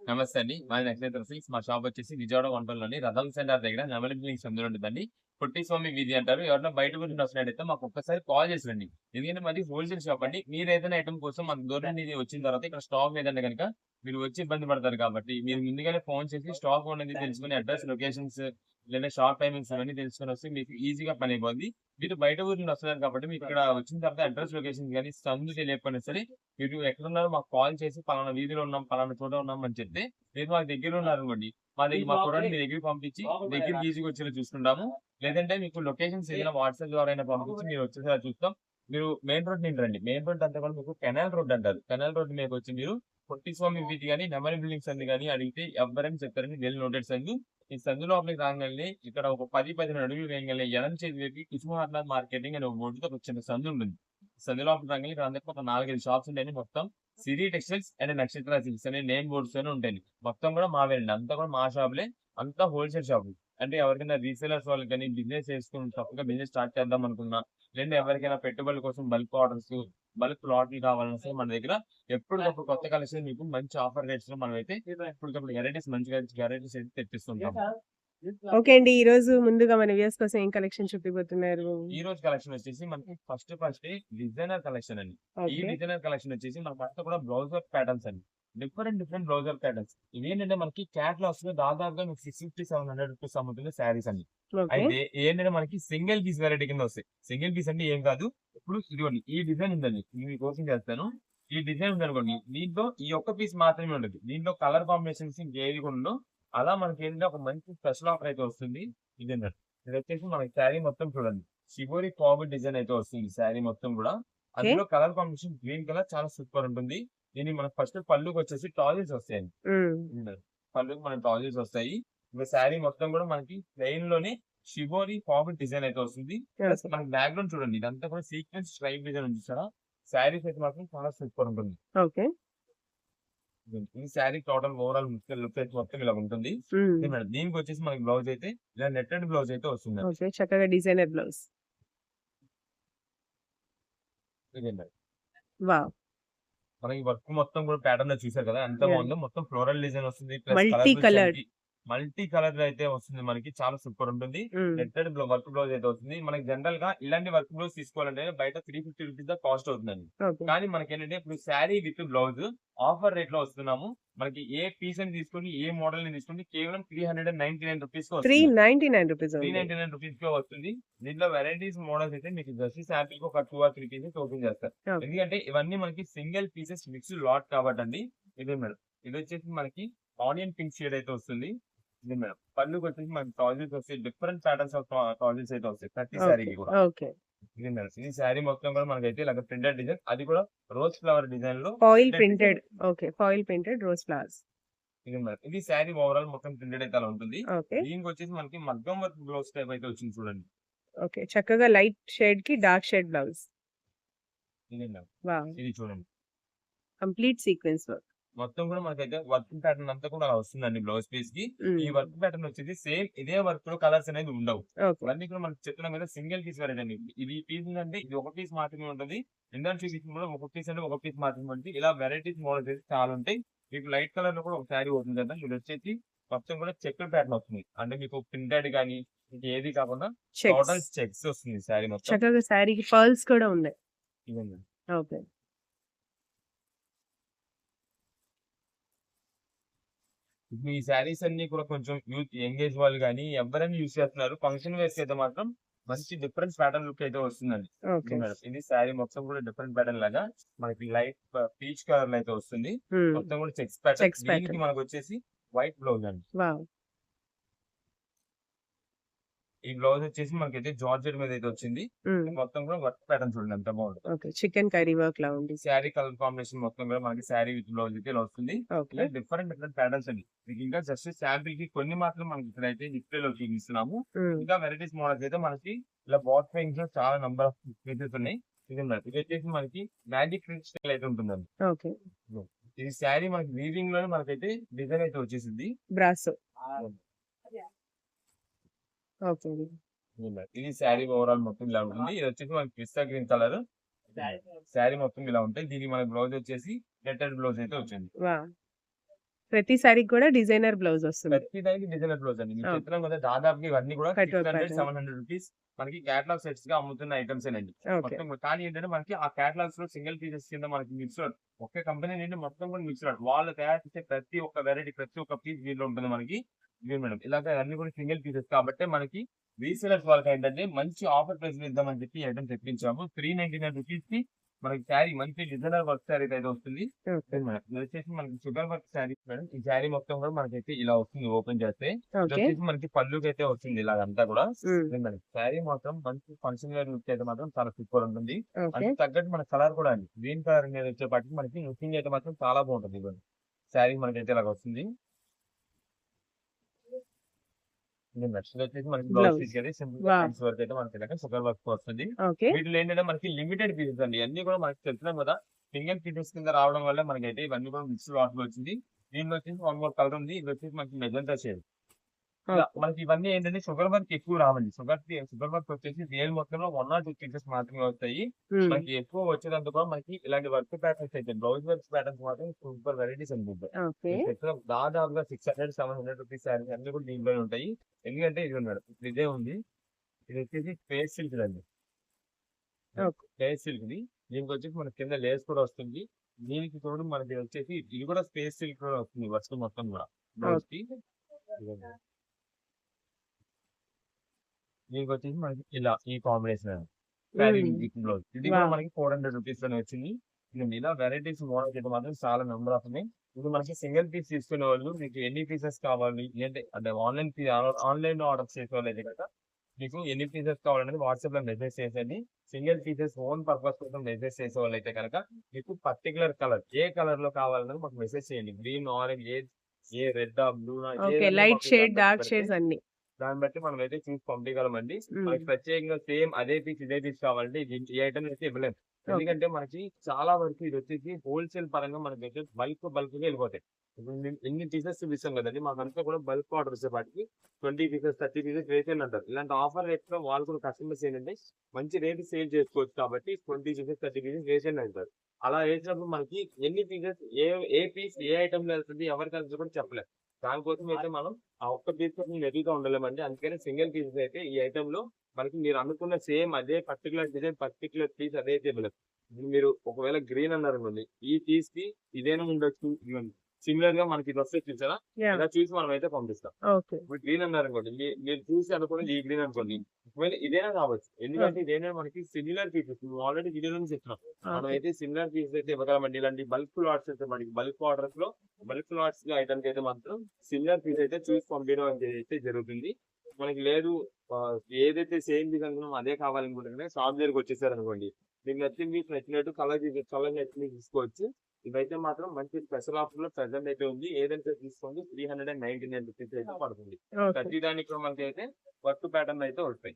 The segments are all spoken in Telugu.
నమస్తే అండి. మాది నక్షత్ర సిల్క్స్. మా షాప్ వచ్చేసి విజయవాడ వంటల్లోని రథం సెంటర్ దగ్గర నెమలి బిల్డింగ్స్ అందులో ఉంటుందండి. పొట్టి స్వామి వీధి అంటారు. ఎవరైనా బయట గురించి వస్తున్నట్టయితే మాకు ఒక్కసారి కాల్ చేసి రండి. ఎందుకంటే మాది హోల్‌సేల్ షాప్ అండి. మీరు ఏదైనా ఐటెమ్ కోసం మాకు దూరం నుండి వచ్చిన తర్వాత ఇక్కడ స్టాక్ లేదంటే గనుక మీరు వచ్చి ఇబ్బంది పడతారు కాబట్టి మీరు ముందుగానే ఫోన్ చేసి స్టాక్ ఉన్నది తెలుసుకొని అడ్రెస్, లొకేషన్స్ లేదా షాప్ టైమింగ్స్ ఇవన్నీ తెలుసుకొని వస్తే మీకు ఈజీగా పని అయిపోద్ది. మీరు బయట ఊరు నుండి వస్తున్నారు కాబట్టి మీకు ఇక్కడ వచ్చిన తర్వాత అడ్రెస్, లొకేషన్స్ గాని సందు తెలియకపోయినా సరే మీరు ఎక్కడున్నారో మాకు కాల్ చేసి పలానా వీధిలో ఉన్నాం, పలానా చోట ఉన్నాం అని చెప్తే మీరు మాకు దగ్గర ఉన్నారనుకోండి. మా కుర్రోడిని మీ దగ్గరికి పంపించి దగ్గరికి ఈజీగా వచ్చేలా చూసుకుంటాము. లేదంటే మీకు లొకేషన్స్ ఏదైనా వాట్సాప్ ద్వారా అయినా పంపించి మీరు వచ్చేసేలా చూస్తాం. మీరు మెయిన్ రోడ్ నుండి రండి. మెయిన్ రోడ్ అంతా కూడా మీకు కెనాల్ రోడ్ అంటారు. కెనాల్ రోడ్ మీదకొచ్చి మీరు పొట్టి స్వామి వీధి గాని, నెమలి బిల్డింగ్స్ సందు గాని అడిగితే ఎవ్వరైనా చెప్తారండి. వెల్ నోటెడ్ సందు. ఈ సందు లోపలికి రాంగాల్నే ఇక్కడ ఒక 10, 15 అడుగులు వేయంగాల్నే ఎడమ చేతి వైపుకి కుసుమహర్నాథ్ మార్కెటింగ్ అని ఒక బోర్డుతో ఒక చిన్న సందు ఉంటుంది. సందు లోపలికి రాంగాల్నే ఇక్కడ అందరికి ఒక 4, 5 షాప్స్ ఉంటాయండి మొత్తం. సిరి టెక్స్టైల్స్ అండ్ నక్షత్ర సిల్క్స్ అనే నేమ్ బోర్డ్స్ తోనే ఉంటాయండి. మొత్తం కూడా మావేనండి. అంతా కూడా మా షాపులే. అంతా హోల్‌సేల్ షాపులు. అంటే ఎవరికైనా రీసేలర్స్ వాళ్ళకి గాని బిజినెస్ చేసుకొని చక్కగా బిజినెస్ స్టార్ట్ చేద్దాం అనుకున్నా, లేదంటే ఎవరికైనా పెట్టుబడుల కోసం బల్క్ ఆర్డర్స్, బల్క్ లాట్లు కావాలన్నా సరే మన దగ్గర ఎప్పటికప్పుడు కొత్త కలెక్షన్ మీకు మంచి ఆఫర్ రేట్స్‌లో మనమైతే ఎప్పటికప్పుడు వెరైటీస్ మంచిగా వెరైటీస్ అయితే తెప్పిస్తుంటాం. ఓకే అండి. ఈరోజు ముందుగా మన వ్యూయర్స్ కోసం ఏం కలెక్షన్ చూపిబోతున్నారు? ఈ రోజు కలెక్షన్ వచ్చేసి మనకి ఫస్టే డిజైనర్ కలెక్షన్ అండి. ఈ ఓకే. డిజైనర్ కలెక్షన్ వచ్చేసి మనకంతా కూడా బ్లౌజ్ వర్క్ ప్యాటర్న్స్ అండి. Different blouse work patterns. ఇవేంటంటే మనకి క్యాటలాగ్స్ లో దాదాపుగా మీకు 650, 700 రూపీస్ అమ్ముతుంది శారీస్ అండి. ఓకే. అయితే ఏంటంటే మనకి సింగిల్ పీస్ వెరైటీ కింద వస్తాయి. సింగిల్ పీస్ అంటే ఏం కాదు. ఇప్పుడు ఇదిగోండి ఈ డిజైన్ ఉందండి. ఇది మీకు ఓపెన్ చేస్తాను. ఈ డిజైన్ ఉందనుకోండి. దీంట్లో ఈ ఒక్క పీస్ మాత్రమే ఉండదు. దీంట్లో కలర్ కాంబినేషన్స్ ఇంకేది కూడా ఉండవు. అలా మనకి ఏంటంటే ఒక మంచి స్పెషల్ ఆఫర్ అయితే వస్తుంది. ఇదన్నట్టు. ఇది వచ్చేసి మనకి శారీ మొత్తం చూడండి. షిబోరి ఫార్వర్డ్ డిజైన్ అయితే వస్తుంది శారీ మొత్తం కూడా. ఓకే. అందులో కలర్ కాంబినేషన్ గ్రీన్ కలర్ చాలా సూపర్ ఉంటుంది. దీనికి మనకు ఫస్ట్ పళ్ళుకొచ్చేసి టాజిల్స్ వస్తాయండి. హ్మ్. హ్మ్. పళ్ళుకి మనకి టాజిల్స్ వస్తాయి. ఇంకా శారీ మొత్తం కూడా మనకి ప్లెయిన్ లోనే షిబోరి ఫార్వర్డ్ డిజైన్ అయితే వస్తుంది. Plus okay. మనకి బ్యాక్‌గ్రౌండ్ చూడండి. ఇదంతా కూడా సీక్వెన్స్ స్ట్రైప్ డిజైన్ ఉంది చూసారా? శారీస్ అయితే మాత్రం చాలా సూపర్ ఉంటుంది. ఓకే. ఈ శారీ టోటల్ ఓవరాల్ లుక్ అయితే మొత్తం ఇలా ఉంటుంది. హ్మ్. ఇదే మేడం. దీనికొచ్చేసి మనకి బ్లౌజ్ అయితే ఇలా నెట్టెడ్ బ్లౌజ్ అయితే వస్తుందండి. ఓకే. చక్కగా డిజైనర్ బ్లౌజ్. ఇదే మేడం. వావ్! మనకి వర్క్ మొత్తం కూడా ప్యాటర్న్ లో చూసారు కదా ఎంత యాహ్! బాగుందో. మొత్తం ఫ్లోరల్ డిజైన్ వస్తుంది. Plus multi colourful coloured. చమ్కీ మల్టీ కలర్ అయితే వస్తుంది మనకి. చాలా సూపర్ ఉంటుంది. హ్మ్. నెట్టెడ్ వర్క్ బ్లౌజ్ అయితే వస్తుంది. మనకి జనరల్ గా ఇలాంటి వర్క్ బ్లౌజ్ తీసుకోవాలంటే బయట 350 రూపీస్ దాకా కాస్ట్ అవుతుందండి. ఓకే. కానీ మనకేంటంటే ఇప్పుడు sari with blouse offer rate లో వస్తున్నాము. మనకి ఏ పీస్ అని తీసుకోండి, ఏ మోడల్ ని తీసుకోండి కేవలం 399 రూపీస్ కి వస్తుంది. 399 రూపీస్ ఓన్లీ. 399 రూపీస్‌కే వస్తుంది. దీంట్లో వెరైటీస్ మోడల్స్ అయితే మీకు జస్ట్ శాంపిల్‌కి ఒక 2 ఆర్ 3 పీసెస్ ఓపెన్ చేస్తారు. ఓకే. ఎందుకంటే ఇవన్నీ మనకి సింగిల్ పీసెస్ మిక్స్డ్ లాట్ కాబట్టండి. ఇదే మేడం. ఇదొచ్చేసి మనకి ఆనియన్ పింక్ షేడ్ అయితే వస్తుంది. ఇది మేడం. పళ్ళుకొచ్చేసి మనకి టాజిల్స్ వస్తాయి. డిఫరెంట్ ప్యాటర్న్స్ ఆఫ్ టాజిల్స్ అయితే వస్తాయి. ప్రతి ఓకే. శారీకి కూడా. ఓకే. ఇది మేడం. ఇది శారీ మొత్తం కూడా మనకైతే ఇలాగ ప్రింటెడ్ డిజైన్. అది కూడా రోజ్ ఫ్లవర్ డిజైన్‌లో foil printed design. Printed. Okay. Foil printed rose flowers. ఇది మేడం. ఇది శారీ ఓవరాల్ మొత్తం ప్రింటెడ్ అయితే అలా ఉంటుంది. ఓకే. దీనికొచ్చేసి మనకి మగ్గం వర్క్ బ్లౌజ్ టైప్ అయితే వచ్చింది చూడండి. ఓకే. చక్కగా లైట్ షేడ్‌కి డార్క్ షేడ్ బ్లౌజ్. ఇదే మేడం. వావ్! ఇది చూడండి. Complete sequence work. మొత్తం కూడా మనకైతే వర్కింగ్ ప్యాటర్న్ అంతా కూడా అలా వస్తుందండి బ్లౌజ్ పీస్‌కి. ఈ హ్మ్. వర్క్ ప్యాటర్న్ వచ్చేసి సేమ్ ఇదే వర్క్‌లో కలర్స్ అనేది ఉండవు. ఓకే. ఇవన్నీ కూడా మనకి చెప్తున్నాం కదా సింగిల్ పీస్ వెరైటీ అండి. ఇది పీస్ ఉందంటే ఇది ఒక పీస్ మాత్రమే ఉంటది. ఇందాక చూపించింది కూడా ఒక పీస్ అంటే ఒక పీస్ మాత్రమే ఉంటది. ఇలా వెరైటీస్ మోడల్స్ అయితే చాలా ఉంటాయి. మీకు లైట్ కలర్‌లో కూడా ఒక శారీ అవుతుంది కదా! ఇదొచ్చేసి మొత్తం కూడా చెక్కుడు ప్యాటర్న్ వస్తుంది. అంటే మీకు ప్రింటెడ్ గాని ఇంకేది కాకుండా చెక్స్. టోటల్ చెక్స్ వస్తుంది శారీ మొత్తం. చక్కగా శారీకి పర్ల్స్ కూడా ఉన్నాయి. ఇదండి. ఓకే. ఇప్పుడు ఈ శారీస్ అన్ని కూడా కొంచెం యూత్ యంగ్ ఏజ్ వాళ్ళు గాని ఎవరైనా యూజ్ చేస్తున్నారు. ఫంక్షన్ వేర్స్ అయితే మాత్రం మంచి డిఫరెంట్ ప్యాటర్న్ లుక్ అయితే వస్తుందండి. ఇది ఓకే. మేడం. ఇది శారీ మొత్తం కూడా డిఫరెంట్ ప్యాటర్న్ లాగా మనకి లైట్ పీచ్ కలర్ లో అయితే వస్తుంది. హ్మ్. మొత్తం కూడా చెక్స్ ప్యాటర్న్. చెక్స్ దీనికి ప్యాటర్న్. మనకు వచ్చేసి వైట్ బ్లౌజ్ అండి. వావ్! ఈ బ్లౌజ్ వచ్చేసి మనకైతే జార్జెట్ మీద అయితే వచ్చింది. హ్మ్. ఇది మొత్తం కూడా వర్క్ ప్యాటర్న్ చూడండి ఎంత బాగుంది. ఓకే. చికెన్ కర్రీ వర్క్‌లా ఈ ఉంది. శారీ కలర్ కాంబినేషన్ మొత్తం కూడా మనకి శారీ విత్ బ్లౌజ్ అయితే ఇలా వస్తుంది. ఇలా ఓకే. డిఫరెంట్ ప్యాటర్న్స్ అండి. మీకు ఇంకా జస్ట్ శాంపిల్ కి కొన్ని మాత్రం మనకి ఇక్కడైతే డిస్ప్లేలో చూపిస్తున్నాము. హ్మ్. ఇంకా వెరైటీస్ మోడల్స్ అయితే మనకి ఇలా బాట్ పెయింట్స్ లో చాలా నంబర్ ఆఫ్ పీసెస్ ఉన్నాయి. ఇది ఉన్నది. ఇది వచ్చేసి మనకి మ్యాజిక్ ప్రింట్ స్టైల్ అయితే ఉంటుందండి. ఓకే. ఇది శారీ మనకి వీవింగ్ లోనే మనకైతే డిజైన్ అయితే వచ్చేసింది. బ్రాసో. ఓకే. ఇది ఉన్నది. ఇది శారీ ఓవరాల్ మొత్తం ఇలా ఉంటుంది. ఇది వచ్చేసి మనకి పిస్తా గ్రీన్ కలర్. శారీ మొత్తం ఇలా ఉంటాయి. దీనికి మన బ్లౌజ్ వచ్చేసి నెట్టెడ్ బ్లౌజ్ అయితే వచ్చింది. వావ్! ప్రతి సారీకి కూడా డిజైనర్ బ్లౌజ్ వస్తుంది. ప్రతి దానికి డిజైనర్ బ్లౌజ్ అండి. మీకు ఓకే. చెప్తున్నాం కదా దాదాపుగా ఇవన్నీ కూడా కట్ వర్క్ 600, ప్యాటర్న్. 700 రూపీస్ మనకి కేటలాగ్ సెట్స్ గా అమ్ముతున్న ఐటమ్స్ అండి. ఓకే. మొత్తం కానీ ఏంటంటే మనకి ఆ కేటలాగ్స్ లో సింగిల్ పీసెస్ కింద మనకి మిక్స్డ్ ఒకే కంపెనీ నుండి మొత్తం కూడా మిక్స్డ్ వాళ్ళు తయారు చేసే ప్రతి ఒక్క వెరైటీ ప్రతి ఒక్క పీస్ దీంట్లో ఉంటుంది మనకి. ఇవి మేడం ఇలాగ అన్ని కూడా సింగిల్ పీసెస్ కాబట్టి మనకి రీసేలర్స్ వాళ్ళకి ఏంటంటే మంచి ఆఫర్ ప్రైస్ ఇద్దామని చెప్పి ఐటమ్ తెప్పించాము. 399 రూపీస్ కి మనకి శారీ మంచి డిజైనర్ వర్క్ శారీ అయితే వస్తుంది. ఓకే. మేడం ఇది వచ్చేసి మనకి షుగర్ వర్క్ శారీ మేడం. ఈ శారీ మొత్తం కూడా మనకైతే ఇలా వస్తుంది ఓపెన్ చేస్తే. ఇది ఓకే. వచ్చేసి మనకి పళ్ళుకి అయితే వస్తుంది ఇలాగంతా కూడా. ఉమ్. ఇది మేడం శారీ మాత్రం మంచి ఫంక్షన్ వేర్ లుక్ అయితే మాత్రం చాలా సూపర్ ఉంటుంది. ఓకే. అంటే తగ్గట్టు మన కలర్ కూడా అండి గ్రీన్ కలర్ మీద వచ్చేపాటికి మనకి లుకింగ్ అయితే మాత్రం చాలా బాగుంటుంది. ఇవ్వండి శారీ మనకైతే ఇలాగ వస్తుంది. ఇది మేడం ఇది వచ్చేసి మనకి బ్లౌజ్ బ్లౌజ్. పీస్ అయితే సింపుల్ వా. హ్యాండ్స్ వర్క్ అయితే మనకి ఇలాగ షుగర్ వర్క్ వస్తుంది. ఓకే. వీటిలో ఏంటంటే మనకి లిమిటెడ్ పీసెస్ అండి అన్ని కూడా మనకి తెలుస్తున్నాం కదా సింగిల్ పీసెస్ కింద రావడం వల్ల మనకైతే ఇవన్నీ కూడా మిక్స్డ్ లాట్ లో వచ్చింది. దీనిలో వచ్చేసి వన్ మోర్ కలర్ ఉంది. ఇది వచ్చేసి మనకి మెజంతా షేడ్. ఇలా ఓకే. మనకి ఇవన్నీ ఏంటంటే షుగర్ వర్క్ ఎక్కువ రావండి. షుగర్ వర్క్ వచ్చేసి రియల్ మొత్తంలో 1 or 2 పీసెస్ మాత్రమే వస్తాయి. ఉమ్. మనకి ఎక్కువ వచ్చేదంతా కూడా మనకి ఇలాంటి వర్క్ ప్యాటర్న్స్ అయితే బ్లౌజ్ వర్క్ ప్యాటర్న్స్ మాత్రం సూపర్ వెరైటీస్ అనుకుంటాయి. ఓకే. దాదాపుగా 600, 700 రూపీస్ శారీస్ అన్ని కూడా దీంట్లోనే ఉంటాయి. ఎందుకంటే ఇది మేడం ఇదే ఉంది. ఇది వచ్చేసి ఫేస్ సిల్క్ అండి. ఓకే. ఫేస్ సిల్క్ ది దీనికి వచ్చేసి మనకి కింద లేస్ కూడా వస్తుంది. దీనికి తోడు మనకి వచ్చేసి ఇది కూడా స్పేస్ సిల్క్ కూడా వస్తుంది వర్క్ మొత్తం కూడా బ్లౌజ్ కి. ఇదిగోండి. దీనికి వచ్చేసి మనకి ఇలా ఈ కాంబినేషన్ శారీ ఉమ్. బ్లౌజ్ ఇది వా. కూడా మనకి 400 రూపీస్ లోనే వచ్చింది. ఇది ఇలా వెరైటీస్ మోడల్స్ అయితే మాత్రం చాలా నెంబర్ ఆఫ్ ఉన్నాయి. ఇప్పుడు మనకి సింగిల్ పీస్ తీసుకునే వాళ్ళు మీకు ఎన్ని పీసెస్ కావాలి అంటే ఆన్లైన్ లో ఆర్డర్ చేసే వాళ్ళు అయితే కనుక మీకు ఎన్ని పీసెస్ కావాలనేది వాట్సాప్ లో మెసేజ్ చేసేది. సింగిల్ పీసెస్ ఓన్ పర్పస్ కోసం మెసేజ్ చేసే వాళ్ళు అయితే కనుక మీకు పర్టికులర్ కలర్ ఏ కలర్ లో కావాలనేది మాకు మెసేజ్ చేయండి. గ్రీన్, ఆరెంజ్ ఏ red blue okay. Light shade dark shades అన్ని. దాన్ని బట్టి మనం అయితే చూసి పంపించగలమండి. ఉమ్. మనకి ప్రత్యేకంగా సేమ్ అదే పీస్ ఇదే పీస్ కావాలంటే ఈ ఐటమ్ అయితే ఇవ్వలేము. ఓకే. ఎందుకంటే మనకి చాలా వరకు ఇది వచ్చేసి హోల్సేల్ పరంగా మనకి అయితే బల్క్ గా వెళ్ళిపోతాయి. ఇప్పుడు ఎన్ని పీసెస్ చూపిస్తాం కదండి మాకంతా కూడా బల్క్ ఆర్డర్ వచ్చేపాటికి 20 పీసెస్ 30 పీసెస్ రేట్ అంటారు. ఇలాంటి ఆఫర్ రేట్ లో వాళ్ళు కూడా కస్టమర్స్ ఏంటంటే మంచి రేట్ సేల్ చేసుకోవచ్చు కాబట్టి 20 పీసెస్ 30 పీసెస్ రేట్ అంటారు. అలా వేసినప్పుడు మనకి ఎన్ని పీసెస్ ఏ పీస్ ఏ ఐటమ్ లో వెళ్తుంది ఎవరికి వెళ్తుంది కూడా చెప్పలేదు. దానికోసం అయితే మనం ఆ ఒక్క పీస్ కోసం రెడీగా ఉండలేమండి. అందుకని సింగిల్ పీసెస్ అయితే ఈ ఐటమ్ లో మనకి మీరు అనుకున్న సేమ్ అదే పర్టికులర్ డిజైన్ పర్టికులర్ పీస్ అదే ఇవ్వలేదు. మీరు ఒకవేళ గ్రీన్ అన్నారు అనుకోండి ఈ పీస్ కి ఇదేనా ఉండొచ్చు సిమిలర్ గా మనకి ఇది వస్తే చూసారా యా. ఇలా చూసి మనం అయితే పంపిస్తాం. ఓకే. ఇప్పుడు గ్రీన్ అన్నారు అనుకోండి మీరు చూసి అనుకోండి ఈ గ్రీన్ అనుకోండి ఒకవేళ ఇదేనా కావచ్చు. ఎందుకంటే ఇదేనా మనకి సిమిలర్ పీసెస్ ఆల్రెడీ వీడియో నుంచి చెప్తున్నాం. మనం ఓకే. అయితే సిమిలర్ పీసెస్ అయితే ఇవ్వగలమండి. ఇలాంటి బల్క్ లాట్స్ అయితే మనకి బల్క్ ఆర్డర్స్ లో బల్క్ లాట్స్ ఐటమ్స్ అయితే మాత్రం సిమిలర్ పీస్ అయితే చూసి పంపించడం అయితే జరుగుతుంది. మనకి లేదు ఏదైతే సేమ్ పీస్ అనుకున్నాం అదే కావాలనుకుంటే షాప్ దగ్గరకు వచ్చేసారు అనుకోండి మీకు నచ్చింది నచ్చినట్టు కలర్ నచ్చింది తీసుకోవచ్చు. ఇవైతే మాత్రం మంచి స్పెషల్ ఆఫర్ లో ప్రెసెంట్ అయితే ఉంది. ఏదైతే తీసుకోండి 399 రూపీస్ అయితే పడుతుంది. ఓకే. ప్రతి దానికి కూడా మనకి అయితే వర్క్ ప్యాటర్న్ అయితే వస్తాయి.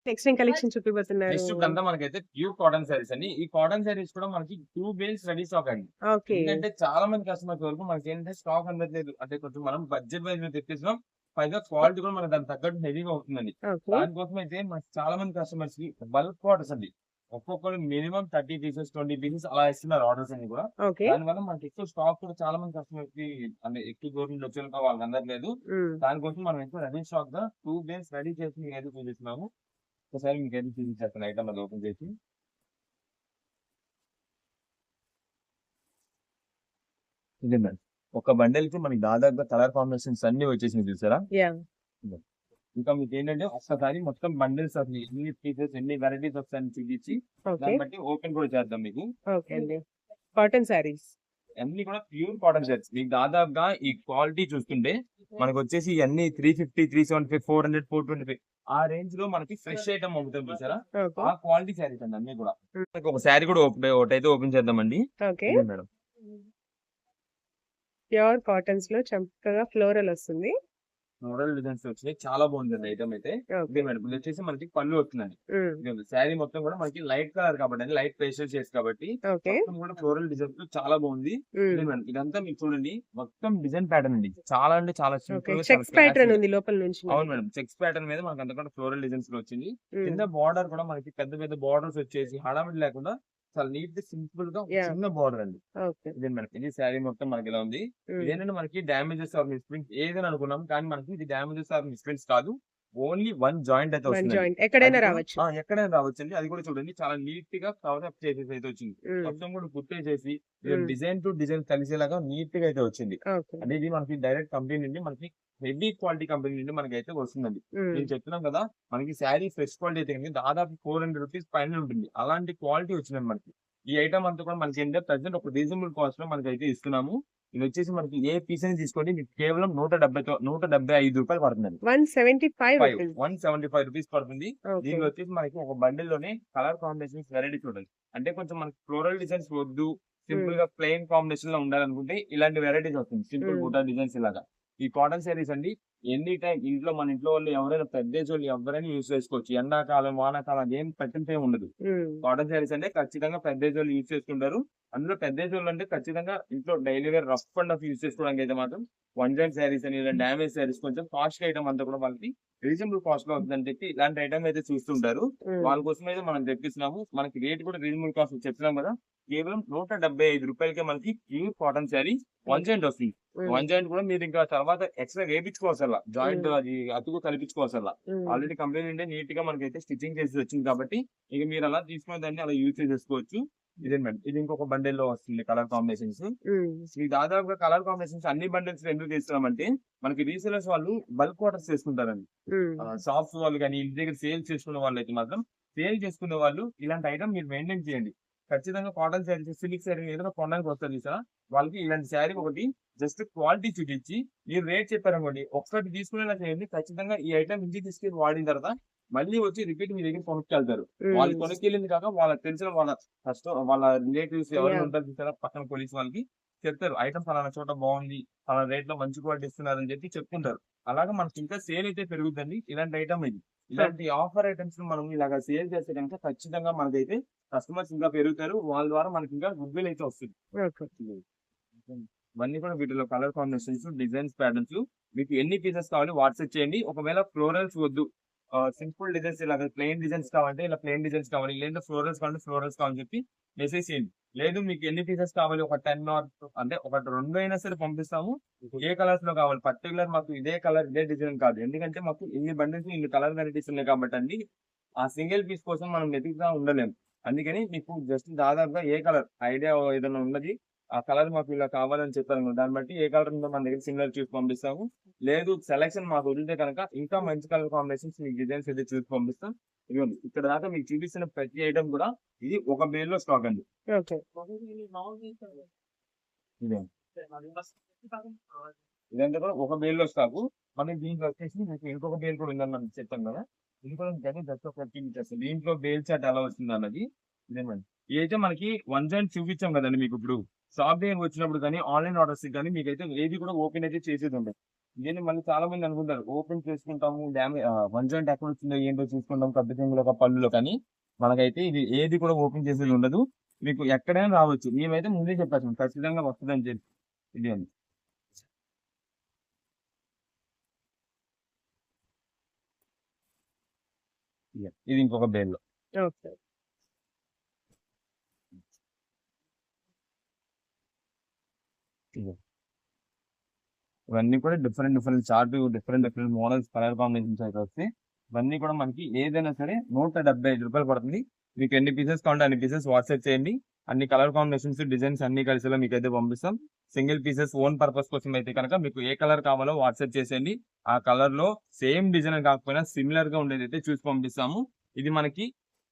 నెక్స్ట్ ఏం కలెక్షన్ చూపిపోతున్నారు? నెక్స్ట్ అంతా మనకైతే ప్యూర్ కాటన్ సారీస్ అండి. ఈ కాటన్ సారీస్ కూడా మనకి 2 బేల్స్ రెడీ స్టాక్ అండి. ఓకే. ఎందుకంటే చాలా మంది కస్టమర్స్ వరకు మనకి ఏంటంటే స్టాక్ అందట్లేదు. అంటే కొంచెం మనం బడ్జెట్ వైజ్ తెప్పిస్తున్నాం. పైగా క్వాలిటీ కూడా మనకి దానికి తగ్గట్టు హెవీగా అవుతుందండి. ఓకే. దానికోసం అయితే మనకి చాలా మంది కస్టమర్స్ కి బల్క్ ఆర్డర్స్ అండి. ఒక్కొక్కరు మినిమం 30 పీసెస్ 20 పీసెస్ అలా ఇస్తున్నారు ఆర్డర్స్ అన్ని కూడా. ఓకే. దానివల్ల మనకి ఎక్కువ స్టాక్ కూడా చాలా మంది కస్టమర్స్ కి అంటే ఎక్కువ దూరం నుంచి వచ్చే వాళ్ళకి అందట్లేదు. ఉమ్. దానికోసం మనం ఎక్కువ రెడీ స్టాక్ గా 2 బేల్స్ రెడీ చేసి మీకు అయితే చూపిస్తున్నాము. ఒకసారి మీకు అయితే చూపించేస్తాను ఐటమ్ అది ఓపెన్ చేసి. ఇదే మేడం ఒక బండిల్ కి మనకి దాదాపుగా కలర్ కాంబినేషన్స్ అన్ని వచ్చేసింది చూసారా. యా. ఇంకా మీకు ఏంటంటే ఒక్కసారి మొత్తం బండిల్స్ అసలు ఎన్ని పీసెస్ ఎన్ని వెరైటీస్ వస్తాయని చూపించి ఓకే. దాన్ని బట్టి ఓపెన్ కూడా చేద్దాం మీకు. ఓకే అండి. కాటన్ సారీస్. అన్ని కూడా ప్యూర్ కాటన్ షర్ట్స్ మీకు దాదాపుగా ఈ క్వాలిటీ చూస్తుంటే మనకు వచ్చేసి ఇవన్నీ 350, 375, 400, 425 ఆ రేంజ్ లో మనకి ఫ్రెష్ ఐటమ్ అమ్ముతాం చూసారా. ఓకే. ఆ క్వాలిటీ శారీస్ అండి అన్ని కూడా. ఒక శారీ కూడా ఒకటైతే ఓపెన్ చేద్దామండి. ఓకే. ఇదే మేడం ప్యూర్ కాటన్స్ లో చక్కగా ఫ్లోరల్ వస్తుంది. మోడల్ డిజైన్స్ వచ్చినాయి చాలా బాగుంది ఐటమ్ అయితే. ఓకే. ఇదే మేడం ఇది వచ్చేసి మనకి పళ్ళు వస్తుందండి. ఉమ్. శారీ మొత్తం కూడా మనకి లైట్ కలర్ కాబట్టి లైట్ పేస్టల్ షేడ్స్ కాబట్టి ఓకే. మొత్తం కూడా ఫ్లోరల్ డిజైన్ చాలా బాగుంది. ఉమ్. ఇదే మేడం ఇదంతా మీకు చూడండి మొత్తం డిజైన్ ప్యాటర్న్ అండి. చాలా అంటే చాలా ఓకే. సింపుల్ గా చెక్స్ ప్యాటర్న్ ఉంది లోపల నుంచి. అవును మేడం చెక్స్ ప్యాటర్న్ మీద మనకి అంతా కూడా ఫ్లోరల్ డిజైన్స్ లో వచ్చింది. ఉమ్. కింద బార్డర్ కూడా మనకి పెద్ద పెద్ద బార్డర్స్ వచ్చేసి హడావిడి లేకుండా చాలా నీట్ సింపుల్ గా యాహ్! చిన్న బార్డర్ అండి. ఓకే. ఇది మనకి ఇది శారీ మొత్తం మనకి ఇలా ఉంది. ఇదేంటంటే మనకి డ్యామేజెస్ ఆర్ మిస్‌ప్రింట్స్ ఏదైనా అనుకున్నాం. కానీ మనకి ఇది డ్యామేజెస్ ఆర్ మిస్‌ప్రింట్స్ కాదు. ఓన్లీ వన్ జాయింట్ అయితే 1 వస్తుందండి. జాయింట్ ఎక్కడైనా అది కూడా రావచ్చు. ఎక్కడైనా రావచ్చండి. అది కూడా చూడండి చాలా నీట్ గా కవర్ అప్ చేసేసి అయితే వచ్చింది. హ్మ్. మొత్తం కూడా కుట్టేసేసి హ్మ్. డిజైన్ టు డిజైన్ కలిసేలాగా నీట్ గా అయితే వచ్చింది. ఓకే. అంటే ఇది మనకి డైరెక్ట్ కంపెనీ నుండి మనకి హెవీ క్వాలిటీ కంపెనీ నుండి మనకైతే వస్తుందండి. హ్మ్. నేను చెప్తున్నాం కదా! మనకి శారీ ఫ్రెష్ క్వాలిటీ అయితే గనుక దాదాపు 400 రూపీస్ పైనే ఉంటుంది. అలాంటి క్వాలిటీ వచ్చిందండి మనకి. ఈ ఐటెమ్ అంతా కూడా మనకి ఏంటంటే ప్రెజెంట్ ఒక రీజనబుల్ కాస్ట్ లో మనకైతే ఇస్తున్నాము. ఇదొచ్చేసి మనకి ఏ పీస్ అయినా తీసుకోండి మీకు కేవలం రూ. 175 పడుతుందండి. 175 5 రూపీస్. 175 రూపీస్ పడుతుంది. ఓకే. దీనిలో వచ్చేసి మనకి ఒక బండిల్ లోనే కలర్ కాంబినేషన్స్ వెరైటీ చూడండి. అంటే కొంచెం మనకి ఫ్లోరల్ డిజైన్స్ వద్దు. సింపుల్ హ్మ్. గా ప్లెయిన్ కాంబినేషన్ లో ఉండాలనుకుంటే ఇలాంటి వెరైటీస్ వస్తుంది. సింపుల్ హ్మ్. బూటా డిజైన్స్ ఇలాగా. ఈ కాటన్ శారీస్ అండి ఎనీ టైమ్ మన ఇంట్లో వాళ్ళు ఎవరైనా పెద్ద ఏజ్ వాళ్ళు ఎవరైనా యూజ్ చేసుకోవచ్చు. ఎండాకాలం, వానాకాలం ఏం పట్టింపు ఏమి ఉండదు. హ్మ్. కాటన్ శారీస్ అంటే ఖచ్చితంగా పెద్ద ఏజ్ వాళ్ళు యూజ్ చేసుకుంటారు. అందులో పెద్ద ఏజ్ వాళ్ళు అంటే ఖచ్చితంగా ఇంట్లో daily wear rough and rough use చేసుకోవడానికి అయితే మాత్రం వన్ జాయింట్ శారీస్ అని ఇలా డామేజ్ శారీస్ కొంచెం కాస్ట్లీ ఐటమ్ అంతా కూడా వాళ్ళకి రీజనబుల్ కాస్ట్ లో అవుతుందని చెప్పి ఇలాంటి ఐటమ్ అయితే చూస్తుంటారు. వాళ్ళ హ్మ్. కోసం అయితే మనం తెప్పిస్తున్నాము. మనకి రేట్ కూడా రీజనబుల్ కాస్ట్ చెప్తున్నాం కదా! కేవలం రూ. 175 మనకి pure cotton sari one joint వస్తుంది. హ్మ్. వన్ జాయింట్ కూడా మీరు ఇంకా తర్వాత ఎక్స్‌ట్రా వేపించుకోవసరలా. జాయింట్ హ్మ్. అది అతుకు కలిపించుకోవసరలా. హ్మ్. ఆల్రెడీ కంపెనీ నుండే నీట్ గా మనకైతే స్టిచ్చింగ్ చేసి వచ్చింది కాబట్టి ఇక మీరు అలా తీసుకున్న దాన్ని అలా యూజ్ చేసేసుకోవచ్చు. ఇదే మేడం. ఇది ఇంకొక బండిల్ లో వస్తుంది కలర్ కాంబినేషన్స్. హ్మ్. ఈ దాదాపుగా కలర్ కాంబినేషన్స్ అన్ని బండిల్స్ ఎందుకు తీస్తున్నామంటే మనకి రీసేలర్స్ వాళ్ళు బల్క్ ఆర్డర్స్ చేసుకుంటారండి. హ్మ్. షాప్స్ వాళ్ళు గాని ఇంటి దగ్గర సేల్ చేసుకునే వాళ్ళైతే మాత్రం సేల్ చేసుకునే వాళ్ళు ఇలాంటి ఐటమ్ మీరు మెయింటైన్ చేయండి. ఖచ్చితంగా కాటన్ శారీస్, సిల్క్ శారీ ఏదైనా కొనడానికి వస్తారు చూసారా? వాళ్ళకి ఇలాంటి శారీ ఒకటి జస్ట్ క్వాలిటీ చూపించి మీరు రేట్ చెప్పారనుకోండి ఒక్కటి తీసుకునేలా చేయండి. ఖచ్చితంగా ఈ ఐటమ్ ఇంటికి తీసుకెళ్ళి వాడిన తర్వాత మళ్ళీ వచ్చి రిపీట్ మీ దగ్గర కొనుక్కెళ్తారు. వాళ్ళు హ్మ్. కొనుక్కెళ్ళింది కాక వాళ్ళకి తెలిసిన వాళ్ళ రిలేటివ్స్ ఎవరైనా యాహ్! ఉంటారు చూసారా? పక్కన కొలీగ్స్ వాళ్ళకి చెప్తారు. ఐటమ్ పలానా చోట బాగుంది. పలానా రేట్ లో మంచి క్వాలిటీ ఇస్తున్నారని చెప్పి చెప్తుంటారు. అలాగా మనకి ఇంకా సేల్ అయితే పెరుగుద్దండి. ఇలాంటి ఐటమ్ ఇది. ఓకే. ఇలాంటి ఆఫర్ ఐటమ్స్ మనం ఇలాగ సేల్ చేస్తే గనుక ఖచ్చితంగా మనకైతే కస్టమర్స్ ఇంకా పెరుగుతారు. వాళ్ళ ద్వారా మనకి ఇంకా గుడ్ విల్ అయితే వస్తుంది. ఓకే. ఇవన్నీ కూడా వీటిలో కలర్ కాంబినేషన్స్, డిజైన్స్, ప్యాటర్న్స్ మీకు ఎన్ని పీసెస్ కావాలి వాట్సాప్ చేయండి. ఒకవేళ ఫ్లోరల్స్ వద్దు. సింపుల్ డిజైన్స్ ఇలాగ ప్లెయిన్ డిజైన్స్ కావాలంటే ఇలా ప్లెయిన్ డిజైన్స్ కావాలి. లేదంటే ఫ్లోరల్స్ కావాలంటే ఫ్లోరల్స్ కావాలని చెప్పి మెసేజ్ చేయండి. లేదు మీకు ఎన్ని పీసెస్ కావాలి ఒక 10 ఆర్ అంటే ఒక 2 అయినా సరే పంపిస్తాము. ఏ కలర్స్ లో కావాలి పర్టిక్యులర్ మాకు ఇదే కలర్ ఇదే డిజైన్ కాదు. ఎందుకంటే మాకు ఇన్ని బండిల్స్ ఇన్ని కలర్ వెరైటీస్ ఉన్నాయి కాబట్టి అండి ఆ సింగిల్ పీస్ కోసం మనం వెతుకుతా ఉండలేము. అందుకని మీకు జస్ట్ దాదాపుగా ఏ కలర్ ఐడియా ఏదైనా ఉన్నది ఆ కలర్ మాకు ఇలా కావాలని చెప్పారనుకో దాన్ని బట్టి ఏ కలర్ ఉందో మన దగ్గర సిమిలర్ చూసి పంపిస్తాము. లేదు సెలక్షన్ మాకు వదిలితే కనుక ఇంకా మంచి కలర్ కాంబినేషన్స్ మీకు డిజైన్స్ అయితే చూసి పంపిస్తాం. ఇదిగోండి ఇక్కడ దాకా మీకు చూపిస్తున్న ప్రతి ఐటమ్ కూడా ఇది ఒక బేల్ లో స్టాక్ అండి. ఓకే. ఇదే ఇదంతా కూడా ఒక బేల్ లో స్టాకు. మనకి దీంట్లో వచ్చేసి మీకు ఇంకొక బేల్ కూడా ఉందని మనం చెప్పాం కదా! ఇది కూడా కానీ జస్ట్ ఒక 15 మీటర్స్. దీంట్లో బేల్ చార్ట్ ఎలా వస్తుంది అన్నది ఇదేనండి. ఇదైతే మనకి వన్ జాయింట్ చూపించాం కదండి మీకు ఇప్పుడు. షాప్ దగ్గరికి వచ్చినప్పుడు కానీ ఆన్‌లైన్ ఆర్డర్స్ కానీ మీకైతే ఏది కూడా ఓపెన్ అయితే చేసేది ఉండదు. ఇదేంటి మళ్ళీ చాలా మంది అనుకుంటారు ఓపెన్ చేసుకుంటాము వన్ జాయింట్ ఎక్కడ వచ్చిందో ఏంటో చూసుకుంటాం పెద్ద చెంగులో ఒక పళ్ళులో కానీ మనకైతే ఇది ఏది కూడా ఓపెన్ చేసేది ఉండదు. మీకు ఎక్కడైనా రావచ్చు. మేమైతే ముందే చెప్పేసాం ఖచ్చితంగా వస్తదని చెప్పి. ఇది అండి. ఇది ఇంకొక బేల్. ఓకే. ఇదే. ఇవన్నీ కూడా different different chart different models colour combinations అయితే వస్తాయి. ఇవన్నీ కూడా మనకి ఏదైనా సరే రూ. 175 పడుతుంది. మీకు ఎన్ని పీసెస్ కావాలంటే అన్ని పీసెస్ వాట్సాప్ చేయండి. అన్ని కలర్ కాంబినేషన్స్, డిజైన్స్ అన్ని కలిసేలా మీకైతే పంపిస్తాం. సింగిల్ పీసెస్ ఓన్ పర్పస్ కోసం అయితే కనుక మీకు ఏ కలర్ కావాలో వాట్సాప్ చేసేయండి. ఆ కలర్ లో సేమ్ డిజైన్ కాకపోయినా సిమిలర్ గా ఉండేది అయితే చూసి పంపిస్తాము. ఇది మనకి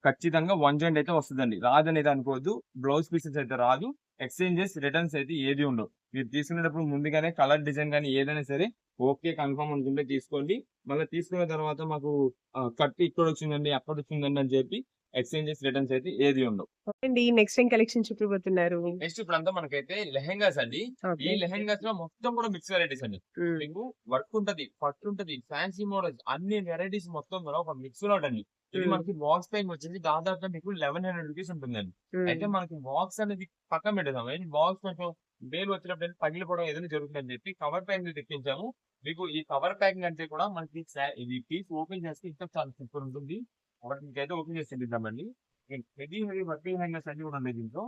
ఖచ్చితంగా వన్ జాయింట్ అయితే వస్తుందండి. రాదనేది అనుకోవద్దు. బ్లౌజ్ పీసెస్ అయితే రాదు. ఎక్స్చేంజెస్, రిటర్న్స్ అయితే ఏది ఉండవు. మీరు తీసుకునేటప్పుడు ముందుగానే కలర్ డిజైన్ గాని ఏదైనా సరే ఓకే కన్ఫర్మ్ అనుకుంటే తీసుకోండి. మళ్ళీ తీసుకున్న తర్వాత మాకు కట్ ఇక్కడొచ్చిందండి, అక్కడొచ్చిందండి అని చెప్పి ఎక్స్చేంజెస్, రిటర్న్స్ అయితే ఏది ఉండవు. ఓకే అండి. నెక్స్ట్ ఏం కలెక్షన్ చూపిపోతున్నారు? నెక్స్ట్ ఇప్పుడంతా మనకైతే లెహెంగాస్ అండి. ఈ ఓకే. లెహెంగాస్ లో మొత్తం కూడా మిక్స్ వెరైటీస్ అండి. హ్మ్. మీకు వర్క్ ఉంటది, పట్టు ఉంటది, ఫ్యాన్సీ మోడల్స్ అన్ని వెరైటీస్ మొత్తం కూడా ఒక మిక్స్ లాట్ అండి. ఇది హ్మ్. మనకి బాక్స్ ప్రైస్ వచ్చేసి దాదాపుగా మీకు 1100 రూపీస్ ఉంటుందండి. అయితే హ్మ్. మనకి బాక్స్ అనేది పక్కన పెట్టేసాం. ఏంటి బాక్స్ కొంచెం బేల్ వచ్చినప్పుడు పగిలిపోవడం ఏదైనా జరుగుతుందని చెప్పి కవర్ ప్యాకింగ్ తెప్పించాము. మీకు ఈ కవర్ ప్యాకింగ్ అంటే కూడా మనకి ఇది పీస్ ఓపెన్ చేస్తే ఇంకా చాలా సూపర్ ఉంటుంది. ఒకటి మీకైతే ఓపెన్ చేసి చూపిద్దామండి. హెవీ హెవీ వర్కింగ్ హ్యాంగర్స్ అన్ని కూడా ఉన్నాయి దీంట్లో.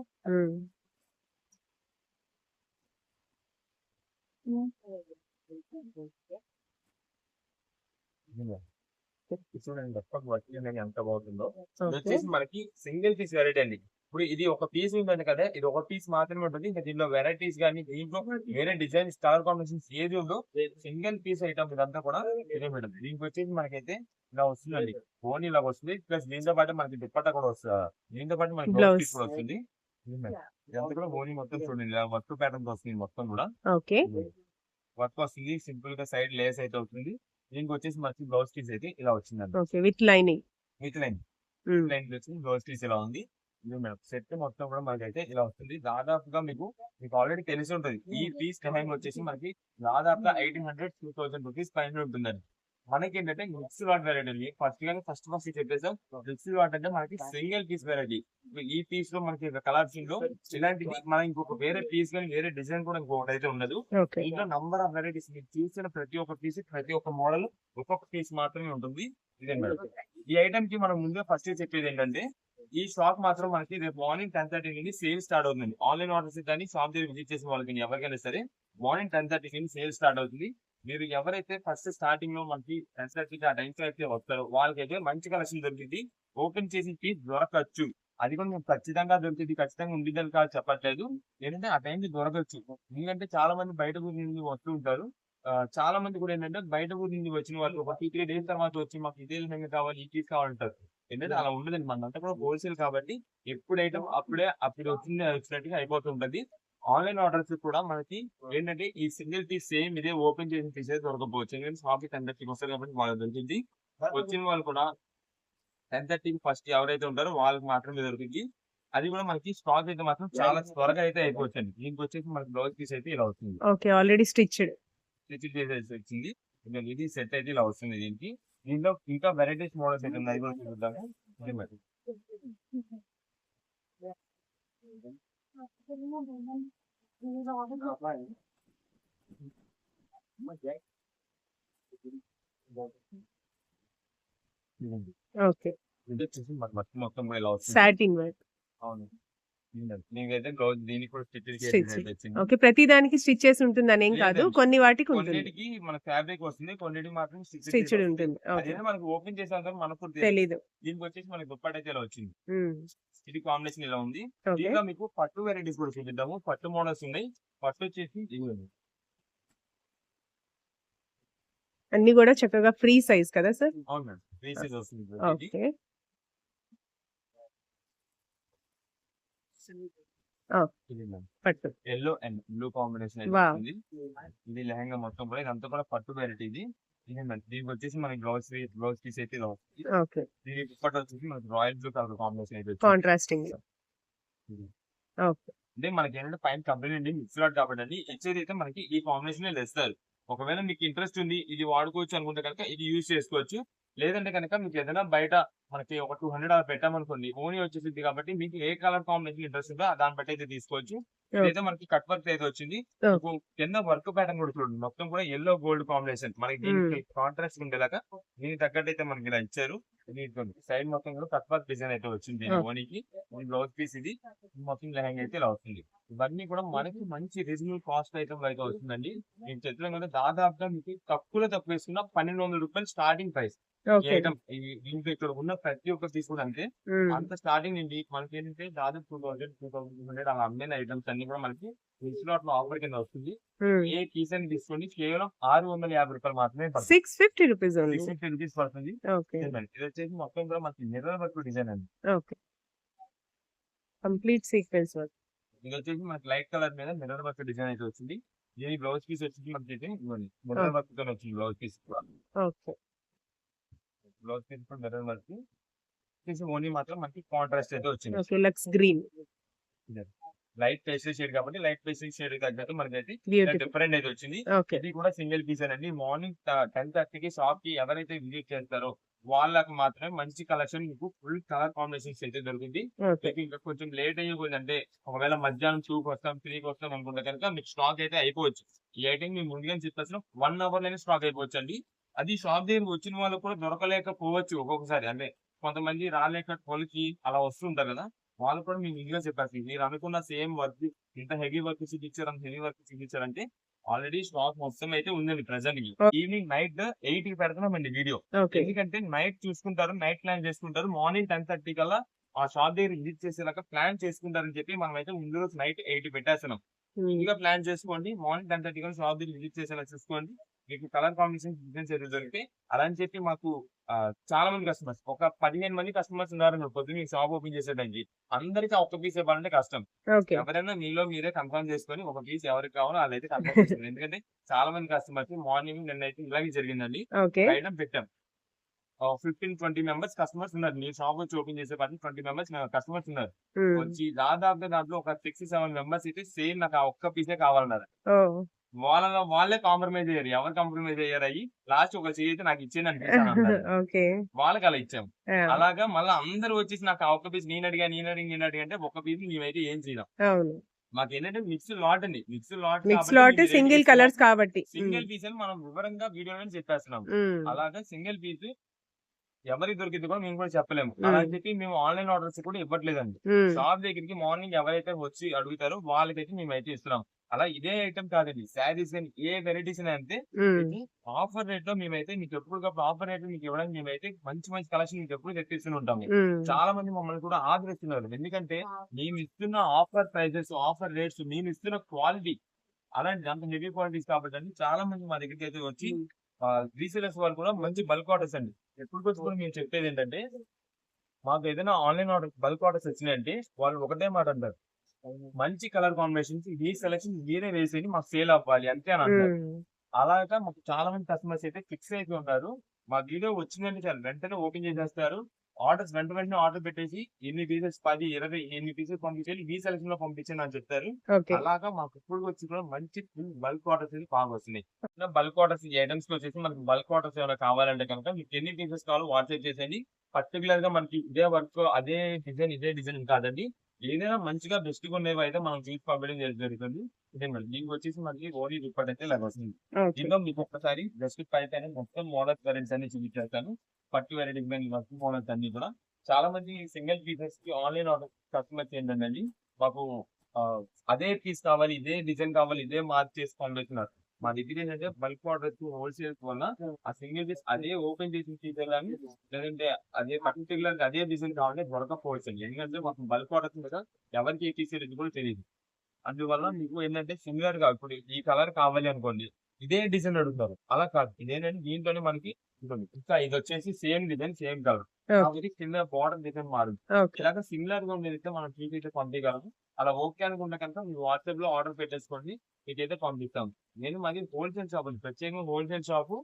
చూడండి దప్పకు వర్కింగ్ అనేది ఎంత బాగుంటుందో. ఇది ఓకే. వచ్చేసి మనకి సింగిల్ పీస్ వెరైటీ అండి. ఇప్పుడు ఇది ఒక పీస్ ఉంటుంది కదా, ఇది ఒక పీస్ మాత్రమే ఉంటుంది. ఇంకా దీనిలో వెరైటీస్ కానీ దీంట్లో వేరే డిజైన్ స్టార్ కాంబినేషన్స్ ఏది ఉందో సింగిల్ పీస్ ఐటమ్ ఇదంతా కూడా ఇదే మేడం. దీనికి వచ్చేసి మనకైతే ఇలా వస్తుందండి, ఓన్ ఇలా వస్తుంది. ప్లస్ దీంతో పాటు మనకి దుప్పట్టా కూడా వస్తుంది, దీంతో పాటు మనకి బ్లౌజ్ బ్లౌజ్. పీస్ కూడా వస్తుంది. ఇది మేడం. ఇదంతా కూడా ఓనీ మొత్తం చూడండి, ఇలా వర్క్ ప్యాటర్న్ వస్తుంది మొత్తం కూడా. ఓకే. వర్క్ వస్తుంది, సింపుల్ గా సైడ్ లేస్ అయితే అవుతుంది. దీనికి వచ్చేసి మనకి బ్లౌజ్ పీస్ అయితే ఇలా వచ్చిందండి, okay. With lining. With line line వచ్చి బ్లౌజ్ పీస్ ఇలా ఉంది. ఇది మేడం సెట్ మొత్తం కూడా మనకైతే ఇలా వస్తుంది. దాదాపుగా మీకు ఆల్రెడీ తెలిసి ఉంటుంది, ఈ పీస్ డిజైన్ వచ్చేసి మనకి దాదాపుగా 1800-2000 రూపీస్ పైన ఉంటుందండి. మనకి ఏంటంటే మిక్స్ లాట్ వెరైటీ. ఫస్ట్ చెప్పేసాం, మిక్స్ లాట్ అంటే మనకి సింగిల్ పీస్ వెరైటీ. ఈ పీస్ లో మనకి కలర్స్ లో ఇలాంటి మనం ఇంకొక వేరే పీస్ కానీ వేరే డిజైన్ కూడా ఇంకొకటి అయితే ఉండదు. ఓకే. ఇంకా నంబర్ ఆఫ్ వెరైటీస్ మీరు చూసిన ప్రతి ఒక్క పీస్, ప్రతి ఒక్క మోడల్ ఒక్కొక్క పీస్ మాత్రమే ఉంటుంది. ఇదే మేడం. ఈ ఐటమ్ కి మనం ముందుగా ఫస్ట్ చెప్పేది ఏంటంటే, ఈ షాప్ మాత్రం మనకి రేపు మార్నింగ్ 10:30 నుండి సేల్ స్టార్ట్ అవుతుంది. ఆన్లైన్ ఆర్డర్స్ కానీ షాప్ దగ్గర విజిట్ చేసిన వాళ్ళకి ఎవరికైనా సరే మార్నింగ్ 10:30 నుండి సేల్ స్టార్ట్ అవుతుంది. మీరు ఎవరైతే ఫస్ట్ స్టార్టింగ్ లో మనకి 10:30 ఆ టైంకి అయితే వస్తారో వాళ్ళకైతే మంచి కలెక్షన్ దొరికింది. ఓపెన్ చేసి పీస్ దొరకచ్చు, అది కూడా మీకు ఖచ్చితంగా దొరికింది, ఖచ్చితంగా ఉండిద్దని కాదు చెప్పట్లేదు. ఏంటంటే ఆ టైంకి దొరకచ్చు. ఎందుకంటే చాలా మంది బయట ఊరి నుండి వస్తూ ఉంటారు. చాలా మంది కూడా ఏంటంటే బయట ఊరి నుండి వచ్చిన వాళ్ళు ఒక 2-3 డేస్ తర్వాత వచ్చి మాకు ఇదే విధంగా కావాలి, ఈ పీస్ కావాలంటారు. ఏంటంటే అలా ఉండదండి, మనంతా కూడా హోల్సేల్ కాబట్టి ఎప్పుడు ఐటమ్ అప్పుడు వచ్చినట్టుగా అయిపోతుంటది. ఆన్లైన్ ఆర్డర్స్ కూడా మనకి ఏంటంటే ఈ సింగిల్ పీస్ సేమ్ ఇదే ఓపెన్ చేసిన పీస్ అయితే దొరకపోవచ్చు. ఎందుకంటే షాప్ 10:30 వస్తారు కాబట్టి వాళ్ళకి దొరికింది. వచ్చిన వాళ్ళు కూడా 10:30 ఫస్ట్ ఎవరైతే ఉంటారో వాళ్ళకి మాత్రమే దొరికింది. అది కూడా మనకి స్టాక్ అయితే మాత్రం చాలా త్వరగా అయితే అయిపోతుంది. దీనికి వచ్చేసి మనకి బ్లౌజ్ పీస్ అయితే ఇలా వస్తుంది, ఓకే. Already stitched. స్టిచ్ చేసేసి వచ్చింది. ఇది సెట్ అయితే ఇలా వస్తుంది. దీనికి దీంట్లో ఇంకా వెరైటీస్ మోడల్స్ అయితే ఉన్నాయి, కూడా చూద్దాము. ఇది మరి ఓకే. ఇది వచ్చేసి మనకి మొత్తం కూడా ఇలా వస్తుంది. Satin work. అవును. దీనికైతే బ్లౌజ్ దీనికి కూడా స్టిచ్ స్టిచ్. వచ్చింది. ఓకే. ప్రతి దానికి స్టిచ్ చేసి ఉంటుందని ఏం కాదు, లేదండి. కొన్ని వాటికి ఉంటుంది. కొన్నిటికి మన ఫ్యాబ్రిక్ వస్తుంది, కొన్నిటికి మాత్రం స్టిచ్డ్ ఉంటుంది. ఓకే. అదేదో మనకి ఓపెన్ చేసాక మనకు తెలీదు. దీనికి వచ్చేసి మనకి దుప్పటి అయితే ఇలా వచ్చింది. ఉమ్. ఇది కాంబినేషన్ ఇలా ఉంది. ఓకే. దీంట్లో మీకు పట్టు వెరైటీస్ కూడా చూపిద్దాము. పట్టు మోడల్స్ ఉన్నాయి. పట్టు వచ్చేసి ఇదిగోండి. అన్ని కూడా చక్కగా ఫ్రీ సైజ్ కదా సార్? అవును మేడం, ఫ్రీ సైజ్ వస్తుంది. ఇది ఓకే. ఇది మేడం. పట్టు. ఎల్లో అండ్ బ్లూ కాంబినేషన్ అయితే వావ్. వస్తుంది. ఇది లెహంగా మొత్తం కూడా ఇదంతా కూడా పట్టు వెరైటీ. ఇది దీనికి వచ్చేసి మనకి బ్లౌజ్ పీస్ అయితే ఇలా వస్తుంది. ఓకే. దీని దుప్పటి వచ్చేసి మనకి రాయల్ బ్లూ కలర్ కాంబినేషన్ అయితే వచ్చింది. కాంట్రాస్టింగ్. ఓకే. అంటే మనకి ఏంటంటే పైన కంపెనీ నుండి మిక్స్ లాట్ కాబట్టి అండి, ఇచ్చేది అయితే మనకి ఈ కాంబినేషన్ ఇస్తారు. ఒకవేళ మీకు ఇంట్రెస్ట్ ఉంది, ఇది వాడుకోవచ్చు అనుకుంటే కనుక ఇది యూజ్ చేసుకోవచ్చు. లేదంటే కనుక మీకు ఏదైనా బయట మనకి ఒక 200 అలా పెట్టామనుకోండి, ఓనీ వచ్చేసింది కాబట్టి మీకు ఏ కలర్ కాంబినేషన్ ఇంట్రెస్ట్ ఉందో దాన్ని బట్టి అయితే తీసుకోవచ్చు. లేదా మనకి కట్ వర్క్ అయితే వచ్చింది. మీకు కింద వర్క్ ప్యాటర్న్ కూడా చూడండి, మొత్తం కూడా ఎల్లో గోల్డ్ కాంబినేషన్ మనకి దీనికి కాంట్రాస్ట్ ఉండేలాగా దీనికి తగ్గట్టు అయితే మనకి ఇలా ఇచ్చారు. సైడ్ మొత్తం కూడా కట్ వర్క్ డిజైన్ అయితే వచ్చింది ఓనీకి. బ్లౌజ్ పీస్ ఇది మొత్తం లెహంగా అయితే ఇలా వస్తుంది. ఇవన్నీ కూడా మనకి మంచి రీజనబుల్ కాస్ట్ ఐటమ్ అయితే వస్తుందండి. నేను చెప్పిన కదా దాదాపుగా మీకు తక్కువ వేసుకున్న 1200 రూపాయలు స్టార్టింగ్ ప్రైస్. ఈ ఓకే. ఐటమ్ దీంట్లో ఇక్కడ ఉన్న ప్రతి ఒక్క పీస్ కూడా అంతే. అంత స్టార్టింగ్ నుండి మనకి ఏంటంటే దాదాపు 2000-2200 అలా అమ్మిన ఐటమ్స్ అన్ని కూడా మనకి లో ఆఫర్ కింద వస్తుంది. ఏ పీస్ అని తీసుకోండి కేవలం 650 రూపాయలు మాత్రమే పడుతుంది. 650 రూపీస్ ఓన్లీ. 650 రూపీస్ పడుతుంది. ఓకే. ఇది వచ్చేసి మొత్తం కూడా మనకి మిర్రర్ వర్క్ డిజైన్ అండి. ఓకే. Complete sequence work. ఇది వచ్చేసి మనకి లైట్ కలర్ మీద మిర్రర్ వర్క్ డిజైన్ అయితే వచ్చింది. దీని బ్లౌజ్ పీస్ వచ్చేసి మనకి అయితే మిర్రర్ వర్క్ తో వచ్చింది. Blouse piece okay. Blouse piece కూడా మిర్రర్ వర్క్ ఓన్లీ మాత్రం మనకి కాంట్రాస్ట్ అయితే వచ్చింది. Okay. Lux green. Light pastel shade కాబట్టి లైట్ పేస్టల్ షేడ్ తగ్గట్టు మనకైతే బ్యూటిఫుల్. డిఫరెంట్ అయితే వచ్చింది. ఓకే. ఇది కూడా సింగిల్ పీస్ అండి. మార్నింగ్ 10:30కి షాప్ కి ఎవరైతే విజిట్ చేస్తారో వాళ్ళకి మాత్రమే మంచి కలెక్షన్ మీకు ఫుల్ కలర్ కాంబినేషన్స్ అయితే దొరుకుతుంది. ఓకే. ఇంకా కొంచెం లేట్ అయ్యే ఒకవేళ మధ్యాహ్నం 2కి వస్తాం 3కి వస్తాం అనుకుంటే కనుక మీకు స్టాక్ అయితే అయిపోవచ్చు. ఈ ఐటమ్ మీకు ముందుగా చెప్పేసిన 1 అవర్ లోనే స్టాక్ అయిపోవచ్చు అండి. అది షాప్ దగ్గర వచ్చిన వాళ్ళు కూడా దొరకలేకపోవచ్చు ఒక్కొక్కసారి. అంటే కొంతమంది రాలేక కొలికి అలా వస్తుంటారు కదా, వాళ్ళు కూడా మేము ఈజీగా చెప్పేస్తాం. మీరు అనుకున్న సేమ్ వర్క్, ఇంత హెవీ వర్క్ చూపించారు, అంత హెవీ వర్క్ చూపించారంటే ఆల్రెడీ స్టాక్ మొత్తం అయితే ఉందండి ప్రెసెంట్. ఓ ఈవినింగ్ నైట్ 8 కి పెడుతున్నామండి వీడియో. ఓకే. ఎందుకంటే నైట్ చూసుకుంటారు, నైట్ ప్లాన్ చేసుకుంటారు, మార్నింగ్ 10:30 కల్లా ఆ షాప్ దగ్గర విజిట్ చేసేలాగా ప్లాన్ చేసుకుంటారని చెప్పి మనమైతే ముందు రోజు నైట్ 8 పెట్టేస్తున్నాం. హ్మ్. ముందుగా ప్లాన్ చేసుకోండి, మార్నింగ్ 10:30 కల్లా షాప్ దగ్గర విజిట్ చేసేలా చూసుకోండి. మీకు కలర్ కాంబినేషన్ డిజైన్స్ అయితే దొరికితే అలా అని చెప్పి మాకు చాలా మంది కస్టమర్స్, ఒక 15 మంది కస్టమర్స్ ఉన్నారు పొద్దున్న మీ షాప్ ఓపెన్ చేసే టైంకి. అందరికి ఒక్క పీస్ ఇవ్వాలంటే కష్టం. ఓకే. ఎవరైనా మీలో మీరే కన్ఫర్మ్ చేసుకొని ఒక పీస్ ఎవరికి కావాలో వాళ్ళైతే కన్ఫర్మ్ చేసుకోండి. ఎందుకంటే చాలా మంది కస్టమర్స్ మార్నింగ్ నిన్నైతే ఇలాగే జరిగిందండి. ఓకే. ఐటమ్ పెట్టాం. 15-20 మెంబర్స్ కస్టమర్స్ ఉన్నారు. మీ షాప్ వచ్చి ఓపెన్ చేసే పని 20 మెంబర్స్ కస్టమర్స్ ఉన్నారు. హ్మ్. వచ్చి దాదాపుగా దాంట్లో ఒక 6-7 మెంబర్స్ అయితే సేమ్ నాకు ఆ ఒక్క పీసే కావాలన్నారు. ఓహ్! వాళ్ళలో వాళ్ళే కాంప్రమైజ్ అయ్యారు. ఎవరు కాంప్రమైజ్ అయ్యారు అయ్యి లాస్ట్ ఒక చెయ్యి అయితే నాకు ఇచ్చేయండి అనిపించాను అన్నారు. ఓకే. వాళ్ళకి అలా ఇచ్చాం. ఆ! అలాగా మళ్ళా అందరూ వచ్చేసి నాకు ఆ ఒక్క పీస్ నేను అడిగా అంటే ఒక్క పీస్ మేమైతే ఏం చేయలేం. అవును. మాకేంటంటే మిక్స్డ్ లాట్ అండి. మిక్స్డ్ లాట్ మిక్స్ కాబట్టి లాట్ మీకు రేట్ సింగిల్ ఇస్తున్నాం. కలర్స్ కాబట్టి. హ్మ్. సింగిల్ పీస్ అని మనం వివరంగా వీడియోలో చెప్పేస్తున్నాం. హ్మ్. అలాగా సింగిల్ పీస్ ఎవరికి దొరికింది కూడా మేము కూడా చెప్పలేము. అలా హ్మ్. అని చెప్పి మేము ఆన్‌లైన్ ఆర్డర్స్ కూడా ఇవ్వట్లేదండి. హ్మ్. షాప్ దగ్గరికి మార్నింగ్ ఎవరైతే వచ్చి అడుగుతారో వాళ్ళకైతే మేమైతే ఇస్తున్నాం. అలా ఇదే ఐటెమ్ కాదండి. శారీస్ గాని ఏ వెరైటీస్ అయినా అంతే. హ్మ్. మీకు ఆఫర్ రేట్‌లో మేమైతే మీకు ఎప్పటికప్పుడు ఆఫర్ రేట్‌లో మీకు ఇవ్వడానికి మేమైతే మంచి మంచి కలెక్షన్ మీకు ఎప్పుడు తెప్పిస్తూనే ఉంటాము. హ్మ్. చాలా మంది మమ్మల్ని కూడా ఆదరిస్తున్నారు. ఎందుకంటే మేము ఇస్తున్న ఆఫర్ ప్రైజెస్, ఆఫర్ రేట్స్, మేము ఇస్తున్న క్వాలిటీ అలాంటిది అంత హెవీ క్వాలిటీస్ కాబట్టి అండి చాలా మంది మా దగ్గరికి అయితే వచ్చి హ్మ్. రీసేలర్స్ వాళ్ళు కూడా మంచి బల్క్ ఆర్డర్స్ అండి. ఎప్పటికొచ్చి కూడా మేము చెప్పేది ఏంటంటే, మాకు ఏదైనా ఆన్‌లైన్ ఆర్డర్ బల్క్ ఆర్డర్స్ వచ్చినాయంటే వాళ్ళు ఒకటే మాట అంటారు. మంచి కలర్ కాంబినేషన్స్ మీ సెలక్షన్ మీరే వేసేయండి మాకు సేల్ అవ్వాలి అంతే అని అంటారు. హ్మ్. అలాగా మాకు చాలా మంది కస్టమర్స్ అయితే ఫిక్స్ అయిపోయి ఉన్నారు. మా వీడియో వచ్చిందంటే చాలు వెంటనే ఓపెన్ చేసేస్తారు. ఆర్డర్స్ వెంటనే ఆర్డర్ పెట్టేసి ఎన్ని పీసెస్ 10, 20 ఎన్ని పీసెస్ పంపించాలి మీ సెలక్షన్ లో పంపించండి అని చెప్తారు. ఓకే. అలాగా మాకు ఇప్పుడు వచ్చి కూడా మంచి ఫుల్ బల్క్ ఆర్డర్స్ అయితే బాగా వస్తున్నాయి. బల్క్ ఆర్డర్స్ ఈ ఐటమ్స్ వచ్చేసి మనకి బల్క్ ఆర్డర్స్ ఏమైనా కావాలంటే కనుక మీకు ఎన్ని పీసెస్ కావాలో వాట్సాప్ చేసేయండి. పర్టికులర్ గా మనకి ఇదే వర్క్ అదే డిజైన్ కాదండి. ఏదైనా మంచిగా బెస్ట్ గా ఉండేవి అయితే మనం చూసి పంపించడం జరుగుతుంది. ఇదే మేడం దీనికి వచ్చేసి మనకి ఓన్లీ దుప్పటి అయితే ఇలా వస్తుంది. ఓకే. దీంట్లో మీకు ఒక్కసారి జస్ట్ పైన మొత్తం మోడల్స్ వెరైటీస్ అన్ని చూపించేస్తాను. పట్టు వెరైటీస్ కానీ వర్క్ మోడల్స్ అన్ని కూడా చాలా మంది సింగిల్ పీసెస్ కి ఆన్లైన్ ఆర్డర్ కస్టమర్స్ ఏంటంటే మాకు ఆ, అదే పీస్ కావాలి, ఇదే డిజైన్ కావాలి, ఇదే మార్క్ చేసి పంపిస్తున్నారు. మా దగ్గర ఏంటంటే బల్క్ ఆర్డర్స్ హోల్సేల్స్ వల్ల ఆ సింగిల్ పీస్ అదే ఓపెన్ చేసి తీసేయాలని లేదంటే అదే పర్టికులర్ అదే డిజైన్ కావాలంటే దొరకపోవచ్చు. ఎందుకంటే మాకు బల్క్ ఆర్డర్స్ మీద ఎవరికి ఏ తీసేది కూడా తెలియదు. అందువల్ల మీకు ఏంటంటే సిమిలర్ గా ఇప్పుడు ఈ కలర్ కావాలి అనుకోండి, ఇదే డిజైన్ అడుగుతారు. అలా కాదు ఇదేంటంటే దీంట్లోనే మనకి ఉంటుంది. ఇంకా ఇది వచ్చేసి same design same colour okay. కాకపోతే కింద బార్డర్ డిజైన్ మారుతుంది. ఓకే. ఇలాగ సిమిలర్ గా ఉండేదైతే మనం చూసి పంపించగలము. అలా ఓకే అనుకుంటే కనుక మీరు వాట్సాప్ లో ఆర్డర్ పెట్టేసుకోండి, మీకైతే పంపిస్తాం. నేను మాది హోల్సేల్ షాప్ అండి, ప్రత్యేకంగా హోల్సేల్ షాపు.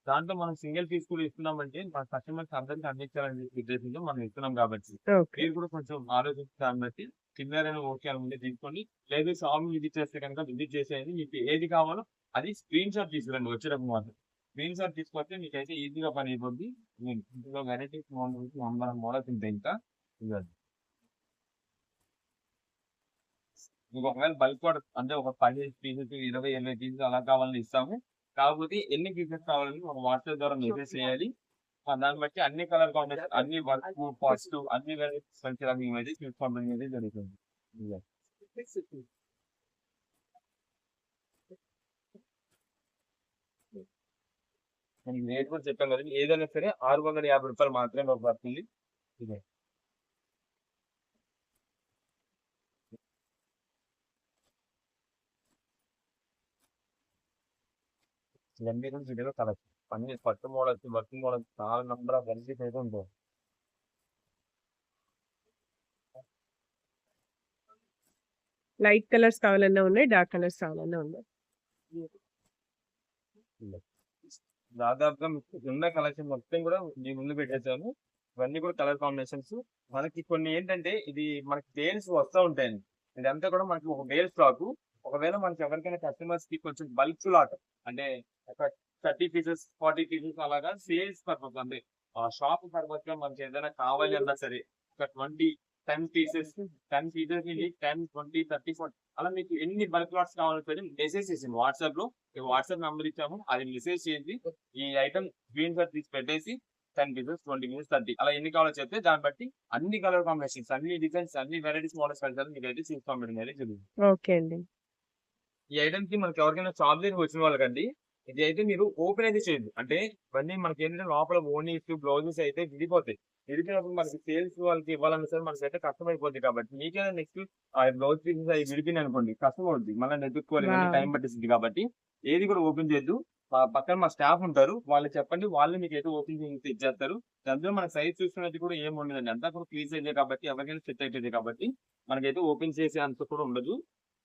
దాంట్లో మనం సింగిల్ పీస్ కూడా ఇస్తున్నామంటే మా కస్టమర్స్ అందరికి అందించాలని చెప్పి ఉద్దేశంతో మనం ఇస్తున్నాం కాబట్టి ఓకే. మీరు కూడా కొంచెం ఆలోచించి దాన్ని బట్టి కింద ఓకే అనుకుంటే తీసుకోండి. లేదు షాప్ విజిట్ చేస్తే కనుక విజిట్ చేసేయండి. మీకు ఏది కావాలో అది స్క్రీన్ షాట్ తీసుకురండి వచ్చేటప్పుడు మాత్రం. స్క్రీన్ షాట్ తీసుకొస్తే మీకైతే ఈజీగా పని అయిపోద్ది. ఇందులో వెరైటీస్ మోడల్స్ వందల మోడల్స్ ఉంటాయి ఇంకా. ఇదిగోండి. మీకు ఒకవేళ బల్క్ ఆర్డర్ అంటే ఒక 10 పీసెస్, 20, 20 పీసెస్ అలా కావాలని ఇస్తాము. కాకపోతే ఎన్ని పీసెస్ కావాలని ఒక వాట్సాప్ ద్వారా మెసేజ్ చేయాలి. దాన్ని బట్టి అన్ని కలర్ కాంబినేషన్, అన్ని వర్క్, కాస్ట్ అన్ని వెరైటీస్ వచ్చేలాగా మేమైతే చూసుకోవడం అనేది జరుగుతుంది. ఇదిగో. మనకి రేట్ కూడా చెప్పాం కదండి. ఏదైనా సరే రూ. 650 మాత్రమే మాకు పడుతుంది. ఇదే. ఇవన్నీ కూడా వీడియోలో కలెక్షన్. అన్ని పట్టు మోడల్స్, వర్క్ మోడల్స్ చాలా నంబర్ ఆఫ్ వెరైటీస్ అయితే ఉంటాయి. లైట్ కలర్స్ కావాలన్నా ఉన్నాయి. డార్క్ కలర్స్ కావాలన్నా ఉన్నాయి. ఇదిగో. దాదాపుగా మీకు ఉన్న కలెక్షన్ మొత్తం కూడా మీ ముందు పెట్టేసాను. ఇవన్నీ కూడా కలర్ కాంబినేషన్స్. మనకి కొన్ని ఏంటంటే ఇది మనకి సేల్స్ వస్తూ ఉంటాయండి. ఇదంతా కూడా మనకి ఒక బేల్ స్టాక్. ఒకవేళ మనకి ఎవరికైనా కస్టమర్స్ కి కొంచెం బల్క్ లాట్ అంటే ఒక 30 పీసెస్, 40 పీసెస్ అలాగా సేల్స్ పర్పస్ అంటే ఆ షాప్ పర్పస్ గా మనకి ఏదైనా కావాలి అన్నా సరే ఒక 10 పీసెస్, 10 పీసెస్ నుంచి 10, 20, 30, 40 అలా మీకు ఎన్ని బల్క్ లాట్స్ కావాలని మెసేజ్ చేసింది వాట్సాప్ లో. వాట్సాప్ నంబర్ ఇచ్చాము, అది మెసేజ్ చేసి ఈ ఐటమ్ స్క్రీన్ షాట్ తీసి పెట్టేసి 10 పీసెస్, 20 పీసెస్, 30 అలా ఎన్ని కావాలో చెప్తే దాన్ని బట్టి అన్ని కలర్ కాంబినేషన్స్, అన్ని డిజైన్స్, అన్ని వెరైటీస్ మోడల్స్ పెడతారు. మీకు అయితే సీట్ కాంబినేషన్ అనేది జరుగుతుంది. ఓకే అండి. ఈ ఐటమ్ కి మనకి ఎవరికైనా షాప్ దగ్గరికి వచ్చిన వాళ్ళకండి, ఇది అయితే మీరు ఓపెన్ అయితే చేయదు. అంటే ఇవన్నీ మనకి ఏంటంటే లోపల ఓనీస్, బ్లౌజెస్ అయితే విడిపోతాయి. విడిపోయినప్పుడు మనకి సేల్స్ వాళ్ళకి ఇవ్వాలన్నా సరే మనకైతే కష్టం అయిపోద్ది. కాబట్టి మీకైనా నెక్స్ట్ ఆ బ్లౌజ్ పీసెస్ అవి విడిపోయినాయి అనుకోండి, కష్టం అవుద్ది. మళ్ళీ నెతుక్కోవాలి, ఇవన్నీ వావ్! టైం పట్టిస్తుంది. కాబట్టి ఏది కూడా ఓపెన్ చేయొద్దు. పక్కన మా స్టాఫ్ ఉంటారు, వాళ్ళు చెప్పండి, వాళ్ళు మీకు అయితే ఓపెన్ చేసి ఇచ్చేస్తారు. అందులో మన సైజ్ చూసుకునేది కూడా ఏమి ఉండదండి. అంతా కూడా ఫ్రీ సైజే కాబట్టి ఎవరికైనా సెట్ అవుతుంది. కాబట్టి మనకైతే ఓపెన్ చేసే అంత కూడా ఉండదు.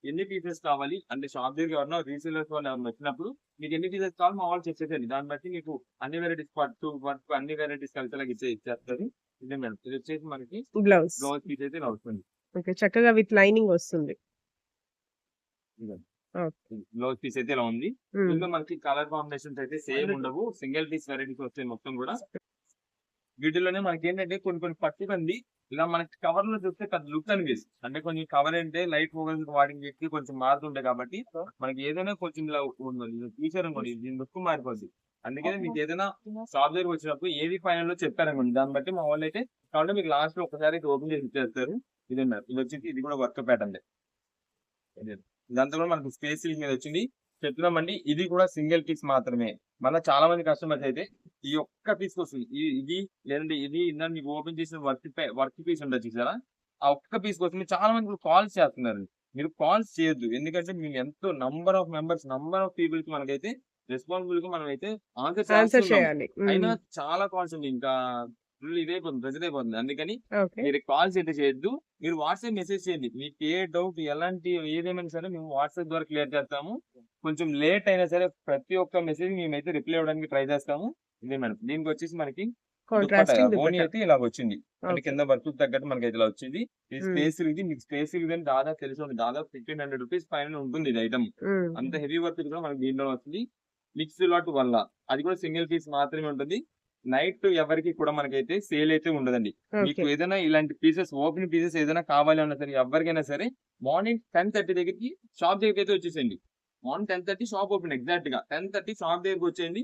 ఎన్ని పీసెస్ కావాలి అంటే షాప్ దగ్గర ఎవరన్నా రీసేలర్స్ వాళ్ళు ఎవరైనా వచ్చినప్పుడు మీకు ఎన్ని పీసెస్ కావాలి మా వాళ్ళు చెప్పేసేయండి. దాన్ని బట్టి మీకు అన్ని వెరైటీస్ పట్టు వర్క్ అన్ని వెరైటీస్ కలిసేలాగా ఇచ్చేస్తారు. ఇదే మేడం, ఇది వచ్చేసి మనకి బ్లౌజ్. బ్లౌజ్ పీస్ అయితే ఇలా వస్తుంది. ఓకే. చక్కగా విత్ లైనింగ్ వస్తుంది. ఓకే. బ్లౌజ్ పీస్ అయితే ఇలా ఉంది. హ్మ్. దీంట్లో మనకి కలర్ కాంబినేషన్స్ అయితే సేమ్ ఉండవు. సింగిల్ పీస్ వెరైటీస్ వస్తాయి మొత్తం కూడా. వీటిలోనే మనకి ఏంటంటే కొన్ని కొన్ని పట్టుకుంది ఇలా మనకి కవర్ లో చూస్తే పెద్ద లుక్ అనిపిస్తుంది. అంటే కొంచెం కవర్ అంటే లైట్ ఫోకస్ వాటికి కొంచెం మారుతుంటాయి. కాబట్టి మనకి ఏదైనా కొంచెం ఇలా ఫీచర్ అనుకోండి, దీని లుక్ మారిపోద్ది. అందుకనే మీకు ఏదైనా షాప్ దగ్గర వచ్చినప్పుడు ఏది ఫైనల్ లో చెప్పారనుకోండి, దాన్ని బట్టి మా వాళ్ళు అయితే కాబట్టి మీకు లాస్ట్ లో ఒకసారి ఓపెన్ చేసి ఇచ్చేస్తారు. ఇది వచ్చేసి ఇది కూడా వర్క్ ప్యాటర్న్. దాంతో కూడా మనకి స్పేస్ మీద వచ్చింది. చెప్తున్నామండి, ఇది కూడా సింగిల్ పీస్ మాత్రమే. మళ్ళీ చాలా మంది కస్టమర్స్ అయితే ఈ ఒక్క పీస్ వస్తుంది, ఇది లేదంటే ఇది ఇందాక మీకు ఓపెన్ చేసిన వర్క్ పీస్ ఉండొచ్చు చూసారా, ఆ ఒక్క పీస్ కోసం చాలా మంది కాల్స్ చేస్తున్నారు. మీరు కాల్స్ చేయొద్దు. ఎందుకంటే మేము ఎంతో number of members, number of people కి మనకైతే రెస్పాన్సిబుల్ గా మనం అయితే ఆన్సర్ ఆన్సర్ చేస్తున్నాం. చేయాలి. అయినా హ్మ్. చాలా కాల్స్ ఉంది. ఇంకా ఫుల్ ఇదైపోతుంది, ప్రెజర్ అయిపోతుంది. అందుకని ఓకే. మీరు కాల్స్ అయితే చేయొద్దు. మీరు వాట్సాప్ మెసేజ్ చేయండి. మీకు ఏ డౌట్ ఎలాంటి ఏదేమైనా సరే మేము వాట్సాప్ ద్వారా క్లియర్ చేస్తాము. కొంచెం లేట్ అయినా సరే ప్రతి ఒక్క మెసేజ్ మేమైతే రిప్లై ఇవ్వడానికి ట్రై చేస్తాము. ఇదే మేడం, దీనికి వచ్చేసి మనకి దుప్పట్టా కాంట్రాస్టింగ్ ఓనీ దుపట్టా. అయితే ఇలా వచ్చింది. అంటే ఓకే. కింద వర్క్ తగ్గట్టు మనకి అయితే ఇలా వచ్చింది. ఇది హ్మ్. స్పేస్ ఇది మీకు స్పేస్ ఇది అని దాదాపు తెలిసి ఉంది. దాదాపు 1500 రూపీస్ పైన ఉంటుంది ఇది ఐటమ్. హ్మ్. అంత హెవీ వర్క్ కూడా మనకి దీంట్లో వస్తుంది. మిక్స్ లాట్ వల్ల అది కూడా సింగిల్ పీస్ మాత్రమే ఉంటుంది. నైట్ ఎవరికి కూడా మనకైతే సేల్ అయితే ఉండదండి. మీకు ఓకే. ఏదైనా ఇలాంటి పీసెస్ ఓపెన్ పీసెస్ ఏదైనా కావాలి అన్నా సరే ఎవరికైనా సరే మార్నింగ్ 10:30 దగ్గరికి షాప్ దగ్గరికి అయితే వచ్చేసేయండి. మార్నింగ్ 10:30 షాప్ ఓపెన్, ఎగ్జాక్ట్ గా 10:30 షాప్ దగ్గరికి వచ్చేయండి.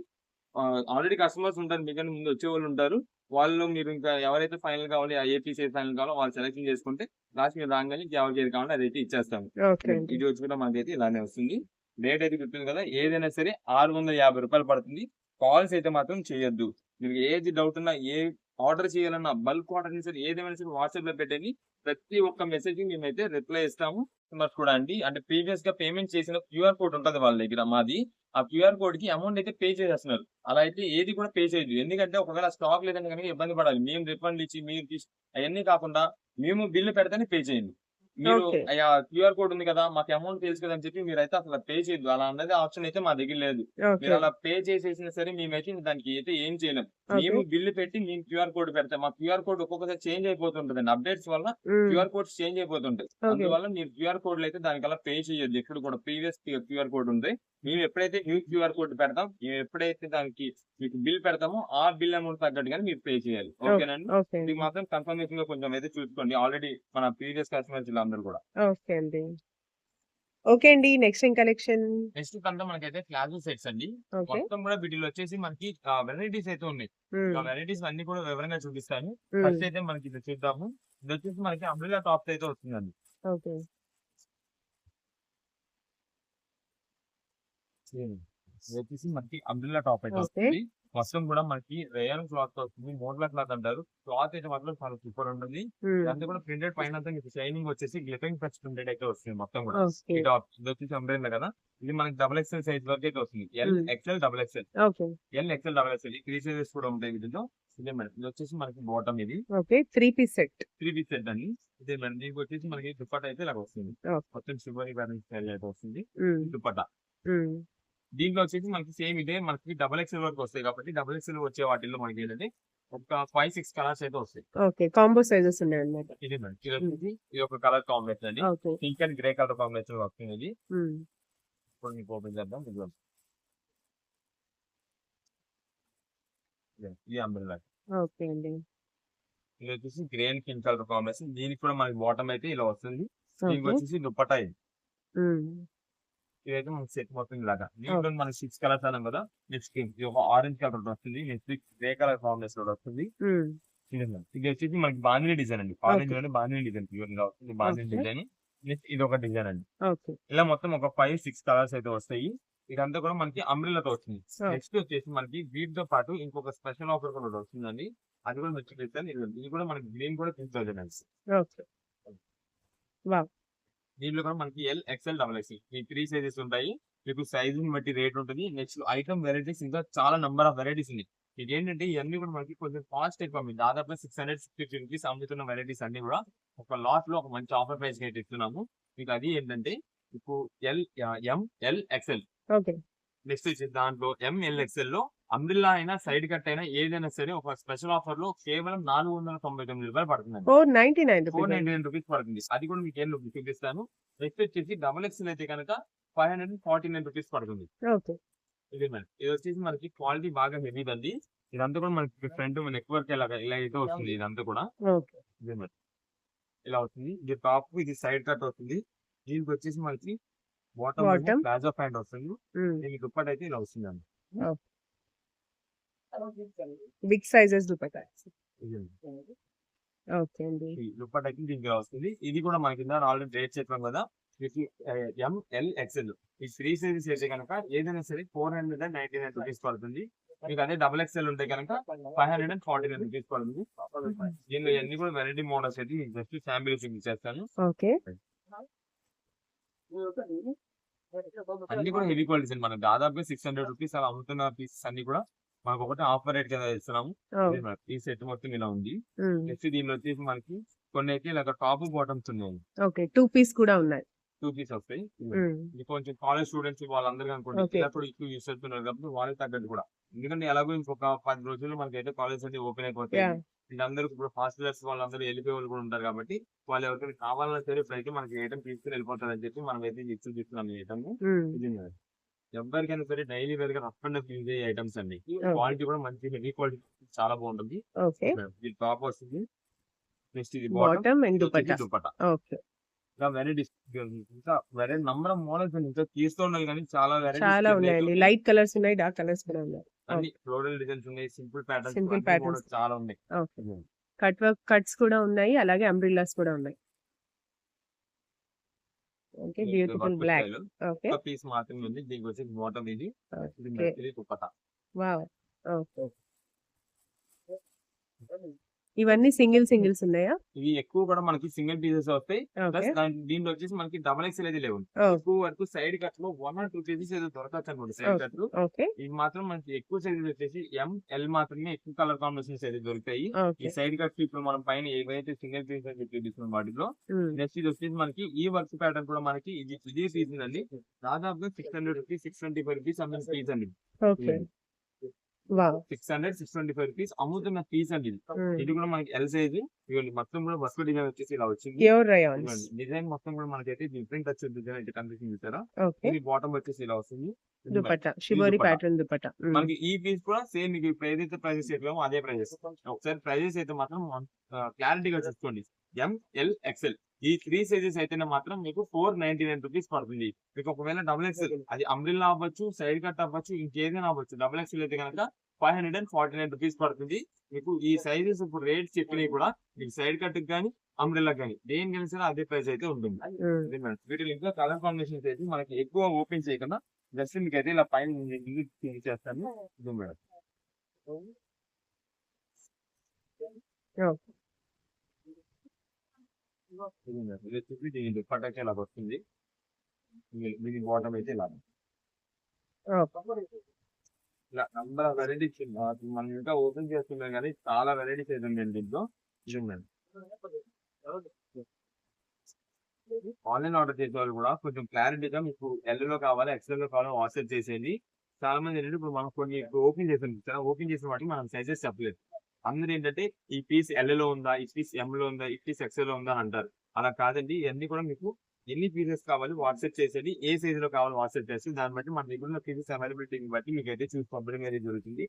ఆల్రెడీ కస్టమర్స్ ఉంటారు, మీకన్నా ముందు వచ్చే వాళ్ళు ఉంటారు. వాళ్ళు మీరు ఇంకా ఎవరైతే ఫైనల్ కావాలి, ఏ పీస్ అయితే ఫైనల్ కావాలో వాళ్ళు సెలెక్షన్ చేసుకుంటే లాస్ట్ మీరు రాగానే ఎవరికి ఏది కావాలో అదైతే ఇచ్చేస్తాము. ఓకే అండి. ఇది వచ్చి కూడా మనకైతే ఇలానే వస్తుంది. రేట్ అయితే చెప్తుంది కదా, ఏదైనా సరే 650 రూపాయలు పడుతుంది. కాల్స్ అయితే మాత్రం చేయొద్దు. మీకు ఏది డౌట్ ఉన్నా, ఏ ఆర్డర్ చేయాలన్నా, బల్క్ ఆర్డర్ సరే ఏదేమైనా సరే వాట్సాప్ లో పెట్టండి. ప్రతి ఒక్క మెసేజ్ మేమైతే రిప్లై ఇస్తాము. కస్టమర్స్ కూడా అండి, అంటే ప్రీవియస్ గా పేమెంట్ చేసిన క్యూఆర్ కోడ్ ఉంటుంది వాళ్ళ దగ్గర మాది. ఆ క్యూఆర్ కోడ్ కి అమౌంట్ అయితే పే చేసేస్తున్నారు. అలా అయితే ఏది కూడా పే చేయొద్దు. ఎందుకంటే ఒకవేళ స్టాక్ లేదని కనుక ఇబ్బంది పడాలి. మేము రిఫండ్ ఇచ్చి మీరు అవన్నీ కాకుండా మేము బిల్లు పెడితేనే పే చేయండి. మీరు ఓకే. క్యూఆర్ కోడ్ ఉంది కదా, మాకు అమౌంట్ తెలుసు కదా అని చెప్పి మీరైతే అసలు పే చేయొద్దు. అలా అన్నది ఆప్షన్ అయితే మా దగ్గర లేదు. ఓకే. మీరు అలా పే చేసేసినా సరే మేమైతే దానికి అయితే ఏం చేయలేం. ఓకే. మేము బిల్లు పెట్టి మేము క్యూఆర్ కోడ్ పెడతాం. మా క్యూఆర్ కోడ్ ఒక్కొక్కసారి చేంజ్ అయిపోతుంటదండి. అప్డేట్స్ వల్ల హ్మ్. క్యూఆర్ కోడ్స్ చేంజ్ అయిపోతుంటాయి. ఓకే. అందువల్ల మీరు క్యూఆర్ కోడ్లు అయితే దానికల్లా పే చేయొద్దు. ఎక్కడ కూడా ప్రీవియస్ క్యూఆర్ కోడ్ ఉంది. మేము ఎప్పుడైతే న్యూ క్యూఆర్ కోడ్ పెడతాం, మేము ఎప్పుడైతే దానికి మీకు బిల్ పెడతామో ఆ బిల్ అమౌంట్ తగ్గట్టుగానే మీరు పే చేయాలి. ఓకే. ఓకేనండి. ఓకే ఇది అండి. మాత్రం కన్ఫర్మేషన్ గా కొంచెం అయితే చూసుకోండి. ఆల్రెడీ మన ప్రీవియస్ కస్టమర్స్ వీళ్ళందరూ కూడా. ఓకే అండి. ఓకే అండి. నెక్స్ట్ ఏం కలెక్షన్? నెక్స్ట్ కంటే మనకైతే ప్లాజో సెట్స్ అండి. ఓకే. మొత్తం కూడా వీటిలో వచ్చేసి మనకి వెరైటీస్ అయితే ఉన్నాయి. హ్మ్. ఆ వెరైటీస్ అన్ని కూడా వివరంగా చూపిస్తాను. హ్మ్. ఫస్ట్ అయితే మనకి ఇది చూద్దాము. ఇది వచ్చేసి మనకి అంబ్రెల్లా టాప్స్ అయితే వస్తుందండి. ఓకే. ఇది వచ్చేసి మనకి అంబ్రెల్లా టాప్ అయితే ఓకే. వస్తుంది. మొత్తం కూడా మనకి రేయన్ క్లాత్ వస్తుంది. మోడ్లా క్లాత్ అంటారు. క్లాత్ అయితే మాత్రం చాలా సూపర్ ఉంటుంది. హ్మ్. ఇదంతా కూడా ప్రింటెడ్ పైన అంతా మీకు షైనింగ్ వచ్చేసి గ్లిటరింగ్ టచ్ ప్రింటెడ్ అయితే వస్తుంది మొత్తం కూడా. ఓకే. ఈ టాప్ ఇది వచ్చేసి అంబ్రెల్లా కదా, ఇది మనకి XXL సైజ్ వరకు అయితే వస్తుంది. హ్మ్. XL, XXL. ఓకే. XXL ఈ 3 సైజెస్ కూడా ఉంటాయి వీటిలో. ఇదే మేడం, ఇది వచ్చేసి మనకి బాటమ్, ఇది okay. 3 piece set. 3 piece set అండి. ఇదే మేడం, దీనికి వచ్చేసి మనకి దుపట్టా అయితే ఇలా వస్తుంది. ఓకే. మొత్తం షిబోరి ప్యాటర్న్ స్టైల్ అయితే వస్తుంది హ్మ్. దుపట్టా. హ్మ్. దీంట్లో వచ్చేసి మనకి సేమ్ ఇదే మనకి XXL వరకు వస్తాయి. కాబట్టి XXL వచ్చే వాటిల్లో మనకి ఏంటంటే ఒక 5-6 కలర్స్ అయితే వస్తాయి. ఓకే. కాంబో సైజెస్ ఉన్నాయన్నమాట. ఇది మేడం, ఇది హ్మ్. వచ్చేసి ఇది ఒక కలర్ కాంబినేషన్ అండి. Okay. Pink and grey colour combination వస్తుంది ఇది. హ్మ్. ఇప్పుడు మీకు ఓపెన్ చేద్దాం. ఇది అంబ్రెల్లా. ఓకే అండి. ఇది వచ్చేసి grey and pink colour combination. దీనికి కూడా మనకి బాటమ్ అయితే ఇలా వస్తుంది. దీనికి ఓకే. వచ్చేసి దుపట్టా ఇది. హ్మ్. ఇదైతే మనకి సెట్ మొత్తం ఇలాగా. దీంట్లో మనకి 6 కలర్స్ అన్నాం కదా. నెక్స్ట్ ఇది ఒక ఆరెంజ్ కలర్ వస్తుంది. నెక్స్ట్ గ్రే కలర్ కాంబినేషన్ లో వస్తుంది. హ్మ్. ఇది వచ్చేసి మనకి బాందిని డిజైన్ అండి. ఆరెంజ్ లోనే బాందిని డిజైన్ ప్యూర్ గా వస్తుంది. బాందిని ఓకే. డిజైన్. నెక్స్ట్ ఇది ఒక డిజైన్ అండి. ఓకే. ఇలా మొత్తం ఒక 5, 6 కలర్స్ అయితే వస్తాయి. ఇదంతా కూడా మనకి అంబ్రెల్లాతో వస్తుంది. ఓకే. నెక్స్ట్ వచ్చేసి మనకి వీటితో పాటు ఇంకొక స్పెషల్ ఆఫర్ కూడా ఒకటి వస్తుందండి. అది కూడా మీకు చూపిస్తాను. ఇది కూడా మనకి గ్రీన్ కూడా 3000 అండి. ఓకే. వావ్! దీంట్లో కూడా మనకి ఎల్, ఎక్స్ఎల్, డబుల్ ఎక్స్ఎల్ ఈ 3 సైజెస్ ఉంటాయి. మీకు సైజుని బట్టి రేట్ ఉంటుంది. నెక్స్ట్ ఐటమ్ వెరైటీస్ ఇంకా చాలా నంబర్ ఆఫ్ వెరైటీస్ ఉన్నాయి. ఇది ఏంటంటే ఇవన్నీ కూడా మనకి కొంచెం కాస్ట్ ఎక్కువ. మీకు దాదాపు 650 రూపీస్ అమ్ముతున్న వెరైటీస్ అన్ని కూడా ఒక లాట్ లో ఒక మంచి ఆఫర్ ప్రైస్ కి అయితే ఇస్తున్నాము. మీకు అది ఏంటంటే మీకు ఎం, ఎల్, ఎక్స్ఎల్. ఓకే. నెక్స్ట్ వచ్చి దాంట్లో ఎంఎల్ఎక్స్ఎల్ లో అంబ్రిల్లా అయినా సైడ్ కట్ అయినా ఏదైనా సరే ఒక స్పెషల్ ఆఫర్ లో కేవలం 499 రూపాయలు పడుతుందండి. 499 రూపీస్. 499 రూపీస్ పడుతుంది. అది కూడా మీకు ఏం చూపిస్తాను. నెక్స్ట్ వచ్చేసి డబల్ ఎక్స్ఎల్ అయితే కనుక 549 రూపీస్ పడుతుంది. ఓకే. ఇది మేడం. ఇది వచ్చేసి మనకి క్వాలిటీ బాగా హెవీ అండి. ఇదంతా కూడా మనకి ఫ్రంట్ నెక్ వర్క్ ఇలా అయితే వస్తుంది. ఇదంతా కూడా ఓకే. ఇదే మేడం. ఇలా వస్తుంది. ఇది టాప్, ఇది సైడ్ కట్ వస్తుంది. దీనికి వచ్చేసి మనకి బాటమ్ బాటమ్. ప్లాజో ప్యాంట్ వస్తుంది. హ్మ్. దీనికి దుప్పటి అయితే ఇలా వస్తుందండి. ఓకే. Big sizes dupatta. ఇది ఓకే అండి. ఈ దుప్పటి అయితే దీనికి ఇలా వస్తుంది. ఇది కూడా మనకి ఆల్రెడీ రేట్ చెప్పాం కదా. మీకు ఎంఎల్, ఎక్స్ఎల్ ఈ 3 సైజెస్ అయితే కనుక ఏదైనా సరే 499 రూపీస్ పడుతుంది. మీకు అదే డబుల్ ఎక్స్ఎల్ ఉంటే కనుక 549 రూపీస్ పడుతుంది. దీనిలో అన్ని కూడా వెరైటీ మోడల్స్ అయితే జస్ట్ శాంపిల్ చూపించేస్తాను. ఓకే. అన్ని కూడా హెవీ క్వాలిటీస్ అండి. మనకు దాదాపుగా 600 రూపీస్ అలా అమ్ముతున్న పీసెస్ అన్ని కూడా మనకు ఒకటి ఆఫర్ రేట్ కింద ఇస్తున్నాము. ఈ సెట్ మొత్తం ఇలా ఉంది. నెక్స్ట్ దీనిలో వచ్చేసి మనకి కొన్ని అయితే ఇలా టాప్ బాటమ్స్ ఉన్నాయి. ఓకే. 2 పీస్ కూడా ఉన్నాయి. 2 పీస్ వస్తాయి. హ్మ్. ఇది కొంచెం కాలేజ్ స్టూడెంట్స్ వాళ్ళందరూ అనుకోండి ఓకే. ఇలా కూడా ఎక్కువ యూస్ చేస్తున్నారు కాబట్టి వాళ్ళకి తగ్గట్టు కూడా. ఎందుకంటే ఎలాగో ఇంకొక 10 రోజుల్లో మనకైతే కాలేజ్ అనేది ఓపెన్ అయిపోతాయి. యాహ్! వీళ్ళందరూ ఇప్పుడు హాస్టలర్స్ వాళ్ళందరూ వెళ్ళిపోయే వాళ్ళు కూడా ఉంటారు కాబట్టి వాళ్ళు ఎవరికైనా కావాలన్నా సరే ఇప్పుడైతే మనకి ఐటమ్ తీసుకుని వెళ్ళిపోతారని చెప్పి మనం అయితే ఇస్తున్నాం ఈ ఐటమ్. హ్మ్. ఇది ఎవరికైనా సరే డైలీ వేర్ గా రఫ్ అండ్ టఫ్ యూజ్ అయ్యే ఐటమ్స్ అండి. ఓకే. క్వాలిటీ కూడా మంచి హెవీ క్వాలిటీ చాలా బాగుంటుంది. ఓకే. ఇది టాప్ వస్తుంది. నెక్స్ట్ ఇది బాటమ్, బాటమ్ అండ్ ఇది వచ్చేసి దుపట్టా. దుపట్టా. ఓకే. ఇంకా వెరైటీస్ ఇంకా వెరైటీ నంబర్ ఆఫ్ మోడల్స్ ఇంకా తీస్తూ ఉండాలి కానీ చాలా వెరైటీస్ చాలా ఉన్నాయండి. లైట్ కలర్స్ ఉన్నాయి, డార్క్ కలర్స్ కూడా ఉన్నాయి. అన్ని ఫ్లోరల్ డిజైన్స్ ఉన్నాయి, సింపుల్ ప్యాటర్న్స్, సింపుల్ అన్ని ప్యాటర్న్స్. మోడల్స్ చాలా ఉన్నాయి. ఓకే. కట్ వర్క్ కట్స్ కూడా ఉన్నాయి. అలాగే అంబ్రిల్లాస్ కూడా ఉన్నాయి. ఓకే. ఇది beautiful work black. Style okay. ఒక పీస్ మాత్రమే ఉంది. దీనికి వచ్చి బాటమ్ ఇది ఇది ఓకే. ఇది దుపట్టా. వావ్! ఓకే. ఇవన్నీ సింగిల్స్ ఉన్నాయా? ఇవి ఎక్కువ కూడా మనకి సింగిల్ పీసెస్ వస్తాయి. Plus okay. దీంట్లో వచ్చేసి మనకి డబల్ ఎక్స్ఎల్ అయితే లేవు. ఓకే. ఎక్కువ వరకు సైడ్ కట్ లో 1 or 2 పీసెస్ ఏదో దొరకచ్చు అనుకోండి సైడ్ కట్ లో. ఓకే. ఇవి మాత్రం మనకి ఎక్కువ సైజెస్ వచ్చేసి ఎం, ఎల్ మాత్రమే ఎక్కువ కలర్ కాంబినేషన్స్ అయితే దొరుకుతాయి. ఈ ఓకే. సైడ్ కట్స్ ఇప్పుడు మనం పైన ఏవైతే సింగిల్ పీస్ అని చెప్పి తీసుకున్న వాటిలో హ్మ్. నెక్స్ట్ ఇది వచ్చేసి మనకి ఈ వర్క్ ప్యాటర్న్ కూడా మనకి ఇదే పీస్ అండి. దాదాపుగా 600 రూపీస్, 625 రూపీస్ అమ్మిన పీస్ అండి. ఓకే. వావ్! 600, 625 రూపీస్ అమ్ముతున్న పీస్ అండి ఇది. హ్మ్. ఇది కూడా మనకి ఎల్ సైజ్. ఇవ్వండి మొత్తం కూడా వర్క్ డిజైన్ వచ్చేసి ఇలా వచ్చింది. Pure Rayons. ఇవ్వండి డిజైన్ మొత్తం కూడా మనకైతే డిఫరెంట్ టచ్ డిజైన్ అయితే కనిపిస్తుంది చూసారా. ఓకే. ఇది బాటమ్ వచ్చేసి ఇలా వస్తుంది. ఇది దుపట్టా. షిబోరి దుపట్టా. ప్యాటర్న్ దుపట్టా. హ్మ్. మనకి ఈ పీస్ కూడా సేమ్ మీకు ఏదైతే ప్రైజెస్ చెప్పామో అదే ప్రైజెస్. ఒకసారి ప్రైజెస్ అయితే మాత్రం క్లారిటీగా చూసుకోండి. ఎం, ఎల్, ఎక్స్ఎల్ ఈ 3 సైజెస్ అయితేనే మాత్రం మీకు 499 రూపీస్ పడుతుంది. మీకు ఒకవేళ డబుల్ ఎక్స్ఎల్ అది అంబ్రిల్లా అవ్వచ్చు, సైడ్ కట్ అవ్వచ్చు, ఇంకేదైనా అవ్వచ్చు. డబుల్ ఎక్స్ఎల్ అయితే కనుక 549 రూపీస్ పడుతుంది. మీకు ఈ సైజెస్ ఇప్పుడు రేట్స్ చెప్పినవి కూడా మీకు సైడ్ కట్ కానీ అంబ్రిల్లా కానీ దేనికైనా సరే అదే ప్రైస్ అయితే ఉంటుంది. హ్మ్. ఇది మేడం. వీటిలో ఇంకా కలర్ కాంబినేషన్స్ అయితే మనకి ఎక్కువ ఓపెన్ చేయకుండా జస్ట్ మీకు అయితే ఇలా పైన చేస్తాను. ఇది మేడం. ఓకే. ఇది మేడం. ఇది వచ్చేసి దీని దుపట్టాకి ఇలా వస్తుంది. దీని బాటమ్ అయితే ఇలా ఓకే. ఇలా నంబర్ ఆఫ్ వెరైటీస్ మనం ఇంకా ఓపెన్ చేస్తున్నాం కానీ చాలా వెరైటీస్ అయితే ఉంది దీంట్లో. ఇది మేడం. ఆన్లైన్ ఆర్డర్ చేసే వాళ్ళు కూడా కొంచెం క్లారిటీగా మీకు ఎల్ లో కావాలి, ఎక్స్ఎల్ లో కావాలి వాట్సాప్ చేసేది. చాలా మంది ఏంటంటే ఇప్పుడు మనం కొన్ని ఓపెన్ చేసాం. ఓపెన్ చేసిన వాటికి మనం సైజెస్ చెప్పలేదు. అందరూ ఏంటంటే ఈ పీస్ ఎల్ లో ఉందా, ఈ పీస్ ఎం లో ఉందా, ఈ పీస్ ఎక్స్ఎల్ లో ఉందా అని అంటారు. అలా కాదండి. ఇవన్నీ కూడా మీకు ఎన్ని పీసెస్ కావాలి వాట్సాప్ చేసేది, ఏ సైజ్ లో కావాలి వాట్సాప్ చేసి దాన్ని బట్టి మన దగ్గర ఉన్న పీసెస్ అవైలబిలిటీని బట్టి మీకు అయితే చూసి పంపడం అనేది జరుగుతుంది.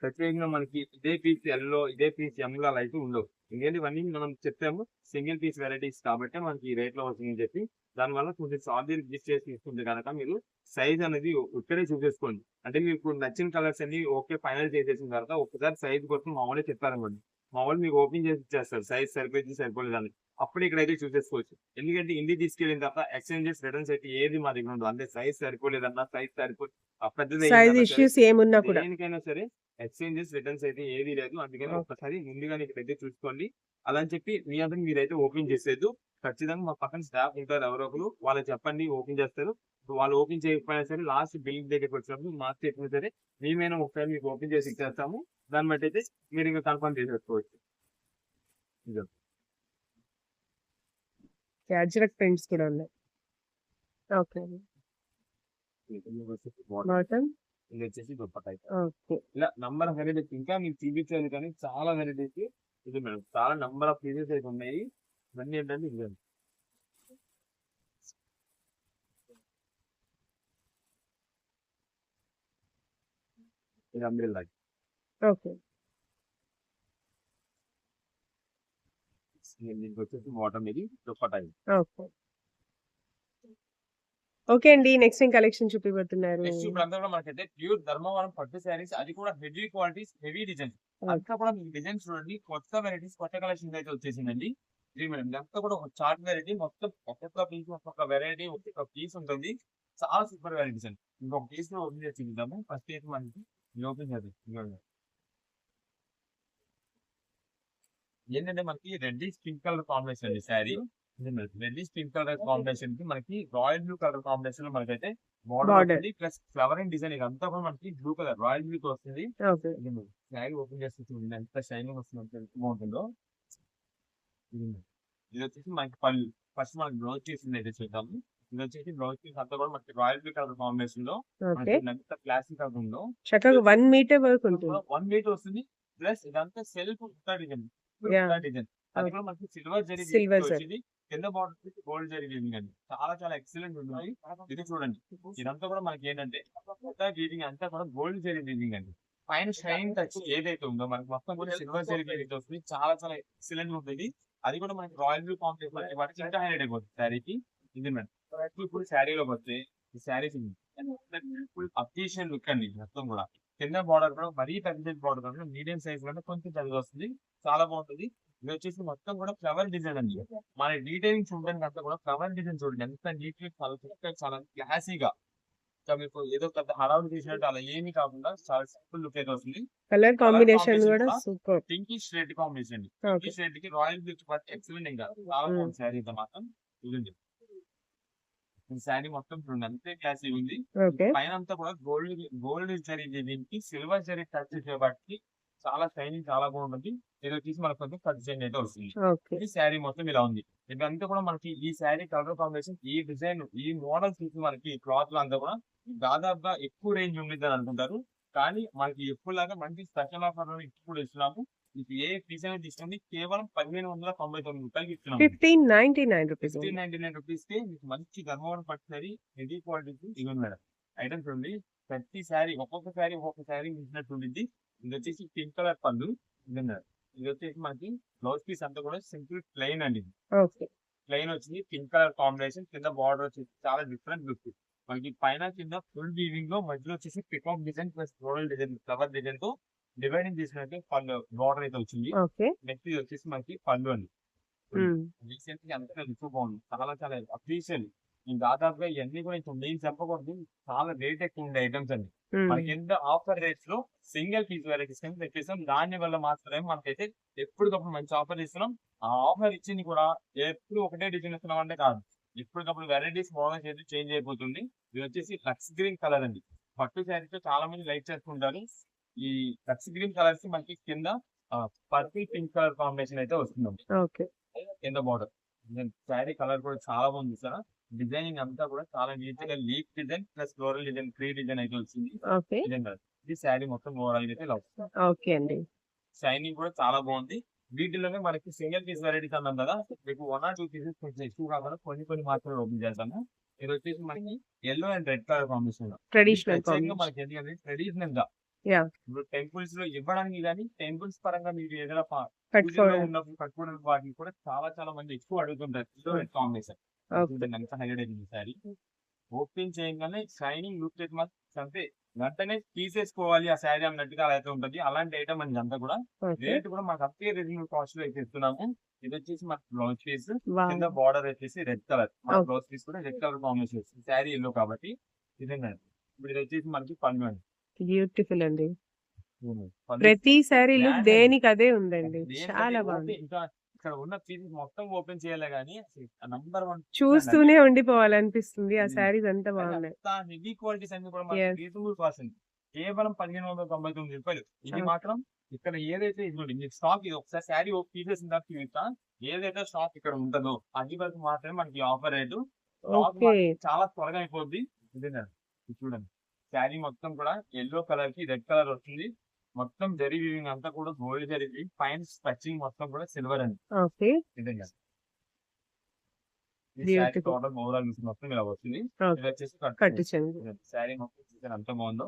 ప్రత్యేకంగా మనకి ఇదే పీస్ ఎల్లో ఇదే పీస్ ఎమ్లో అలా అయితే ఉండవు. ఎందుకంటే ఇవన్నీ మనం చెప్పాము సింగిల్ పీస్ వెరైటీస్ కాబట్టి మనకి ఈ రేట్ లో వస్తుందని చెప్పి. దానివల్ల కొంచెం చార్జీ రిజిస్టర్ చేసి తీసుకుంటే కనుక మీరు సైజ్ అనేది ఇక్కడే చూసేసుకోండి. అంటే మీకు నచ్చిన కలర్స్ అన్ని ఓకే ఫైనల్ చేసేసిన తర్వాత ఒకసారి సైజ్ కోసం మామూలుగా చెప్పారనుకోండి, మామూలు మీకు ఓపెన్ చేసి ఇచ్చేస్తారు సైజ్ సరిపోయింది సరిపోలేదని. అప్పుడు ఇక్కడైతే చూసేసుకోవచ్చు. ఎందుకంటే ఇంటికి తీసుకెళ్ళిన తర్వాత ఎక్స్చేంజెస్ రిటర్న్స్ అయితే ఏది మా దగ్గర ఉండదు. అంటే సైజ్ సరిపోలేదన్నా సైజ్ పెద్దది సైజ్ అయిందన్నా సరే ఇష్యూస్ ఏమున్నా కూడా. దేనికైనా సరే ఎక్స్చేంజెస్ రిటర్న్స్ అయితే ఏది లేదు. అందుకని ఓకే. ఒక్కసారి ముందుగానే ఇక్కడైతే చూసుకోండి. అలా అని చెప్పి మీ అందరికి మీరైతే ఓపెన్ చేసేది ఖచ్చితంగా మా పక్కన స్టాఫ్ ఉంటారు ఎవరో ఒకరు, వాళ్ళకి చెప్పండి ఓపెన్ చేస్తారు. ఇప్పుడు వాళ్ళు ఓపెన్ చేయకపోయినా సరే లాస్ట్ బిల్లింగ్ దగ్గరికి వచ్చినప్పుడు మాకు చెప్పినా సరే మేమైనా ఒకసారి మీకు ఓపెన్ చేసి ఇచ్చేస్తాము. దాన్ని బట్టి అయితే మీరు ఇంకా కన్ఫర్మ్ చేసేసుకోవచ్చు. ఇదో. అజ్రక్ ప్రింట్స్ కూడా ఉన్నాయి. ఓకే. ఇది వచ్చేసి బాటమ్. బాటమ్. ఇది వచ్చేసి దుప్పట్టా అయితే. ఓకే. ఇలా నంబర్ ఆఫ్ వెరైటీస్ ఇంకా మీకు చూపించాలి కానీ చాలా వెరైటీస్ ఇది మేడం. చాలా నంబర్ ఆఫ్ పీసెస్ అయితే ఉన్నాయి. ఇవన్నీ ఏంటంటే ఇది ఇది అంబ్రెల్లా. ఓకే. దీనికి వచ్చేసి బాటమ్ ఇది దుప్పట్టా ఇది. ఓకే. ఓకే అండి. నెక్స్ట్ ఏం కలెక్షన్ చూపిపోతున్నారు? నెక్స్ట్ ఇప్పుడు అంతా కూడా మనకైతే ప్యూర్ ధర్మవరం పట్టు శారీస్, అది కూడా హెవీ క్వాలిటీస్ హెవీ డిజైన్స్. అంతా కూడా మీకు డిజైన్స్ చూడండి, కొత్త వెరైటీస్ కొత్త కలెక్షన్ అయితే వచ్చేసిందండి. ఇది మేడం ఇదంతా కూడా ఒక చార్ట్ వెరైటీ, మొత్తం ఒక్కొక్క పీస్ ఒక్కొక్క వెరైటీ ఒక్కొక్క పీస్ ఉంటుంది. చాలా సూపర్ వెరైటీస్ అండి. ఇంకొక పీస్ లో ఓపెన్ చేసి చూద్దాము. ఫస్ట్ అయితే మనకి ఓపెన్ చేద్దాం. ఏంటంటే మనకి రెడ్ పింక్ కలర్ కాంబినేషన్ అండి sari. Red pink colour combination కి మనకి రాయల్ బ్లూ కలర్ కాంబినేషన్ లో మనకైతే బార్డర్ బార్డర్. వస్తుంది. ప్లస్ ఫ్లవరింగ్ డిజైన్ ఇదంతా కూడా మనకి బ్లూ కలర్ రాయల్ బ్లూ వస్తుంది. ఓకే. శారీ ఓపెన్ చేస్తే చూడండి ఎంత షైనింగ్ వస్తుంది, ఎంత బాగుంటుందో. ఇది వచ్చేసి మనకి పళ్ళు. ఫస్ట్ మనకి బ్లౌజ్ పీస్ అయితే చూద్దాము. ఇది వచ్చేసి బ్లౌజ్ పీస్ అంతా కూడా మనకి రాయల్ బ్లూ కలర్ కాంబినేషన్ లో ఓకే. మనకి ఎంత క్లాసిక్ కలర్ ఉందో చక్కగా 1 మీటర్ వరకు ఉంటుంది. 1 మీటర్ వస్తుంది. ప్లస్ ఇదంతా సెల్ఫ్ డిజైన్ Yeah. డిజైన్. అది కూడా మనకి సిల్వర్ జరీ Silver జరీ. వచ్చింది. కింద బార్డర్ గోల్డ్ జరీ వీవింగ్ అండి. చాలా చాలా ఎక్సలెంట్ ఉంటుంది. ఇది చూడండి, ఇదంతా కూడా మనకి ఏంటంటే కొత్త వీవింగ్ అంతా కూడా గోల్డ్ జరీ వీవింగ్ అండి. పైన షైనింగ్ టచ్ ఏదైతే ఉందో మనకి మొత్తం కూడా సిల్వర్ జరీ వీవింగ్ వస్తుంది. చాలా చాలా ఎక్సలెంట్ ఉంటుంది. అది కూడా మనకి రాయల్ బ్లూ కాంబినేషన్ వాటికి ఇంకా హైలైట్ అయిపోతుంది శారీకి. ఇది మేడం ఇప్పుడు శారీలోకి వస్తే ఈ శారీస్ ఫుల్ అఫీషియల్ లుక్ అండి. మొత్తం కూడా కింద బార్డర్ కూడా మరీ పెద్ద బార్డర్ కాకుండా మీడియం సైజ్ కూడా కొంచెం పెద్దగా వస్తుంది. చాలా బాగుంటుంది. ఇది వచ్చేసి మొత్తం కూడా ఫ్లవర్ డిజైన్ అండి. మన డీటెయిలింగ్ చూడడానికి అంతా కూడా ఫ్లవర్ డిజైన్ చూడండి ఎంత నీట్ గా చాలా చక్కగా చాలా క్లాసీగా. ఇంకా మీకు ఏదో పెద్ద హడావుడి చేసినట్టు అలా ఏమీ కాకుండా చాలా సింపుల్ లుక్ అయితే వస్తుంది. కలర్ కాంబినేషన్ కూడా సూపర్. పింకిష్ రెడ్ కాంబినేషన్ అండి. ఓకే. పింకిష్ రెడ్ కి రాయల్ బ్లూ పట్టి ఎక్సలెంట్ ఇంకా చాలా బాగుంది శారీ అయితే మాత్రం. చూడండి ఈ శారీ మొత్తం చూడండి అంతే క్లాసీ ఉంది. ఓకే. పైన అంతా కూడా గోల్డ్ జరీ దీనికి సిల్వర్ జరీ టచ్ చేయబట్టి చాలా షైనింగ్ చాలా బాగుంటుంది. ఇది వచ్చేసి మనకు కొంచెం కట్ చేంజ్ అయితే వస్తుంది. ఓకే. ఈ శారీ మొత్తం ఇలా ఉంది. ఇదంతా కూడా మనకి ఈ శారీ కలర్ కాంబినేషన్ ఈ డిజైన్ ఈ మోడల్ చూసి మనకి క్లాత్ లో అంతా కూడా దాదాపుగా ఎక్కువ రేంజ్ ఉంది అని అనుకుంటారు. కానీ మనకి ఎప్పుడులాగా మంచి స్పెషల్ ఆఫర్ ఇప్పుడు ఇస్తున్నాము. మీకు ఏ పీస్ అనేది తీసుకోండి కేవలం 1599 రూపాయలకి ఇస్తున్నాము. 1599 రూపీస్. 1599 రూపీస్ కి మీకు మంచి ధర్మవరం పట్టు శారీ హెవీ క్వాలిటీ ఇవ్వండి మేడం. ఐటమ్స్ ఉంది ప్రతి శారీ ఒక్కొక్క శారీ ఇచ్చినట్టు ఉండింది. ఇది వచ్చేసి పింక్ కలర్ పళ్ళు. ఇది వచ్చేసి మనకి బ్లౌజ్ పీస్ అంతా కూడా సింపుల్ ప్లెయిన్ అండి. ఓకే. ప్లెయిన్ వచ్చింది పింక్ కలర్ కాంబినేషన్. కింద బార్డర్ వచ్చేసి చాలా డిఫరెంట్ లుక్. మనకి పైన కింద ఫుల్ వీవింగ్ లో మధ్యలో వచ్చేసి peacock design plus floral design flower design తో డివైడింగ్ చేసినట్టు పళ్ళు బార్డర్ అయితే వచ్చింది. ఓకే. నెక్స్ట్ ఇది వచ్చేసి మనకి పళ్ళు అండి. రీసెంట్ గా అంతా లుక్ బాగుంది. చాలా చాలా అఫీషియల్. నేను దాదాపుగా ఇవన్నీ కూడా ఇప్పుడు నేను చెప్పకూడదు, చాలా రేట్ ఎక్కువ ఉండే ఐటమ్స్ అండి. మనకి ఎంత ఆఫర్ రేట్స్ లో సింగిల్ పీస్ వెరైటీస్ తెప్పిస్తాం. దాని వల్ల మాత్రమే మనకైతే ఎప్పటికప్పుడు మంచి ఆఫర్ ఇస్తున్నాం. ఆ ఆఫర్ ఇచ్చింది కూడా ఎప్పుడు ఒకటే డిజైన్ ఇస్తున్నాం అంటే కాదు, ఎప్పటికప్పుడు వెరైటీస్ మోడల్స్ అయితే చేంజ్ అయిపోతుంది. ఇది వచ్చేసి లక్స్ గ్రీన్ కలర్ అండి. పట్టు శారీస్ చాలా మంది లైక్ చేస్తుంటారు. ఈ లక్స్ గ్రీన్ కలర్స్ మనకి కింద పర్పుల్ పింక్ కలర్ కాంబినేషన్ అయితే వస్తుంది. ఓకే. కింద బార్డర్ శారీ కలర్ కూడా చాలా బాగుంది సార్. డిజైనింగ్ అంతా కూడా చాలా నీట్ గా leaf design plus floral design tree design అయితే వచ్చింది. ఓకే. ఇది శారీ మొత్తం ఓవరాల్ అయితే ఇలా వస్తుంది. ఓకే అండి. షైనింగ్ కూడా చాలా బాగుంది. వీటిలోనే మనకి సింగిల్ పీస్ వెరైటీస్ అన్నాం కదా, మీకు 1 or 2 పీసెస్ కొంచెం ఎక్కువ కాకుండా కొన్ని మాత్రమే ఓపెన్ చేస్తాము. ఇది వచ్చేసి మనకి yellow and red colour combination. Traditional మనకి ఎందుకంటే ట్రెడిషనల్ గా Yeah. ఇప్పుడు టెంపుల్స్ లో ఇవ్వడానికి కానీ టెంపుల్స్ పరంగా మీరు ఏదైనా పూజలో కట్టుకోవడం. ఉన్నప్పుడు కట్టుకోవడానికి వాటికి కూడా చాలా మంది ఎక్కువ అడుగుతుంటారు. Hmm. Combination Okay. ఎంత హైలైట్ అయింది సారీ. ఓపెన్ చేయగానే షైనింగ్ లుక్ అయితే మాత్రం అంతే వెంటనే తీసేసుకోవాలి ఆ శారీ అన్నట్టుగా అలా అయితే ఉంటుంది. అలాంటి ఐటమ్ మనకి అంతా కూడా Okay. రేట్ కూడా మాకు అంతే రీజనబుల్ కాస్ట్ లో అయితే ఇస్తున్నాము. ఇది వచ్చేసి మన బ్లౌజ్ పీస్ Wow. కింద బార్డర్ వచ్చేసి రెడ్ కలర్. మన Okay. బ్లౌజ్ పీస్ కూడా రెడ్ కలర్ కాంబినేషన్ వస్తుంది. శారీ ఎల్లో కాబట్టి ఇదేనా. ఇప్పుడు ఇది వచ్చేసి మనకి పన్ను అండి. బ్యూటిఫుల్ అండి. పన్ను ప్రతి శారీ లుక్ బ్రాండ్ అండి. దేనికి అదే ఉందండి. దేనికంటే చాలా ఓపెన్ బాగుంది. ఇంకా ఇక్కడ ఉన్న పీసెస్ మొత్తం ఓపెన్ చేయాలి కానీ నంబర్ 1 చూస్తూనే ఉండిపోవాలనిపిస్తుంది. ఆ ఉమ్. శారీస్ అంతా కానీ బాగున్నాయి. అంత హెవీ క్వాలిటీస్ అన్ని కూడా మనకి Yes. రీజనబుల్ కాస్ట్ అండి. కేవలం 1599 రూపాయలు. ఇది Okay. మాత్రం ఇక్కడ ఏదైతే ఇదిగోండి మీకు స్టాక్ ఇది ఒకసారి శారీ తీసేసిన తర్వాత చూపిస్తా. ఏదైతే స్టాక్ ఇక్కడ ఉంటుందో అది వరకు మాత్రమే మనకి ఆఫర్ రేటు. Stock Okay. చాలా త్వరగా అయిపోద్ది. ఇదేనా ఇది చూడండి. శారీ మొత్తం కూడా ఎల్లో కలర్ కి రెడ్ కలర్ వస్తుంది. మొత్తం జరీ వీవింగ్ అంతా కూడా గోల్డ్ జరీ పైన స్ట్రచింగ్ మొత్తం కూడా సిల్వర్ అండి. Okay. ఇదేనా ఈ శారీ Beautiful. టోటల్ ఓవరాల్ మొత్తం ఇలా వస్తుంది. Okay. ఇది వచ్చేసి కట్టు చెంగు. శారీ మొత్తం చూసారు ఎంత బాగుందో.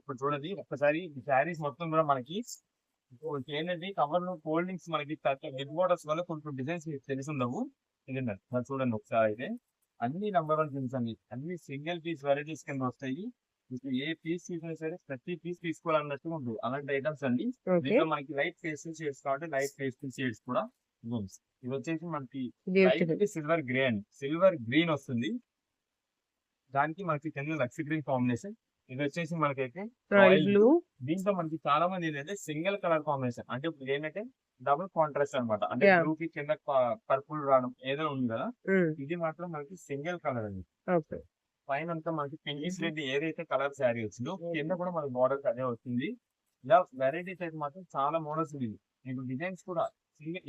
ఇప్పుడు చూడండి ఒక్కసారి ఈ శారీస్ మొత్తం కూడా మనకి ఇప్పుడు ఏంటంటే కవర్ లో ఫోల్డింగ్స్ మనకి హెడ్ బోర్డర్స్ వల్ల కొంచెం డిజైన్స్ మీకు తెలిసి ఉండవు. ఇదండి అది చూడండి ఒకసారి అయితే అన్ని నంబర్ 1 పీస్ అండి. అన్ని సింగిల్ పీస్ వెరైటీస్ కింద వస్తాయి. మీకు ఏ పీస్ తీసుకున్నా సరే ప్రతి పీస్ తీసుకోవాలన్నట్టు ఉంటుంది. అలాంటి ఐటమ్స్ అండి. Okay. దీంట్లో మనకి లైట్ పేస్టల్ షేడ్స్ కాబట్టి లైట్ పేస్టల్ షేడ్స్ కూడా ఇవ్వండి. ఇది వచ్చేసి మనకి Beautiful. లైట్ సిల్వర్ గ్రే అండి. సిల్వర్ గ్రీన్ వస్తుంది. దానికి మనకి కింద లక్స్ గ్రీన్ కాంబినేషన్. ఇది వచ్చేసి మనకైతే Royal రాయల్ బ్లూ. blue. దీంట్లో మనకి చాలా మంది ఏంటంటే సింగిల్ కలర్ కాంబినేషన్ అంటే ఇప్పుడు ఏంటంటే డబుల్ కాంట్రాస్ట్ అన్నమాట. అంటే Yeah. బ్లూ కి కింద పర్పుల్ రావడం ఏదో ఉంది కదా. Mm. ఇది మాత్రం మనకి సింగిల్ కలర్ అండి. Okay. పైన అంతా మనకి పింకిష్ రెడ్ ఏదైతే కలర్ శారీ వచ్చిందో కింద కూడా మనకి బార్డర్ అదే వస్తుంది. ఇలా వెరైటీస్ అయితే మాత్రం చాలా మోడల్స్ ఉంది. మీకు డిజైన్స్ కూడా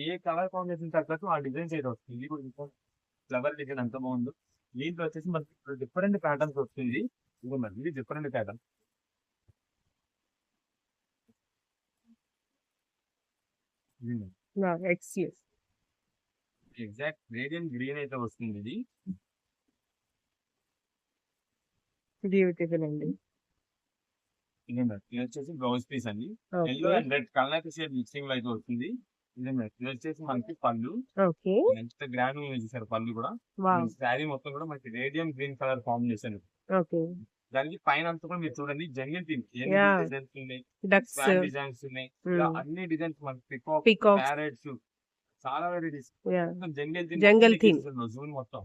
ఏ కలర్ కాంబినేషన్ తగ్గట్టు ఆ డిజైన్స్ అయితే వస్తుంది. ఇది కూడా ఫ్లవర్ డిజైన్ ఎంత బాగుందో. దీంట్లో వచ్చేసి మనకి డిఫరెంట్ ప్యాటర్న్స్ వస్తుంది. ఇది different pattern. Wow. Excellent. Exact radiant green అయితే వస్తుంది. ఇది Beautiful అండి. ఇది వచ్చేసి బ్లౌజ్ పీస్ అండి. Yellow Okay. And red colour shade mixing లో అయితే వస్తుంది. ఇది వచ్చేసి మనకి పళ్ళు Okay. ఎంత గ్రాండ్ చేశారు పళ్ళు కూడా. Wow. శారీ మొత్తం కూడా మనకి radium green colour combination. Okay. దానికి పైన అంతా కూడా మీరు చూడండి జంగిల్ థీమ్ Yeah. డిజైన్స్ ఉన్నాయి. Ducks. స్వాన్ డిజైన్స్ ఉన్నాయి. ఇలా Mm. అన్ని డిజైన్స్ మనకి పికాక్ Peacocks. ప్యారెట్స్ చాలా varieties. Yeah. Jungle Jungle theme. June మొత్తం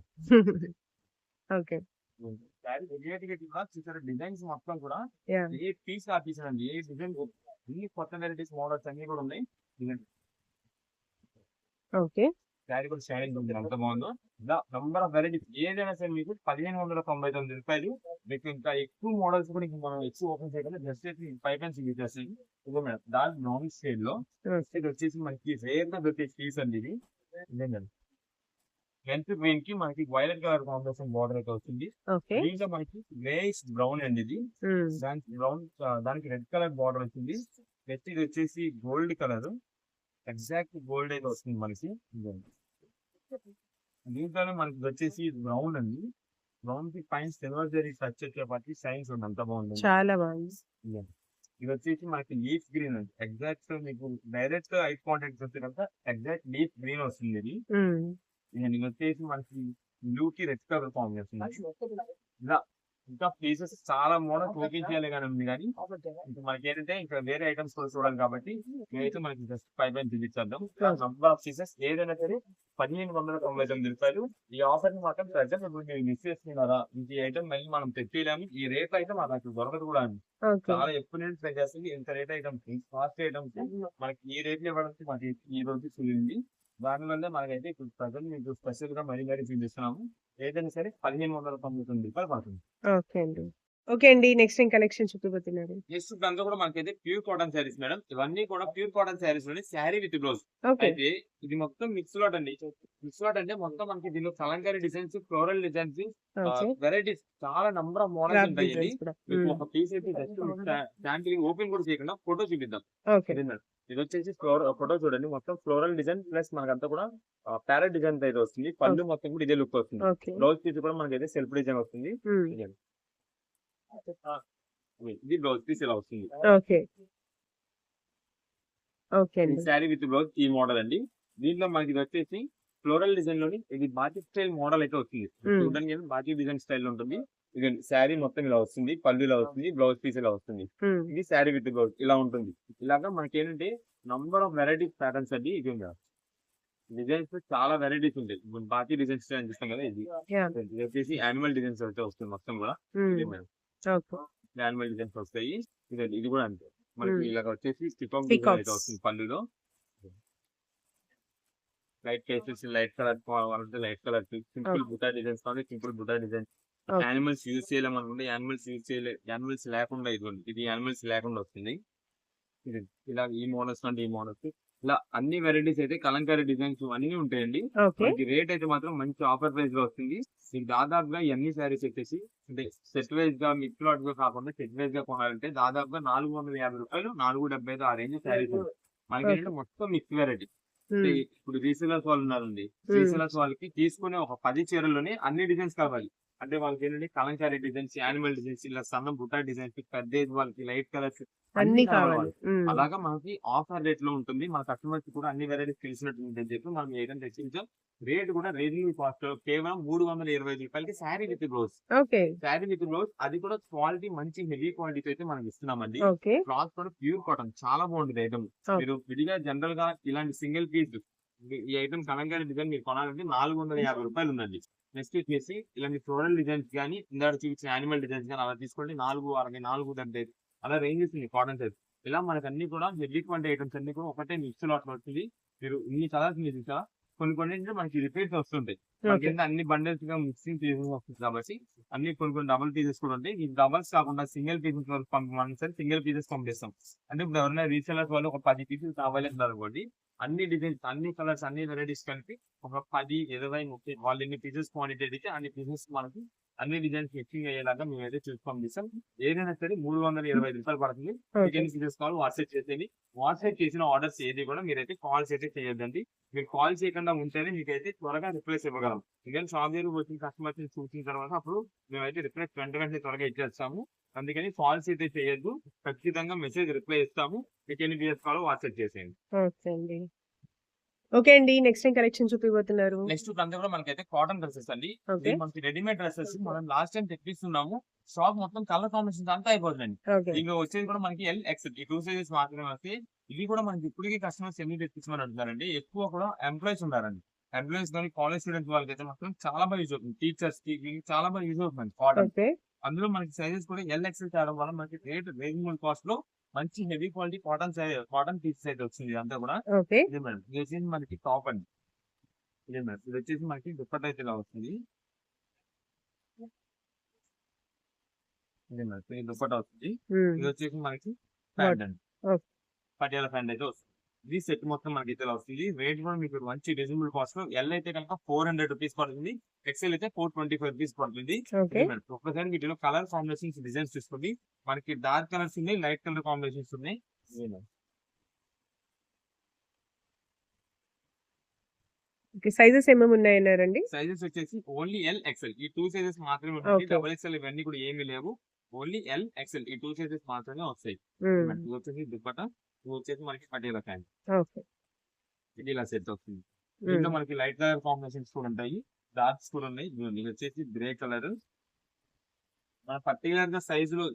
Okay. శారీ చూసారు డిజైన్స్ మొత్తం కూడా Yeah. ఏ పీస్ ఆ పీస్ అండి. ఏ డిజైన్ అన్ని కొత్త వెరైటీస్ మోడల్స్ అన్ని కూడా ఉన్నాయి. Okay. శారీ కూడా షైనింగ్ ఉంది ఎంత బాగుందో. ఇలా నంబర్ ఆఫ్ వెరైటీస్ ఏదైనా సరే మీకు 1599 రూపాయలు. మీకు ఇంకా ఎక్కువ మోడల్స్ కూడా ఇంకా మనం ఎక్కువ ఓపెన్ చేయగలం. జస్ట్ అయితే 5 పెన్స్ ఇచ్చేసి ఇదిగో మేడం దాని బ్రౌన్ షేడ్ లో Okay. ఇది వచ్చేసి మనకి రేర్ గా దొరికే పీస్ అండి. ఇది ఇదేనండి లెంత్ గ్రీన్ కి మనకి వైలెట్ కలర్ కాంబినేషన్ బార్డర్ అయితే వస్తుంది. Okay. దీంట్లో మనకి గ్రేస్ బ్రౌన్ అండి. ఇది Mm. దానికి బ్రౌన్ దానికి రెడ్ కలర్ బార్డర్ వచ్చింది. నెక్స్ట్ ఇది వచ్చేసి గోల్డ్ కలర్ ఎగ్జాక్ట్ గోల్డ్ అయితే వస్తుంది మనకి. ఇదిగోండి. దీంట్లోనే మనకి ఇది వచ్చేసి బ్రౌన్ అండి. బ్రౌన్ కి పైన సిల్వర్ జరీ టచ్ వచ్చేపాటి సైన్స్ ఉంది అంత బాగుంది. చాలా బాగుంది. ఇదిగోండి. ఇది వచ్చేసి మనకి లీఫ్ గ్రీన్ అండి. ఎగ్జాక్ట్ మీకు డైరెక్ట్ ఐ కాంటాక్ట్ వస్తే కనుక ఎగ్జాక్ట్ లీఫ్ గ్రీన్ వస్తుంది. ఇది Mm. ఇది వచ్చేసి మనకి బ్లూ కి రెడ్ కలర్ కాంబినేషన్. ఇలా ఇంకా పీసెస్ చాలా మోడల్ ఓపెన్ చేయాలి కానీ ఉంది కానీ ఇంకా మనకి ఏంటంటే ఇంకా వేరే ఐటమ్స్ కూడా చూడాలి కాబట్టి నేనైతే మనకి జస్ట్ 5 పైన చూపించేద్దాం. నంబర్ ఆఫ్ పీసెస్ ఏదైనా సరే 1599 రూపాయలు. ఈ ఆఫర్ ని మాత్రం ప్రజెంట్ మీరు మిస్ చేస్తున్నారా. ఈ ఐటమ్ మళ్ళీ మనం తెచ్చేయలేము. ఈ రేట్ అయితే మనకు దొరకదు కూడా అండి. Okay. చాలా ఎక్కువ నేను ట్రై చేస్తుంది. ఇంత రేట్ ఐటమ్స్ కాస్ట్ ఐటమ్స్ మనకి ఈ రేట్లు ఇవ్వడానికి మనకి ఈ రోజు చూడండి. దానివల్ల మనకైతే ఇప్పుడు ప్రజెంట్ మీకు స్పెషల్ గా మరీ చూపిస్తున్నాము. ఏదైనా సరే 1599 రూపాయలు పడుతుంది. Okay అండి. ఓకే అండి. నెక్స్ట్ ఏం కలెక్షన్ చూపిపోతున్నారు? నెక్స్ట్ ఇదంతా కూడా మనకైతే ప్యూర్ కాటన్ శారీస్ మేడం. ఇవన్నీ కూడా ప్యూర్ కాటన్ శారీస్ లోని శారీ విత్ బ్లౌజ్. ఓకే. అయితే ఇది మొత్తం మిక్స్ లాట్ అండి. మిక్స్ లాట్ అంటే మొత్తం మనకి దీనిలో Kalamkari designs, floral designs, okay. Varieties చాలా నంబర్ ఆఫ్ మోడల్స్ క్రాఫ్ట్ ఉంటాయి. డిజైన్స్ కూడా. మీకు ఒక పీస్ అయితే జస్ట్ దాంట్లో ఓపెన్ కూడా చేయకుండా ఫోటో చూపిద్దాం. ఓకే. ఇది వచ్చేసి ఫోటో చూడండి. మొత్తం ఫ్లోరల్ డిజైన్ ప్లస్ మనకంతా కూడా ప్యారెట్ డిజైన్ అయితే వస్తుంది. పళ్ళు మొత్తం కూడా ఇదే లుక్ వస్తుంది. ఓకే. బ్లౌజ్ పీస్ కూడా మనకైతే సెల్ఫ్ డిజైన్ వస్తుంది. Mm. ఇది బ్లౌజ్ పీస్ ఇలా వస్తుంది. ఓకే. ఓకే ఈ అండి. శారీ విత్ బ్లౌజ్ ఈ మోడల్ అండి. దీంట్లో మనకి ఇది వచ్చేసి ఫ్లోరల్ డిజైన్ లోని ఇది బాటిక్ స్టైల్ మోడల్ అయితే వస్తుంది. చూడడానికి బాటిక్ డిజైన్ స్టైల్ ఉంటుంది. ఇది శారీ మొత్తం ఇలా వస్తుంది, పళ్ళు ఇలా వస్తుంది, బ్లౌజ్ పీస్ ఇలా వస్తుంది. ఇది శారీ విత్ బ్లౌజ్ ఇలా ఉంటుంది. ఇలాగా మనకి ఏంటంటే నంబర్ ఆఫ్ వెరైటీస్ ప్యాటర్న్స్ అండి. ఇది డిజైన్స్ చాలా వెరైటీస్ ఉంటాయి. బాటిక్ డిజైన్స్ అని చూస్తాం కదా, ఇది వచ్చేసి యానిమల్ డిజైన్స్ అయితే వస్తుంది మొత్తం కూడా. యానిమల్ డిజైన్స్ వస్తాయి. ఇది కూడా అంతే మనకి ఇలాగ వచ్చేసి పికాక్ డిజైన్ అయితే వస్తుంది పళ్ళులో. లైట్ కేసెస్, లైట్ కలర్ కావాలంటే లైట్ కలర్, సింపుల్ బుటా డిజైన్స్ కావాలి సింపుల్ బుటా డిజైన్స్. యానిమల్స్ యూజ్ చేయలేమనుకుంటే యానిమల్స్ యూజ్ చేయలే, యానిమల్స్ లేకుండా ఇది యానిమల్స్ లేకుండా వస్తుంది. ఇది ఇలా ఈ మోడల్స్ అంటే ఈ మోడల్స్ ఇలా అన్ని వెరైటీస్ అయితే కలంకారీ డిజైన్స్ అన్ని ఉంటాయండి. మనకి రేట్ అయితే మాత్రం మంచి ఆఫర్ ప్రైస్ లో వస్తుంది. మీకు దాదాపుగా ఇవన్నీ శారీస్ వచ్చేసి అంటే సెట్ వైజ్ గా మిక్స్ లాట్ గా కాకుండా సెట్ వైజ్ గా కొనాలంటే దాదాపుగా 450 రూపాయలు, 475 ఆ రేంజ్ శారీస్ మనకి ఏంటంటే మొత్తం మిక్స్ వెరైటీ. ఇప్పుడు రీసెలర్స్ వాళ్ళు ఉన్నారండి, రీసెలర్స్ వాళ్ళకి తీసుకునే ఒక 10 చీరల్లోనే అన్ని డిజైన్స్ కావాలి. అంటే వాళ్ళకి ఏంటంటే కలంకారీ డిజైన్స్, యానిమల్ డిజైన్స్, ఇలా సన్న బుట్టా డిజైన్స్, పెద్ద వాళ్ళకి లైట్ కలర్స్ అన్ని కావాలి. అలాగా మనకి ఆఫర్ రేట్ లో ఉంటుంది. మన కస్టమర్స్ కూడా అన్ని వెరైటీస్ తెలిసినట్టు అని చెప్పి మనం ఏదైనా తెచ్చించాం. రేట్ కూడా రీజనబుల్ కాస్ట్, కేవలం 325 రూపాయలకి sari with blouse. Sari with blouse, అది కూడా క్వాలిటీ మంచి హెవీ క్వాలిటీ అయితే మనం ఇస్తున్నామండి. క్లాత్ కూడా ప్యూర్ కాటన్, చాలా బాగుంటుంది ఐటమ్. మీరు విడిగా జనరల్ గా ఇలాంటి సింగిల్ పీస్ ఈ ఐటమ్ కలంకారీ డిజైన్ మీరు కొనాలంటే 450 రూపాయలు ఉందండి. నెక్స్ట్ వచ్చేసి ఇలాంటి ఫ్లోరల్ డిజైన్స్ కానీ ఇందాక చూపించిన యానిమల్ డిజైన్స్ కానీ అలా తీసుకోండి 460, 475 అలా రేంజెస్ ఉంది కాటన్ సైజ్. ఇలా మనకు అన్ని కూడా హెవీ క్వాలిటీ ఐటమ్స్ అన్ని కూడా ఒకటే మిక్స్ లాట్ వస్తుంది. మీరు ఇన్ని కలర్స్ మీరు చూసారా, కొన్ని మనకి రిపీట్స్ వస్తుంటాయి. అన్ని బండిల్స్ గా మిక్సింగ్ పీసెస్ వస్తుంది కాబట్టి అన్ని కొన్ని డబుల్ పీసెస్ కూడా ఉంటాయి. ఈ డబల్స్ కాకుండా సింగిల్ పీసెస్ పంపమని సరే సింగిల్ పీసెస్ పంపిస్తాం. అంటే ఇప్పుడు ఎవరైనా రీసెలర్స్ వాళ్ళు ఒక 10 పీసెస్ కావాలి అంటారు అనుకోండి, అన్ని డిజైన్స్, అన్ని కలర్స్, అన్ని వెరైటీస్ కలిపి ఒక 10, 20, 30 వాళ్ళు ఎన్ని పీసెస్ క్వాంటిటీ అయితే అన్ని పీసెస్ మనకి అన్ని డిజైన్స్ మిక్సింగ్ అయ్యేలాగా మేమైతే చూసి పంపిస్తాం. ఏదైనా సరే 325 రూపాయలు పడుతుంది. ఎన్ని పీసెస్ కావాలి వాట్సాప్ చేసేది. వాట్సాప్ చేసిన ఆర్డర్స్ ఏది కూడా మీరైతే కాల్స్ అయితే చేయొద్దండి. మీరు కాల్ చేయకుండా ఉంటేనే మీకైతే త్వరగా రిప్లైస్ ఇవ్వగలం. ఇంకా షాప్ దగ్గర వచ్చిన కస్టమర్స్ చూసిన తర్వాత అప్పుడు మేమైతే రిప్లైస్ వెంటనే త్వరగా ఇచ్చేస్తాము. అందుకని కాల్స్ అయితే చేయొద్దు, ఖచ్చితంగా మెసేజ్ రిప్లై ఇస్తాము. మీకు ఎన్ని పీసెస్ కావాలో వాట్సాప్ చేసేయండి. ఓకే అండి, నెక్స్ట్ ఏం కలెక్షన్ చూపిపోతున్నారు? నెక్స్ట్ అంతా కూడా మనకైతే కాటన్ డ్రెస్సెస్ అండి. మనకి రెడీమేడ్ డ్రెస్సెస్ మనం లాస్ట్ టైం తెప్పిస్తున్నాము. స్టాక్ మొత్తం కలర్ కాంబినేషన్ అంతా అయిపోతుందండి. ఇంకా వచ్చేది కూడా మనకి ఎల్, ఎక్సెల్ ఈ 2 సైజెస్ మాత్రమే వస్తాయి. ఇవి కూడా మనకి ఇప్పటికీ కస్టమర్స్ ఎన్ని తెప్పించమని అడుగుతారండి. ఎక్కువ కూడా ఎంప్లాయీస్ ఉన్నారండి. ఎంప్లాయీస్ కానీ కాలేజ్ స్టూడెంట్స్ వాళ్ళకి మాత్రం చాలా బాగా యూజ్ అవుతుంది. టీచర్స్ కి చాలా బాగా యూజ్ అవుతుంది కాటన్. అందులో మనకి సైజెస్ కూడా ఎల్, ఎక్సెల్ చేయడం వల్ల మనకి రేట్ రీజనబుల్ కాస్ట్ లో మంచి హెవీ క్వాలిటీ కాటన్ పీసెస్ అయితే వచ్చింది. అంతా కూడా ఇదే మేడం. ఇది వచ్చేసి మనకి టాప్ అండి. ఇదే మేడం. ఇది వచ్చేసి మనకి దుప్పట్టా అయితే ఇలా వస్తుంది. ఇదే మేడం. ఇది దుప్పట్టా వస్తుంది. ఇది వచ్చేసి మనకి ప్యాంట్ అండి, పటియాల ప్యాంట్ అయితే వస్తుంది. ఇది సెట్ మొత్తం మనకి అయితే ఇలా వస్తుంది. రేట్ కూడా మీకు మంచి రీజనబుల్ కాస్ట్ లో. ఎల్ అయితే కనుక 400 రూపీస్ పడుతుంది. ఎక్సెల్ అయితే 425 రూపీస్ పడుతుంది. ఒక్కసారి వీటిలో కలర్ కాంబినేషన్స్, డిజైన్స్ చూసుకోండి. మనకి డార్క్ కలర్స్ ఉన్నాయి, లైట్ కలర్ కాంబినేషన్స్ ఉన్నాయి. సైజెస్ ఏమేమి ఉన్నాయన్నారండి? సైజెస్ వచ్చేసి ఓన్లీ ఎల్, ఎక్సెల్ ఈ 2 సైజెస్ మాత్రమే ఉంటాయి. డబుల్ ఎక్సెల్ ఇవన్నీ కూడా ఏమీ లేవు. ఓన్లీ ఎల్, ఎక్సెల్ ఈ 2 సైజెస్ మాత్రమే వస్తాయి. ఇది వచ్చేసి దుప్పట్టా, ఇది వచ్చేసి మనకి పటియాల ప్యాంట్. ఇది ఇలా సెట్ వస్తుంది. దీంట్లో మనకి లైట్ కలర్ కాంబినేషన్స్ కూడా ఉంటాయి, డార్క్స్ కూడా ఉన్నాయి. ఇది వచ్చేసి గ్రే కలర్. మన పర్టికులర్ గా సైజులో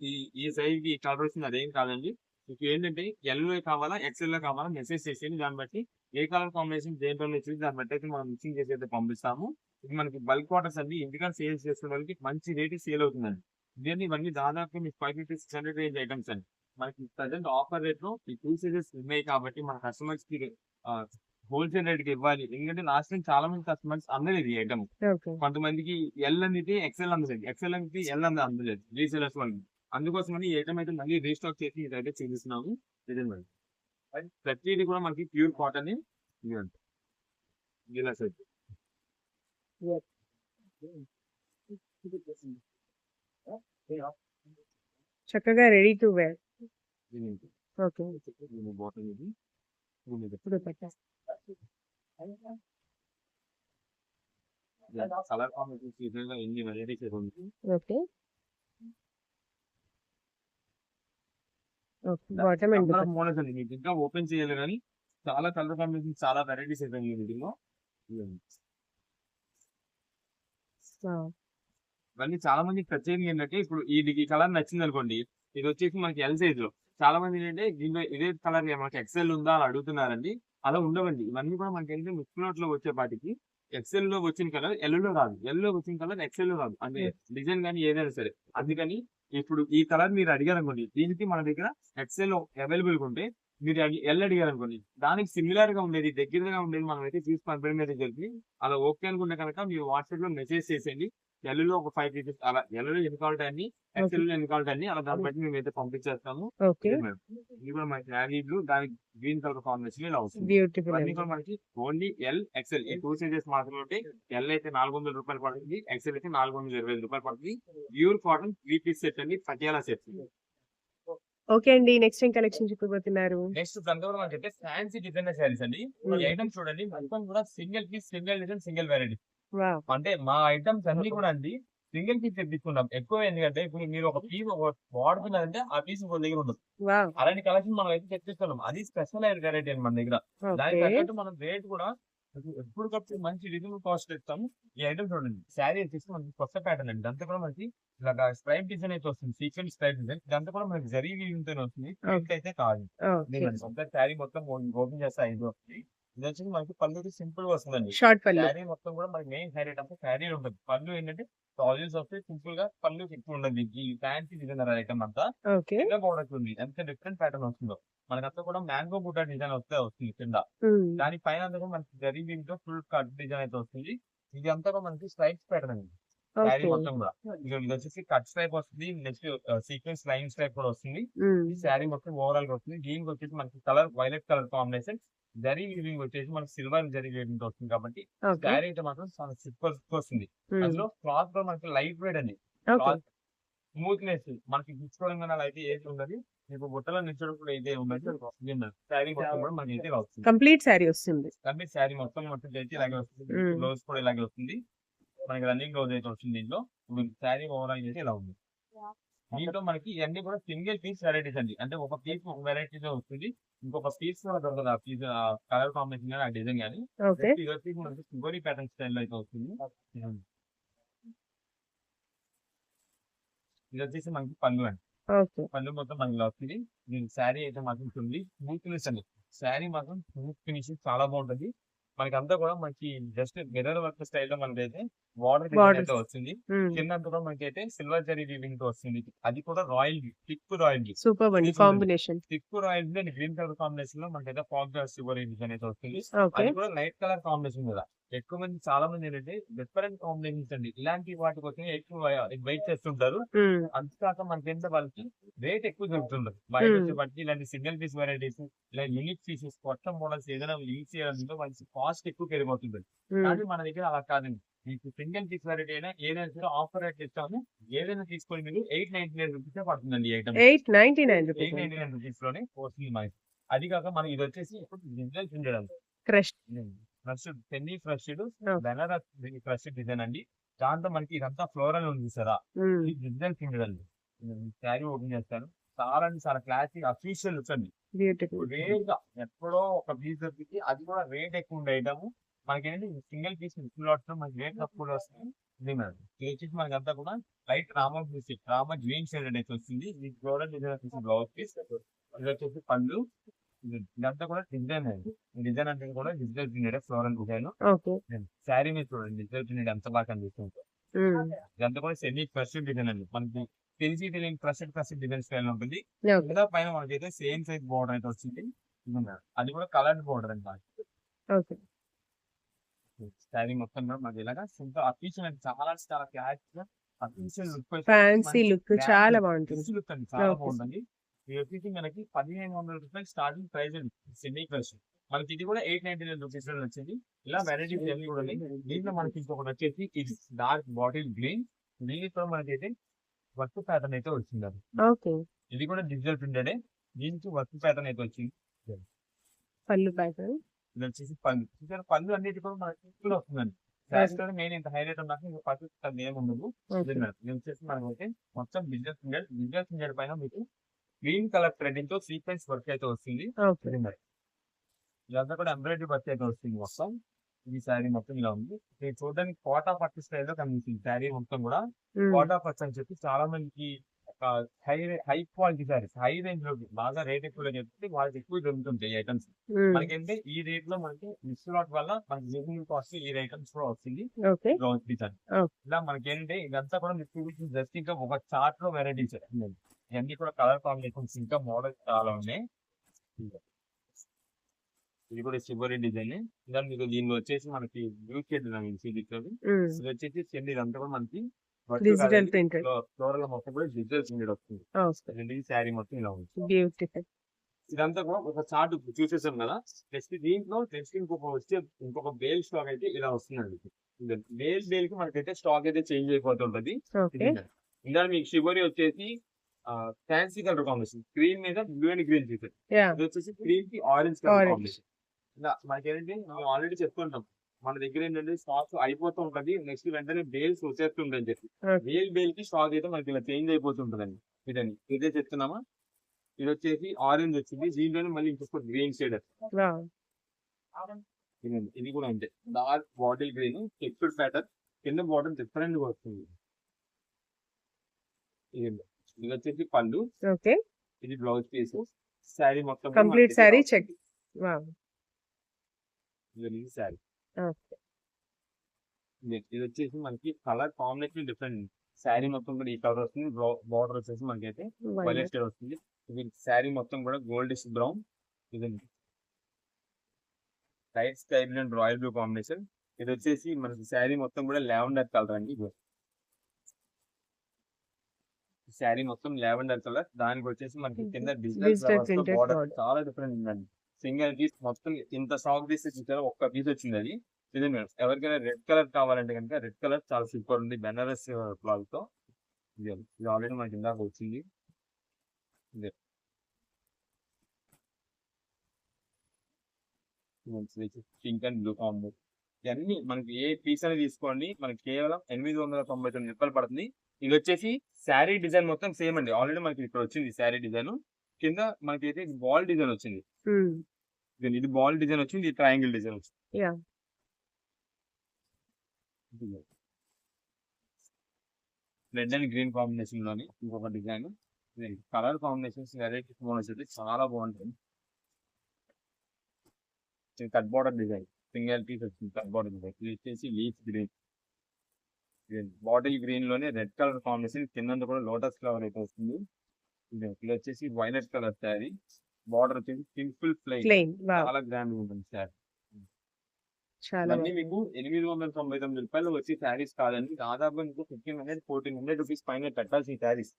ఈ సైజ్ కి కలర్ వచ్చింది అదేం కాదండి. మీకు ఏంటంటే ఎల్ లో కావాలా, ఎక్సెల్ లో కావాలా మెసేజ్ చేసేది. దాన్ని బట్టి ఏ కలర్ కాంబినేషన్ దేంట్లో వచ్చేసి దాన్ని బట్టి అయితే మనం మిక్సింగ్ చేసి అయితే పంపిస్తాము. ఇది మనకి బల్క్ ఆర్డర్స్ అండి. ఇంటికాడ సేల్స్ చేసుకునే వాళ్ళకి మంచి రేట్ సేల్ అవుతుందండి. ఇవన్నీ దాదాపు మీకు 550-600 రేంజ్ ఐటమ్స్ అండి. మనకి ప్రజెంట్ ఆఫర్ రేట్ లో ఈ 2 సైజెస్ ఉన్నాయి కాబట్టి మన కస్టమర్స్ కి హోల్సేల్ రేట్ కి ఇవ్వాలి. ఎందుకంటే లాస్ట్ టైం చాలా మంది కస్టమర్స్ అందలేదు ఈ ఐటమ్. కొంతమందికి ఎల్ అనేది ఎక్సెల్ అందలేదు, ఎక్సెల్ అనేది ఎల్ అనేది అందలేదు రీసేలర్స్ వాళ్ళకి. అందుకోసమని ఈ ఐటమ్ అయితే మళ్ళీ రీస్టాక్ చేసి ఇదైతే చూపిస్తున్నాము. ప్రతిది కూడా మనకి ప్యూర్ కాటన్ ఇలా సెట్. చక్కగా ready to wear. Colour combinations ఎన్ని వెరైటీస్ ఉంది. బాటమ్ అండ్ మోడల్స్ అండి, మీకు ఇంకా ఓపెన్ చేయాలి కానీ చాలా కలర్ కాంబినేషన్, చాలా వెరైటీస్ అయితే వీటిలో. ఇవన్నీ చాలా మంది ప్రత్యేకంగా ఏంటంటే, ఇప్పుడు ఈ కలర్ నచ్చింది అనుకోండి, ఇది వచ్చేసి మనకి ఎల్ సైజ్ లో. చాలా మంది ఏంటంటే దీనిలో ఇదే కలర్ మనకి ఎక్సెల్ ఉందా అని అడుగుతున్నారండి. అలా ఉండవండి, ఇవన్నీ కూడా మనకి ఏంటంటే మిక్స్ నోట్ లో వచ్చేపాటికి ఎక్సెల్ లో వచ్చిన కలర్ ఎల్ లో రాదు, ఎల్ లో వచ్చిన కలర్ ఎక్సెల్ లో రాదు, అంటే డిజైన్ కానీ ఏదైనా సరే. అందుకని ఇప్పుడు ఈ కలర్ మీరు అడిగారు అనుకోండి, దీనికి మన దగ్గర ఎక్సెల్ అవైలబుల్ ఉంటే, మీరు ఎల్ అడిగారు అనుకోండి, దానికి సిమిలర్ గా ఉండేది, దగ్గరగా ఉండేది మనం అయితే తీసి పంపడం అయితే జరిగింది. అలా ఓకే అనుకుంటే కనుక మీరు వాట్సాప్ లో మెసేజ్ చేసేయండి. ఎల్లులో ఒక 5 పీసెస్, అలా ఎల్లులో ఎన్ని కావాలి అన్ని, ఎక్సెల్ లో ఎన్ని కావాలి అన్ని, అలా దాన్ని బట్టి మేము అయితే పంపించేస్తాము. ఓకే, ఇది కూడా మనకి నావీ బ్లూ, దానికి గ్రీన్ కలర్ కాంబినేషన్ ఇలా వస్తుంది. బ్యూటిఫుల్ ఇవన్నీ కూడా మనకి ఓన్లీ ఎల్ ఎక్సెల్ ఈ 2 సైజెస్ మాత్రమే ఉంటాయి. ఎల్ అయితే 400 రూపాయలు పడుతుంది, ఎక్సెల్ అయితే 425 రూపాయలు పడుతుంది. ప్యూర్ కాటన్ 3 పీస్ సెట్ అండి, పటియాలా సెట్. ఓకే అండి, నెక్స్ట్ ఏం కలెక్షన్ చూపబోతున్నారు? నెక్స్ట్ కూడా మనకి ఫ్యాన్సీ డిజైనర్ శారీస్ అండి. ఈ ఐటమ్ చూడండి, మొత్తం కూడా single piece, single design, single variety. Wow, అంటే మా ఐటమ్స్ అన్ని కూడా అండి సింగిల్ పీస్ తెప్పించుకున్నాం ఎక్కువ. ఎందుకంటే ఇప్పుడు మీరు ఒక పీస్ వాడుతున్నారంటే ఆ పీస్ ఒక దగ్గర ఉండదు. వావ్, అలాంటి కలెక్షన్ మనం అయితే తెప్పిస్తున్నాం, అది స్పెషల్ వెరైటీ అని మన దగ్గర. దానికి ఓకే, తగ్గట్టు మనం రేట్ కూడా ఎప్పటికప్పుడు మంచి రీజనబుల్ కాస్ట్ ఇస్తాము. ఈ ఐటమ్ చూడండి, శారీ వచ్చేసి మనకి కొత్త ప్యాటర్న్ అండి, అంతా కూడా మనకి ఇలాగా స్ట్రైప్ డిజైన్ అయితే వస్తుంది, సీక్వెన్స్ స్ట్రైప్ డిజైన్. ఇదంతా కూడా మనకి జరీ వీవింగ్ తోనే వస్తుంది, ప్రింట్ అయితే కాదు. ఓకే. ఒకసారి శారీ మొత్తం ఓపెన్ చేస్తే ఐదు వస్తుంది. ఇది వచ్చేసి మనకి పళ్ళు సింపుల్ గా వస్తుందండి. షార్ట్ పళ్ళు. శారీ మొత్తం కూడా మనకి మెయిన్ హైలైట్ అంటే శారీ ఉంటుంది. పళ్ళు ఏంటంటే టాజిల్స్ వస్తే సింపుల్ గా, పళ్ళు ఎక్కువ ఉండదు. ఈ ఫ్యాన్సీ డిజైనర్ ఐటమ్ అంతా ఓకే, కింద బోర్డర్ ఉంది, ఎంత డిఫరెంట్ ప్యాటర్న్ వస్తుందో. మనకంతా కూడా మ్యాంగో బుట్ట డిజైన్ వస్తుంది కింద. దాని పైన అంతా కూడా మనకి జరీ వీవింగ్ తో ఫుల్ కట్ డిజైన్ అయితే వస్తుంది. ఇది అంతా కూడా మనకి స్ట్రైప్స్ ప్యాటర్న్ అండి, శారీ ఓకే, మొత్తం కూడా. ఇది వచ్చేసి కట్ స్ట్రైప్ వస్తుంది, నెక్స్ట్ సీక్వెన్స్ లైన్ స్ట్రైప్ కూడా వస్తుంది. ఈ శారీ మొత్తం ఓవరాల్ గా వస్తుంది. దీనికి వచ్చేసి మనకి colour violet colour combination, zari weaving వచ్చేసి మనకి సిల్వర్ జరీ వీవింగ్ వస్తుంది. కాబట్టి ఓకే, శారీ అయితే మాత్రం చాలా సూపర్ వస్తుంది. అందులో క్లాత్ కూడా మనకి లైట్ వెయిట్ అండి, ఓకే, క్లాత్ స్మూత్నెస్, మనకి గుచ్చుకోవడం కానీ అలా అయితే ఏది ఉండదు. మీకు బుట్టలో నిచ్చడం కూడా అయితే ఉండదు. శారీ మొత్తం కూడా మనకి అయితే ఇలా వస్తుంది, కంప్లీట్ శారీ వస్తుంది. కంప్లీట్ శారీ మొత్తం మొత్తం అయితే ఇలాగే వస్తుంది. బ్లౌజ్ కూడా ఇలాగే వస్తుంది, మనకి రన్నింగ్ బ్లౌజ్ అయితే వస్తుంది. దీంట్లో శారీ ఓవరాల్ అయితే ఇలా ఉంది. దీంట్లో మనకి ఇవన్నీ కూడా సింగిల్ పీస్ వెరైటీస్ అండి, అంటే ఒక పీస్ ఒక వెరైటీ వస్తుంది, ఇంకొక పీస్ కూడా దొరకదు. ఆ పీస్ కలర్ కాంబినేషన్ కానీ ఆ డిజైన్ కానీ. ఓకే, ఇది వచ్చేసి మనకి సింగోరీ ప్యాటర్న్ స్టైల్ అయితే వస్తుంది. ఇది వచ్చేసి మనకి పళ్ళు అండి, ఓకే, పళ్ళు మొత్తం మనకి ఇలా వస్తుంది. దీని శారీ అయితే మాత్రం ఉంటుంది స్మూత్నెస్ అండి, శారీ మాత్రం స్మూత్ ఫినిషింగ్ చాలా బాగుంటుంది. మనకి అంతా కూడా మనకి జస్ట్ మిర్రర్ వర్క్ స్టైల్ లో మనకైతే బార్డర్ డిజైన్ అయితే వస్తుంది. కింద అంతా కూడా మనకి అయితే సిల్వర్ జరీ వీవింగ్ తో వస్తుంది. అది కూడా రాయల్ థిక్ రాయల్ సూపర్ అండి combination. Thick royal green colour combination లో మనకైతే ఫాగ్ సిల్వర్ డిజైన్ అయితే వస్తుంది. ఓకే, అది కూడా లైట్ కలర్ కాంబినేషన్ కదా. ఎక్కువ మంది చాలా మంది ఏంటంటే డిఫరెంట్ కాంబినేషన్స్ అండి, ఇలాంటి వాటి కోసం ఎక్కువ వెయిట్ చేస్తుంటారు. అంతేకాక మనకేంటే వాళ్ళకి రేట్ ఎక్కువ దొరుకుతుండదు బయట వచ్చేప్పటికి. ఇలాంటి సింగిల్ పీస్ వెరైటీస్, ఇలా యూనిక్ పీసెస్, కొత్త మోడల్స్ ఏదైనా యూజ్ చేయాలంటే వాళ్ళకి కాస్ట్ ఎక్కువ పెరిగిపోతుంది. కానీ మన దగ్గర అలా కాదండి, మీకు సింగిల్ పీస్ వెరైటీ అయినా ఏదైనా సరే ఆఫర్ రేట్ ఇస్తాము. ఏదైనా తీసుకొని మీరు 899 రూపీస్ పడుతుందండి. ఐటమ్ 899 రూపీస్ 899 రూపీస్ లోనే వస్తుంది మనకి. అది కాక మనకి ఇది వచ్చేసి ఇప్పుడు డిజైన్స్ ఉండడం crush fresh semi fresh Banaras fresh design అండి. దాంట్లో మనకి ఇదంతా ఫ్లోరల్ ఉంది సారా, ఈ డిజైన్ ఉండదండి. శారీ ఓపెన్ చేస్తాను, చాలా అంటే చాలా క్లాసిక్ అఫీషియల్ లుక్ అండి. బ్యూటిఫుల్. రేట్ గా ఎప్పుడో ఒక పీస్ దొరికి, అది కూడా రేట్ ఎక్కువ ఉండే ఐటమ్. మనకి ఏంటంటే సింగిల్ పీస్ మిషన్ మనకి రేట్ తక్కువ వస్తుంది. ఇది మేడం, ఇది వచ్చేసి మనకి అంతా కూడా లైట్ రామా గ్రీన్ షేడ్ అయితే వస్తుంది. ఈ ఫ్లోరల్ డిజైన్ వచ్చేసి బ్లౌజ్ పీస్, ఇది వచ్చేసి పళ్ళు. ఇదంతా కూడా డిజైన్ అండి, డిజైన్ అంటే కూడా digital printed floral design. Okay, sari మీద చూడండి డిజిటల్ ప్రింటెడ్ ఎంత బాగా కనిపిస్తుంది. ఇదంతా కూడా సెమీ ఫ్రెష్ డిజైన్ అండి, మనకి తెలియని ఫ్రెష్ డిజైన్ స్టైల్ ఉంటుంది. ఇంకా పైన మనకి అయితే సేమ్ సైజ్ బోర్డర్ అయితే వచ్చింది, అది కూడా కలర్డ్ బోర్డర్ అండి. ఓకే, శారీ మొత్తం కూడా మనకి ఇలాగా సింపుల్ అఫీషియల్ అంటే చాలా చాలా class official look, fancy look చాలా బాగుంటుంది. లుక్ అండి, చాలా బాగుంటుంది. ఇది వచ్చేసి మనకి 1500 రూపాయలు స్టార్టింగ్ ప్రైస్ అండి, సెమీ ఫ్రెష్. మనకి ఇది కూడా 899 రూపీస్ లో వచ్చింది. ఇలా వెరైటీస్ అన్ని కూడా దీంట్లో మనకి ఇంకొకటి వచ్చేసి ఇది డార్క్ బాటిల్ గ్రీన్, దీనితో మనకైతే వర్క్ ప్యాటర్న్ అయితే వచ్చింది. అది ఓకే, ఇది కూడా డిజిటల్ ప్రింటెడ్, దీనికి వర్క్ ప్యాటర్న్ అయితే వచ్చింది. పళ్ళు ప్యాటర్న్, ఇది వచ్చేసి పళ్ళు. పళ్ళు అన్నిటి కూడా మనకి సింపుల్ వస్తుందండి. శారీలో మెయిన్ ఇంత హైలైట్ ఉన్నాక ఇంకా పర్ఫెక్ట్ ఏమి ఉండదు. ఇది వచ్చేసి మనకైతే మొత్తం డిజిటల్ ప్రింటెడ్ పైన మీకు గ్రీన్ కలర్ థ్రెడింగ్ తో సీక్వెన్స్ వర్క్ అయితే వస్తుంది. ఓకే. ఇదంతా కూడా ఎంబ్రాయిడరీ వర్క్ అయితే వస్తుంది మొత్తం. ఈ శారీ మొత్తం ఇలా ఉంది. ఇది చూడడానికి కోటా పట్టు స్టైల్ లో కనిపిస్తుంది శారీ మొత్తం కూడా. కోటా పట్టు అని చెప్పి చాలా మందికి ఒక high quality saris, high range లో బాగా రేట్ ఎక్కువ చెప్పి వాళ్ళకి ఎక్కువ దొరుకుతుంటాయి ఈ ఐటమ్స్. మనకంటే ఈ రేట్ లో మనకి మిక్స్ లాట్ వల్ల మనకి రీజనబుల్ కాస్ట్ ఈ ఐటమ్స్ కూడా వస్తుంది. ఓకే. బ్లౌజ్ పీస్ అని ఇలా మనకి ఏంటంటే ఇదంతా కూడా మీకు జస్ట్ ఇంకా ఒక చార్ట్ లో వెరైటీస్ ఇవన్నీ కూడా కలర్ కాంబినేషన్స్ ఇంకా మోడల్స్ చాలా ఉన్నాయి. ఇది కూడా చివరి డిజైన్. ఇంకా మీకు దీనిలో వచ్చేసి మనకి ఇది వచ్చేసి చెల్లి ఇదంతా కూడా మనకి డిజిటల్ ప్రింటెడ్ ఫ్లోరల్ మొత్తం కూడా డిజిటల్ ప్రింటెడ్ వస్తుంది. శారీ మొత్తం ఇలా ఉంది. బ్యూటిఫుల్. ఇదంతా కూడా ఒక చార్ట్ చూసేసాం కదా. నెక్స్ట్ దీంట్లో నెక్స్ట్ ఇంకొక బేల్ స్టాక్ అయితే ఇలా వస్తుందండి. బేల్ కి మనకైతే స్టాక్ అయితే చేంజ్ అయిపోతుంటది. ఇంకా మీకు షిబోరి వచ్చేసి ఫ్యాన్సీ కలర్ కాంబినేషన్, గ్రీన్ మీద బ్లూ అండ్ గ్రీన్ చూసారు. ఇది వచ్చేసి గ్రీన్ కి ఆరెంజ్ కలర్ కాంబినేషన్. ఇలా మనకేంటంటే మనం ఆల్రెడీ చెప్తుంటాం మన దగ్గర ఏంటంటే స్టాక్ అయిపోతూ ఉంటది. నెక్స్ట్ వెంటనే బేల్స్ వచ్చేస్తుంటాయి అని చెప్పి బేల్ కి స్టాక్ అయితే మనకి ఇలా చేంజ్ అయిపోతుంటదండి. ఇదండి ఇదే చెప్తున్నామా. ఇది వచ్చేసి ఆరెంజ్ వచ్చింది. దీంట్లోనే మళ్ళీ ఇంకొక గ్రీన్ షేడ్. ఇది కూడా అంతే, dark bottle green textured pattern, కింద బాటల్ డిఫరెంట్ గా వస్తుంది. ఇది వచ్చేసి పళ్ళు. ఓకే. ఇది బ్లౌజ్ పీస్. శారీ మొత్తం కంప్లీట్ శారీ చెక్. శారీ ఇది వచ్చేసి మనకి కలర్ కాంబినేషన్ డిఫరెంట్. శారీ మొత్తం కూడా ఈ కలర్ వస్తుంది. బార్డర్ వచ్చేసి మనకైతే వైలెట్ కలర్ వస్తుంది. ఇది శారీ మొత్తం కూడా గోల్డిష్ బ్రౌన్. ఇదండి light sky blue and royal blue combination. ఇది వచ్చేసి మనకి శారీ మొత్తం కూడా లావెండర్ కలర్ అండి. శారీ మొత్తం లావెండర్ కలర్. దానికి వచ్చేసి మనకి కింద డిజిటల్ బార్డర్ చాలా డిఫరెంట్ ఉందండి. సింగిల్ పీస్ మొత్తం ఇంత స్టాక్ తీసి చూసారా, ఒక్క పీస్ వచ్చింది అది. ఇది మేడం ఎవరికైనా రెడ్ కలర్ కావాలంటే కనుక రెడ్ కలర్ చాలా సూపర్ ఉంది బెనారస్ క్లాత్ తో. ఇది ఆల్రెడీ మనకి ఇందాక వచ్చింది. Pink and blue combo. ఇవన్నీ మనకి ఏ పీస్ అనేది తీసుకోండి మనకి కేవలం 899 రూపాయలు పడుతుంది. ఇది వచ్చేసి శారీ డిజైన్ మొత్తం సేమ్ అండి. ఆల్రెడీ మనకి ఇక్కడ వచ్చింది శారీ డిజైన్. కింద మనకి అయితే బాల్ డిజైన్ వచ్చింది. ఇది బాల్ డిజైన్ వచ్చింది, ఇది ట్రయాంగిల్ డిజైన్ వచ్చింది. రెడ్ అండ్ గ్రీన్ కాంబినేషన్ లోని ఇంకొక డిజైన్. కలర్ కాంబినేషన్స్ వెరైటీ అయితే చాలా బాగుంటుంది. Cut border design single piece వచ్చింది. Cut border design. ఇది వచ్చేసి లీఫ్ గ్రీన్, బాటిల్ గ్రీన్ లోనే రెడ్ కలర్ కాంబినేషన్. కింద కూడా లోటస్ ఫ్లవర్ అయితే వస్తుంది. ఇది వచ్చేసి వైలెట్ కలర్ శారీ. బార్డర్ వచ్చేసి సింపుల్ ప్లెయిన్. చాలా గ్రాండ్ ఉంటుంది శారీ. మీకు 899 రూపాయలు వచ్చి శారీస్ కాదండి. దాదాపు మీకు 1500-1400 రూపీస్ పైన పెట్టాల్సి ఈ శారీస్.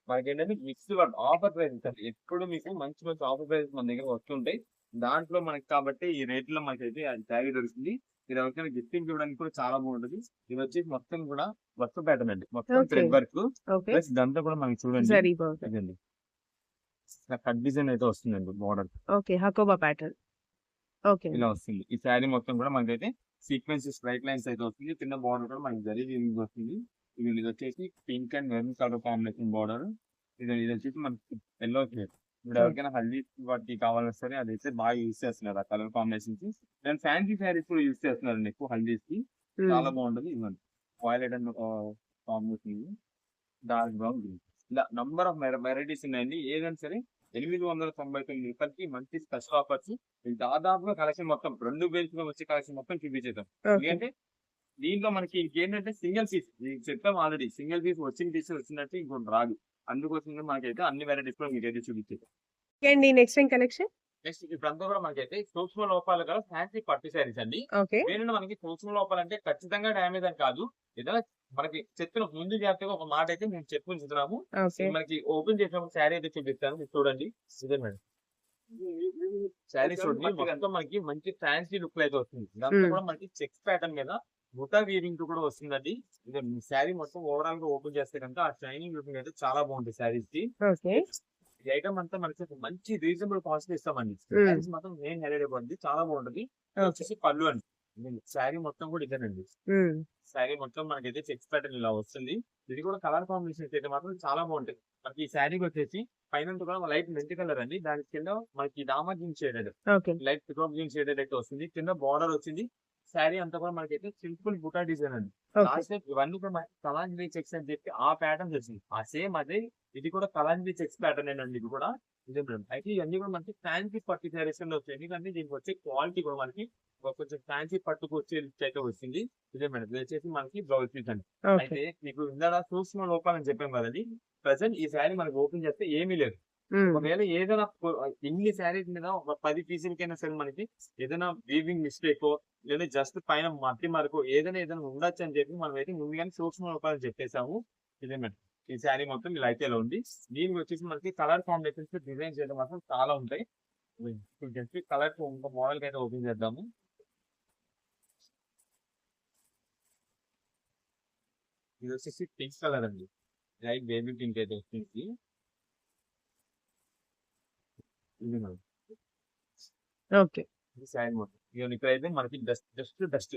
మనకేంటంటే మిక్స్ ఆఫర్ ప్రైస్. ఎప్పుడు మీకు మంచి మంచి ఆఫర్ ప్రైస్ మన దగ్గర వస్తుంటాయి. దాంట్లో మనకి కాబట్టి ఈ రేట్ లో మనకైతే అది శారీ దొరుకుతుంది. ఇది ఎవరికైనా గిఫ్టింగ్ ఇవ్వడానికి కూడా చాలా బాగుంటుంది. ఇది వచ్చేసి మొత్తం కూడా వర్క్ ప్యాటర్న్ అండి. మొత్తం థ్రెడ్ వర్క్ ప్లస్ ఇదంతా కూడా మనకి చూడండి కట్ డిజైన్ అయితే వస్తుందండి. బార్డర్ హకోబా ప్యాటర్న్ ఇలా వస్తుంది. ఈ శారీ మొత్తం కూడా మనకైతే సీక్వెన్స్ స్ట్రైట్ లైన్స్ అయితే వస్తుంది. కింద బార్డర్ కూడా మనకి జరిగి వస్తుంది. ఇది వచ్చేసి pink and maroon colour combination border. ఇది వచ్చేసి మనకి ఎల్లో షేడ్. ఇప్పుడు ఎవరికైనా హల్దీ వాటి కావాలన్నా సరే అదైతే బాగా యూజ్ చేస్తున్నారు ఆ colour combinations. And fancy saris కూడా యూజ్ చేస్తున్నారు ఎక్కువ హల్దీస్ కి. చాలా బాగుంటుంది. ఇవ్వండి violet and combination, dark brown, ఇలా నంబర్ ఆఫ్ వెరైటీస్ ఉన్నాయండి. ఏదైనా సరే 899 రూపాయలకి మంచి స్పెషల్ ఆఫర్స్. దాదాపుగా కలెక్షన్ మొత్తం 2 బేల్స్ లో వచ్చే కలెక్షన్ మొత్తం చూపించేద్దాం. ఎందుకంటే దీంట్లో మనకి ఇంకేంటంటే సింగిల్ పీస్ చెప్పాం ఆల్రెడీ. సింగిల్ పీస్ వచ్చినట్టు ఇంకోటి రాదు. అందుకోసం మనకైతే అన్ని వెరైటీస్ కూడా మీకు అయితే చూపించేద్దాం. నెక్స్ట్ కలెక్షన్ నెక్స్ట్ ఇప్పుడంతా కూడా మనకైతే సూక్ష్మ లోపాలు గల ఫ్యాన్సీ పట్టు శారీస్ అండి. ఏంటంటే మనకి సూక్ష్మ లోపాలు అంటే ఖచ్చితంగా డ్యామేజ్ అని కాదు. ఏదైనా మనకి చెప్పిన ముందు జాగ్రత్తగా ఒక మాట అయితే మేము చెప్పుకుంటున్నాము. మనకి ఓపెన్ చేసినప్పుడు శారీ అయితే చూపిస్తాను చూడండి. ఇదే మేడం శారీ చూడండి. మొత్తం మనకి మంచి ఫ్యాన్సీ లుక్ అయితే వస్తుంది. దాంట్లో కూడా మనకి చెక్స్ ప్యాటర్న్ మీద బుటా వీవింగ్ కూడా వస్తుందండి. ఇది శారీ మొత్తం ఓవరాల్ గా ఓపెన్ చేస్తే కనుక ఆ షైనింగ్ లుకింగ్ అయితే చాలా బాగుంటుంది శారీస్ కి. ఈ ఐటమ్ అంతా మనకి మంచి రీజనబుల్ కాస్ట్ ఇస్తామండి. శారీస్ మాత్రం మెయిన్ హైలైట్ అయిపోతుంది. చాలా బాగుంటుంది. వచ్చేసి పళ్ళు అండి. శారీ మొత్తం కూడా ఇదేనండి. ఉమ్, శారీ మొత్తం మనకైతే చెక్స్ ప్యాటర్న్ ఇలా వస్తుంది. ఇది కూడా కలర్ కాంబినేషన్స్ అయితే మాత్రం చాలా బాగుంటాయి. మనకి ఈ శారీకి వచ్చేసి పైన కూడా లైట్ మెంతి కలర్ అండి. దాని కింద మనకి దామా jeans shaded, okay. Light peacock jeans shaded అయితే వస్తుంది. కింద బార్డర్ వచ్చింది. శారీ అంతా కూడా మనకైతే సింపుల్ బుటా డిజైన్ అండి. ఓకే. లాస్ట్ టైం ఇవన్నీ కూడా మనకి కలాంజలి చెక్స్ అని చెప్పి ఆ ప్యాటర్న్ వచ్చింది. ఆ సేమ్ అదే ఇది కూడా కలాంజలి చెక్స్ ప్యాటర్న్ అండి. ఇది కూడా ఇదే మేడం. అయితే ఇవన్నీ కూడా మనకి ఫ్యాన్సీ పట్టు శారీస్ లో వచ్చాయి. ఎందుకంటే దీనికి వచ్చే క్వాలిటీ కూడా మనకి కొంచెం ఫ్యాన్సీ పట్టుకు వచ్చే లుక్ అయితే వచ్చింది. ఇదే మేడం. ఇది వచ్చేసి మనకి బ్లౌజ్ పీస్ అండి. ఓకే. అయితే మీకు ఇందాక సూక్ష్మ లోపాలని చెప్పాం కదండి. ప్రెసెంట్ ఈ శారీ మనకి ఓపెన్ చేస్తే ఏమీ లేదు. ఉమ్, ఒకవేళ ఏదైనా ఇన్ని శారీస్ మీద ఒక 10 పీసులకైనా సరే మనకి ఏదైనా వీవింగ్ మిస్టేక్ లేదా జస్ట్ పైన మట్టి మరకు ఏదైనా ఉండొచ్చు అని చెప్పి మనం అయితే ముందుగానే సూక్ష్మ లోపాలని చెప్పేసాము. ఇదే మేడం. ఈ శారీ మొత్తం ఇలా అయితే ఇలా ఉంది. దీనికి వచ్చేసి మనకి కలర్ కాంబినేషన్స్ డిజైన్స్ అయితే మాత్రం చాలా ఉంటాయి. ఇప్పుడు జస్ట్ కలర్ ఇంకో మోడల్ అయితే ఓపెన్ చేద్దాము. ఇది వచ్చేసి పింక్ కలర్ అండి. లైట్ బేబీ పింక్ అయితే వచ్చింది. ఇది మేడం. ఓకే. ఈ శారీ మొత్తం ఇక ఇక్కడైతే మనకి డస్ట్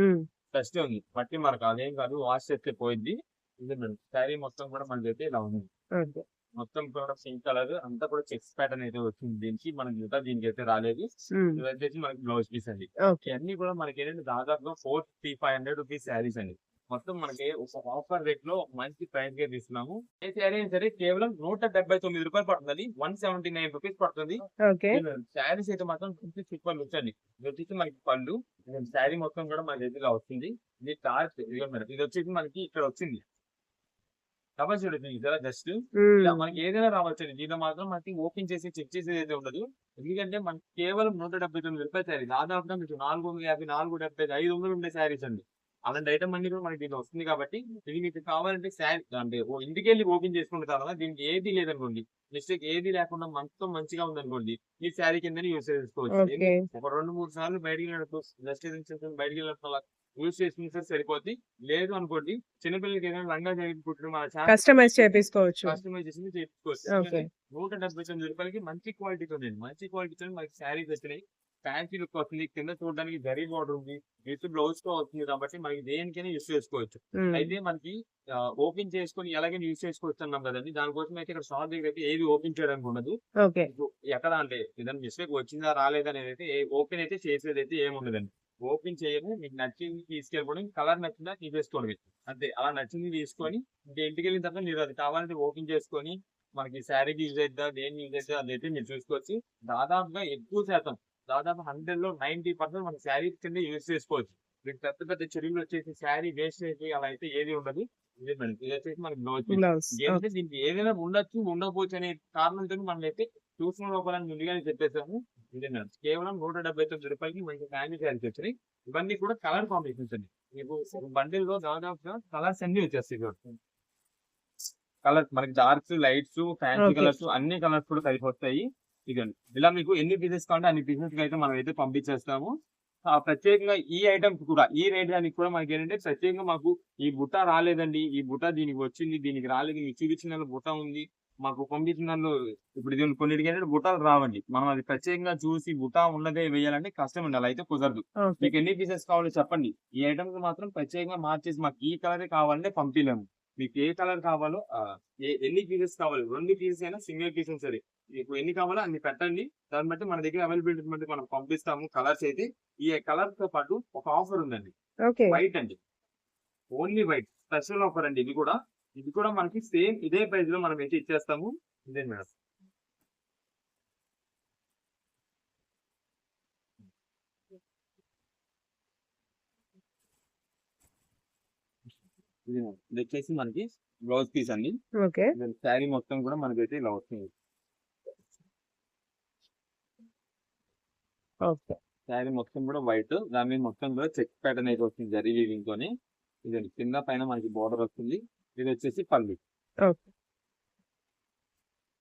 ఉమ్, డస్ట్ ఉంది. మట్టి మనకు అదేం కాదు, వాష్ చేస్తే పోయింది. ఇది మేడం. శారీ మొత్తం కూడా మనకైతే ఇలా ఉంది. ఓకే. మొత్తం కూడా పింక్ కలర్ అంతా కూడా చెక్స్ ప్యాటర్న్ అయితే వచ్చింది. దీనికి మనకి ఇంకా దీనికి అయితే రాలేదు. ఉమ్, ఇది వచ్చేసి మనకి బ్లౌజ్ పీస్ అండి. ఓకే. ఇవన్నీ కూడా మనకి ఏంటంటే దాదాపుగా 450-500 రూపీస్ శారీస్ అండి. మొత్తం మనకి ఒక ఆఫర్ రేట్ లో ఒక మంచి ప్రైస్ గా తీసుకున్నాము. ఏ శారీ అయినా సరే కేవలం 179 రూపాయలు పడుతుంది. 179 రూపీస్ పడుతుంది. ఓకే. శారీస్ అయితే మాత్రం సూపర్ లుక్స్ అండి. ఇది వచ్చేసి మనకి పళ్ళు. శారీ మొత్తం కూడా మన దగ్గర వస్తుంది. ఇది టార్చ్ మేడం. ఇది వచ్చేసి మనకి ఇక్కడ వచ్చింది డబల్ షేడ్ వచ్చింది కదా జస్ట్. ఇలా ఉమ్, మనకి ఏదైనా రావచ్చు. దీంట్లో మాత్రం మనకి ఓపెన్ చేసి చెక్ చేసేది అయితే ఉండదు. ఎందుకంటే మనకి కేవలం 179 రూపాయలు శారీ. దాదాపుగా మీకు 450, 475, 500 ఉండే శారీస్ అండి. అలాంటి ఐటమ్ అన్ని కూడా మనకి దీంట్లో వస్తుంది. కాబట్టి ఇది మీకు కావాలంటే శారీ అంటే ఇంటికి వెళ్ళి ఓపెన్ చేసుకుంటారు కదా. దీనికి ఏది లేదనుకోండి, మిస్టేక్ ఏది లేకుండా మొత్తం మంచిగా ఉందనుకోండి, ఈ శారీ కింద యూస్ చేసుకోవచ్చు. ఓకే. ఒక 2-3 సార్లు బయటికి వెళ్ళినప్పుడు జస్ట్ బయటికి వెళ్ళినప్పుడు యూస్ చేసుకుని సార్ సరిపోద్ది. లేదు అనుకోండి, చిన్నపిల్లలకి ఏదైనా లంగా జాకెట్ కుట్టిన మన కస్టమైజ్ చేపించుకోవచ్చు. కస్టమైజ్ చేసి చేసుకోవచ్చు. ఓకే. 179 రూపాయలకి మంచి క్వాలిటీతో ఉంది. మంచి క్వాలిటీతో మనకి శారీస్ వచ్చినాయి. ఫ్యాన్సీ లుక్ వస్తుంది. కింద చూడడానికి జరీ బోర్డర్ ఉంది. విత్ బ్లౌజ్ తో వస్తుంది కాబట్టి మనకి దేనికైనా యూస్ చేసుకోవచ్చు. ఉమ్, అయితే మనకి ఓపెన్ చేసుకొని ఎలాగైనా యూస్ చేసుకోవచ్చు అన్నాం కదండి. దానికోసం అయితే ఇక్కడ షాప్ దగ్గర అయితే ఏది ఓపెన్ చేయడానికి ఉండదు. ఓకే. ఎక్కడ అంటే ఏదైనా మిస్టేక్ వచ్చిందా రాలేదా అనేది అయితే ఓపెన్ అయితే చేసేది అయితే ఏముండదండి. ఓపెన్ చేయము. మీకు నచ్చింది తీసుకెళ్ళిపోవడం, కలర్ నచ్చిందా తీసేసుకోవడం అంతే. అలా నచ్చింది తీసుకొని ఇంకా ఇంటికి వెళ్ళిన తర్వాత మీరు అది కావాలంటే ఓపెన్ చేసుకొని మనకి శారీకి యూజ్ అవుతుందా, దేనికి యూజ్ అవుతుందా అదైతే మీరు చూసుకోవచ్చు. దాదాపుగా ఎక్కువ శాతం దాదాపు 100లో 90% మన శారీ కింద యూజ్ చేసుకోవచ్చు. మీకు పెద్ద పెద్ద చెరువులు వచ్చేసి శారీ వేస్ట్ చేసి అలా అయితే ఏది ఉండదు. ఇదే మనకి ఇది వచ్చేసి మనకి బ్లౌజ్ పీస్. బ్లౌజ్. ఏంటంటే దీనికి ఏదైనా ఉండొచ్చు ఉండకపోవచ్చు అనే కారణంతో మనం అయితే చూసిన లోపలని ముందుగానే చెప్పేసాము. ఇదే మేడం. కేవలం 179 రూపాయలకి మనకి ఫ్యామిలీ శారీస్ వచ్చినాయి. ఇవన్నీ కూడా కలర్ కాంబినేషన్స్ అండి. మీకు బండిల్ లో దాదాపుగా కలర్స్ అన్ని వచ్చేస్తాయి. కలర్స్ మనకి darks, lights, fancy okay. Colours అన్ని కలర్స్ కూడా కలిపి వస్తాయి. ఇదండి. ఇలా మీకు ఎన్ని పీసెస్ కావాలంటే అన్ని పీసెస్ అయితే మనం అయితే పంపించేస్తాము. ప్రత్యేకంగా ఈ ఐటమ్స్ కూడా ఈ రేట్ దానికి కూడా మనకి ఏంటంటే ప్రత్యేకంగా మాకు ఈ బుట్ట రాలేదండి, ఈ బుట్ట దీనికి వచ్చింది, దీనికి రాలేదు, మీకు చూపించిన బుట్ట ఉంది, మాకు పంపించిన ఇప్పుడు ఇది కొన్నిటికి ఏంటంటే బుట్టాలు రావండి. మనం అది ప్రత్యేకంగా చూసి బుట్ట ఉన్నదే వేయాలంటే కష్టం అండి. అలా అయితే కుదరదు. ఓకే. మీకు ఎన్ని పీసెస్ కావాలో చెప్పండి. ఈ ఐటమ్స్ మాత్రం ప్రత్యేకంగా మార్చేసి మాకు ఈ కలరే కావాలంటే పంపించలేము. మీకు ఏ కలర్ కావాలో ఎన్ని పీసెస్ కావాలి, 2 పీసెస్ అయినా సింగిల్ పీసెస్ సరే, మీకు ఎన్ని కావాలో అన్ని పెట్టండి. దాన్ని బట్టి మన దగ్గర అవైలబిలిటీ బట్టి మనం పంపిస్తాము. కలర్స్ అయితే ఈ కలర్ తో పాటు ఒక ఆఫర్ ఉందండి. ఓకే. వైట్ అండి. ఓన్లీ వైట్ స్పెషల్ ఆఫర్ అండి. ఇది కూడా మనకి సేమ్ ఇదే ప్రైస్ లో మనం అయితే ఇచ్చేస్తాము. ఇదే మేడం. ఇది వచ్చేసి మనకి బ్లౌజ్ పీస్ అండి. ఓకే. శారీ మొత్తం కూడా మనకైతే ఇలా వస్తుంది. ఓకే. శారీ మొత్తం కూడా వైట్, దాని మీద మొత్తం కూడా చెక్ ప్యాటర్న్ అయితే వస్తుంది జరీ వీవింగ్ తోని. ఇది కింద పైన మనకి బార్డర్ వస్తుంది. ఇది వచ్చేసి పళ్ళు. ఓకే.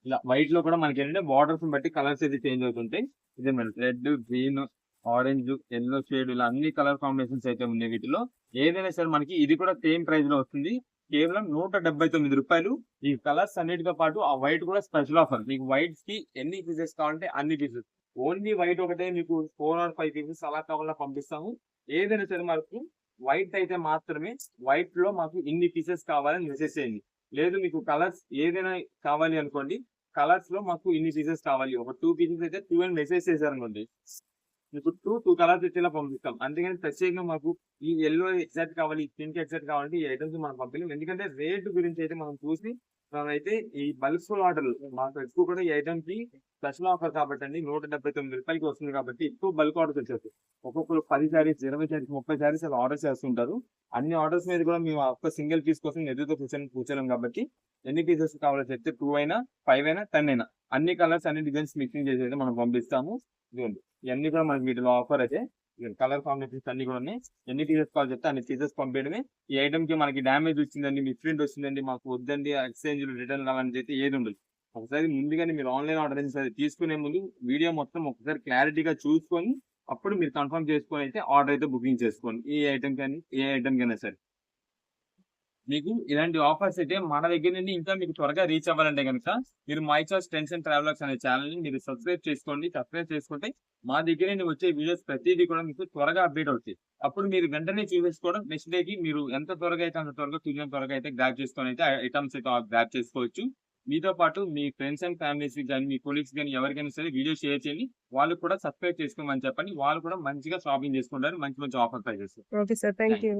ఇలా వైట్ లో కూడా మనకి ఏంటంటే బార్డర్స్ బట్టి కలర్స్ అయితే చేంజ్ అవుతుంటాయి. ఇదే madam. Red, green, orange, yellow shade ఇలా అన్ని కలర్ కాంబినేషన్స్ అయితే ఉన్నాయి వీటిలో. ఏదైనా సరే మనకి ఇది కూడా సేమ్ ప్రైస్ లో వస్తుంది. కేవలం 179 రూపాయలు. ఈ కలర్స్ అన్నిటితో పాటు ఆ వైట్ కూడా స్పెషల్ ఆఫర్. మీకు వైట్స్ కి ఎన్ని పీసెస్ కావాలంటే అన్ని పీసెస్. ఓన్లీ వైట్ ఒకటే మీకు 4 or 5 పీసెస్ అలా కావాలా పంపిస్తాము. ఏదైనా సరే మనకు వైట్ అయితే మాత్రమే వైట్ లో మాకు ఇన్ని పీసెస్ కావాలని మెసేజ్ చేయండి. లేదు మీకు కలర్స్ ఏదైనా కావాలి అనుకోండి, కలర్స్ లో మాకు ఇన్ని పీసెస్ కావాలి, ఒక 2 పీసెస్ అయితే 2 అని మెసేజ్ చేశారనుకోండి, మీకు టూ కలర్స్ వచ్చేలా పంపిస్తాం. అందుకని ప్రత్యేకంగా మాకు ఈ ఎల్లో ఎగ్జాక్ట్ కావాలి, ఈ పింక్ ఎగ్జాక్ట్ కావాలంటే ఈ ఐటమ్స్ మనం పంపించాం. ఎందుకంటే రేట్ గురించి అయితే మనం చూసి అయితే ఈ బల్క్ ఆర్డర్ మాకు ఎక్కువ కూడా ఈ ఐటమ్ కి స్పెషల్ ఆఫర్ కాబట్టి అండి, ₹179 వస్తుంది కాబట్టి ఎక్కువ బల్క్ ఆర్డర్స్ వచ్చేస్తాయి. ఒక్కొక్కరు 10 శారీస్, 20 శారీస్, 30 శారీస్ అలా ఆర్డర్ చేస్తుంటారు. అన్ని ఆర్డర్స్ మీద కూడా మేము ఒక్క సింగిల్ పీస్ కోసం ఎదురుతో కూర్చోలేం కాబట్టి ఎన్ని పీసెస్ కావాలో చెప్తే 2 అయినా 5 అయినా 10 అయినా అన్ని కలర్స్ అన్ని డిజైన్స్ మిక్సింగ్ చేసి అయితే మనం పంపిస్తాము. ఇదిగోండి ఇవన్నీ కూడా మనకి వీటిలో ఆఫర్ అయితే కలర్ కాంబినేషన్స్ అన్ని కూడా ఉన్నాయి. ఎన్ని పీసెస్ కావాలి చెప్తే అన్ని పీసెస్ పంపించడమే. ఈ ఐటమ్ కి మనకి డ్యామేజ్ వచ్చిందండి, మిస్ప్రింట్ వచ్చిందండి, మాకు వద్దండి, ఎక్స్చేంజ్ రిటర్న్ అలాంటి అయితే ఏది ఉండదు. ఒకసారి ముందుగానే మీరు ఆన్లైన్ ఆర్డర్ చేసి తీసుకునే ముందు వీడియో మొత్తం ఒకసారి క్లారిటీగా చూసుకొని అప్పుడు మీరు కన్ఫర్మ్ చేసుకొని అయితే ఆర్డర్ అయితే బుకింగ్ చేసుకోండి. ఏ ఐటమ్ కానీ ఏ ఐటమ్ కైనా సరే. మీకు ఇలాంటి ఆఫర్స్ అయితే మన దగ్గర నుండి ఇంకా మీకు త్వరగా రీచ్ అవ్వాలంటే కనుక మీరు my choice trends and travellers అనే ఛానల్ ని మీరు సబ్స్క్రైబ్ చేసుకోండి. సబ్స్క్రైబ్ చేసుకుంటే మా దగ్గర నుండి వచ్చే వీడియోస్ ప్రతిదీ కూడా మీకు త్వరగా అప్డేట్ అవుతాయి. అప్పుడు మీరు వెంటనే చూసేసుకోవడం, నెక్స్ట్ డేకి మీరు ఎంత త్వరగా అయితే అంత త్వరగా అయితే గ్రాప్ చేసుకొని అయితే ఐటమ్స్ అయితే గ్రాప్ చేసుకోవచ్చు. మీతో పాటు మీ ఫ్రెండ్స్ అండ్ ఫ్యామిలీస్ కానీ మీ కొలీగ్స్ కానీ ఎవరికైనా సరే వీడియో షేర్ చేయండి. వాళ్ళు కూడా సబ్స్క్రైబ్ చేసుకోమని చెప్పండి. వాళ్ళు కూడా మంచిగా షాపింగ్ చేసుకుంటారు, మంచి మంచి offer prices. Okay sir. Thank you.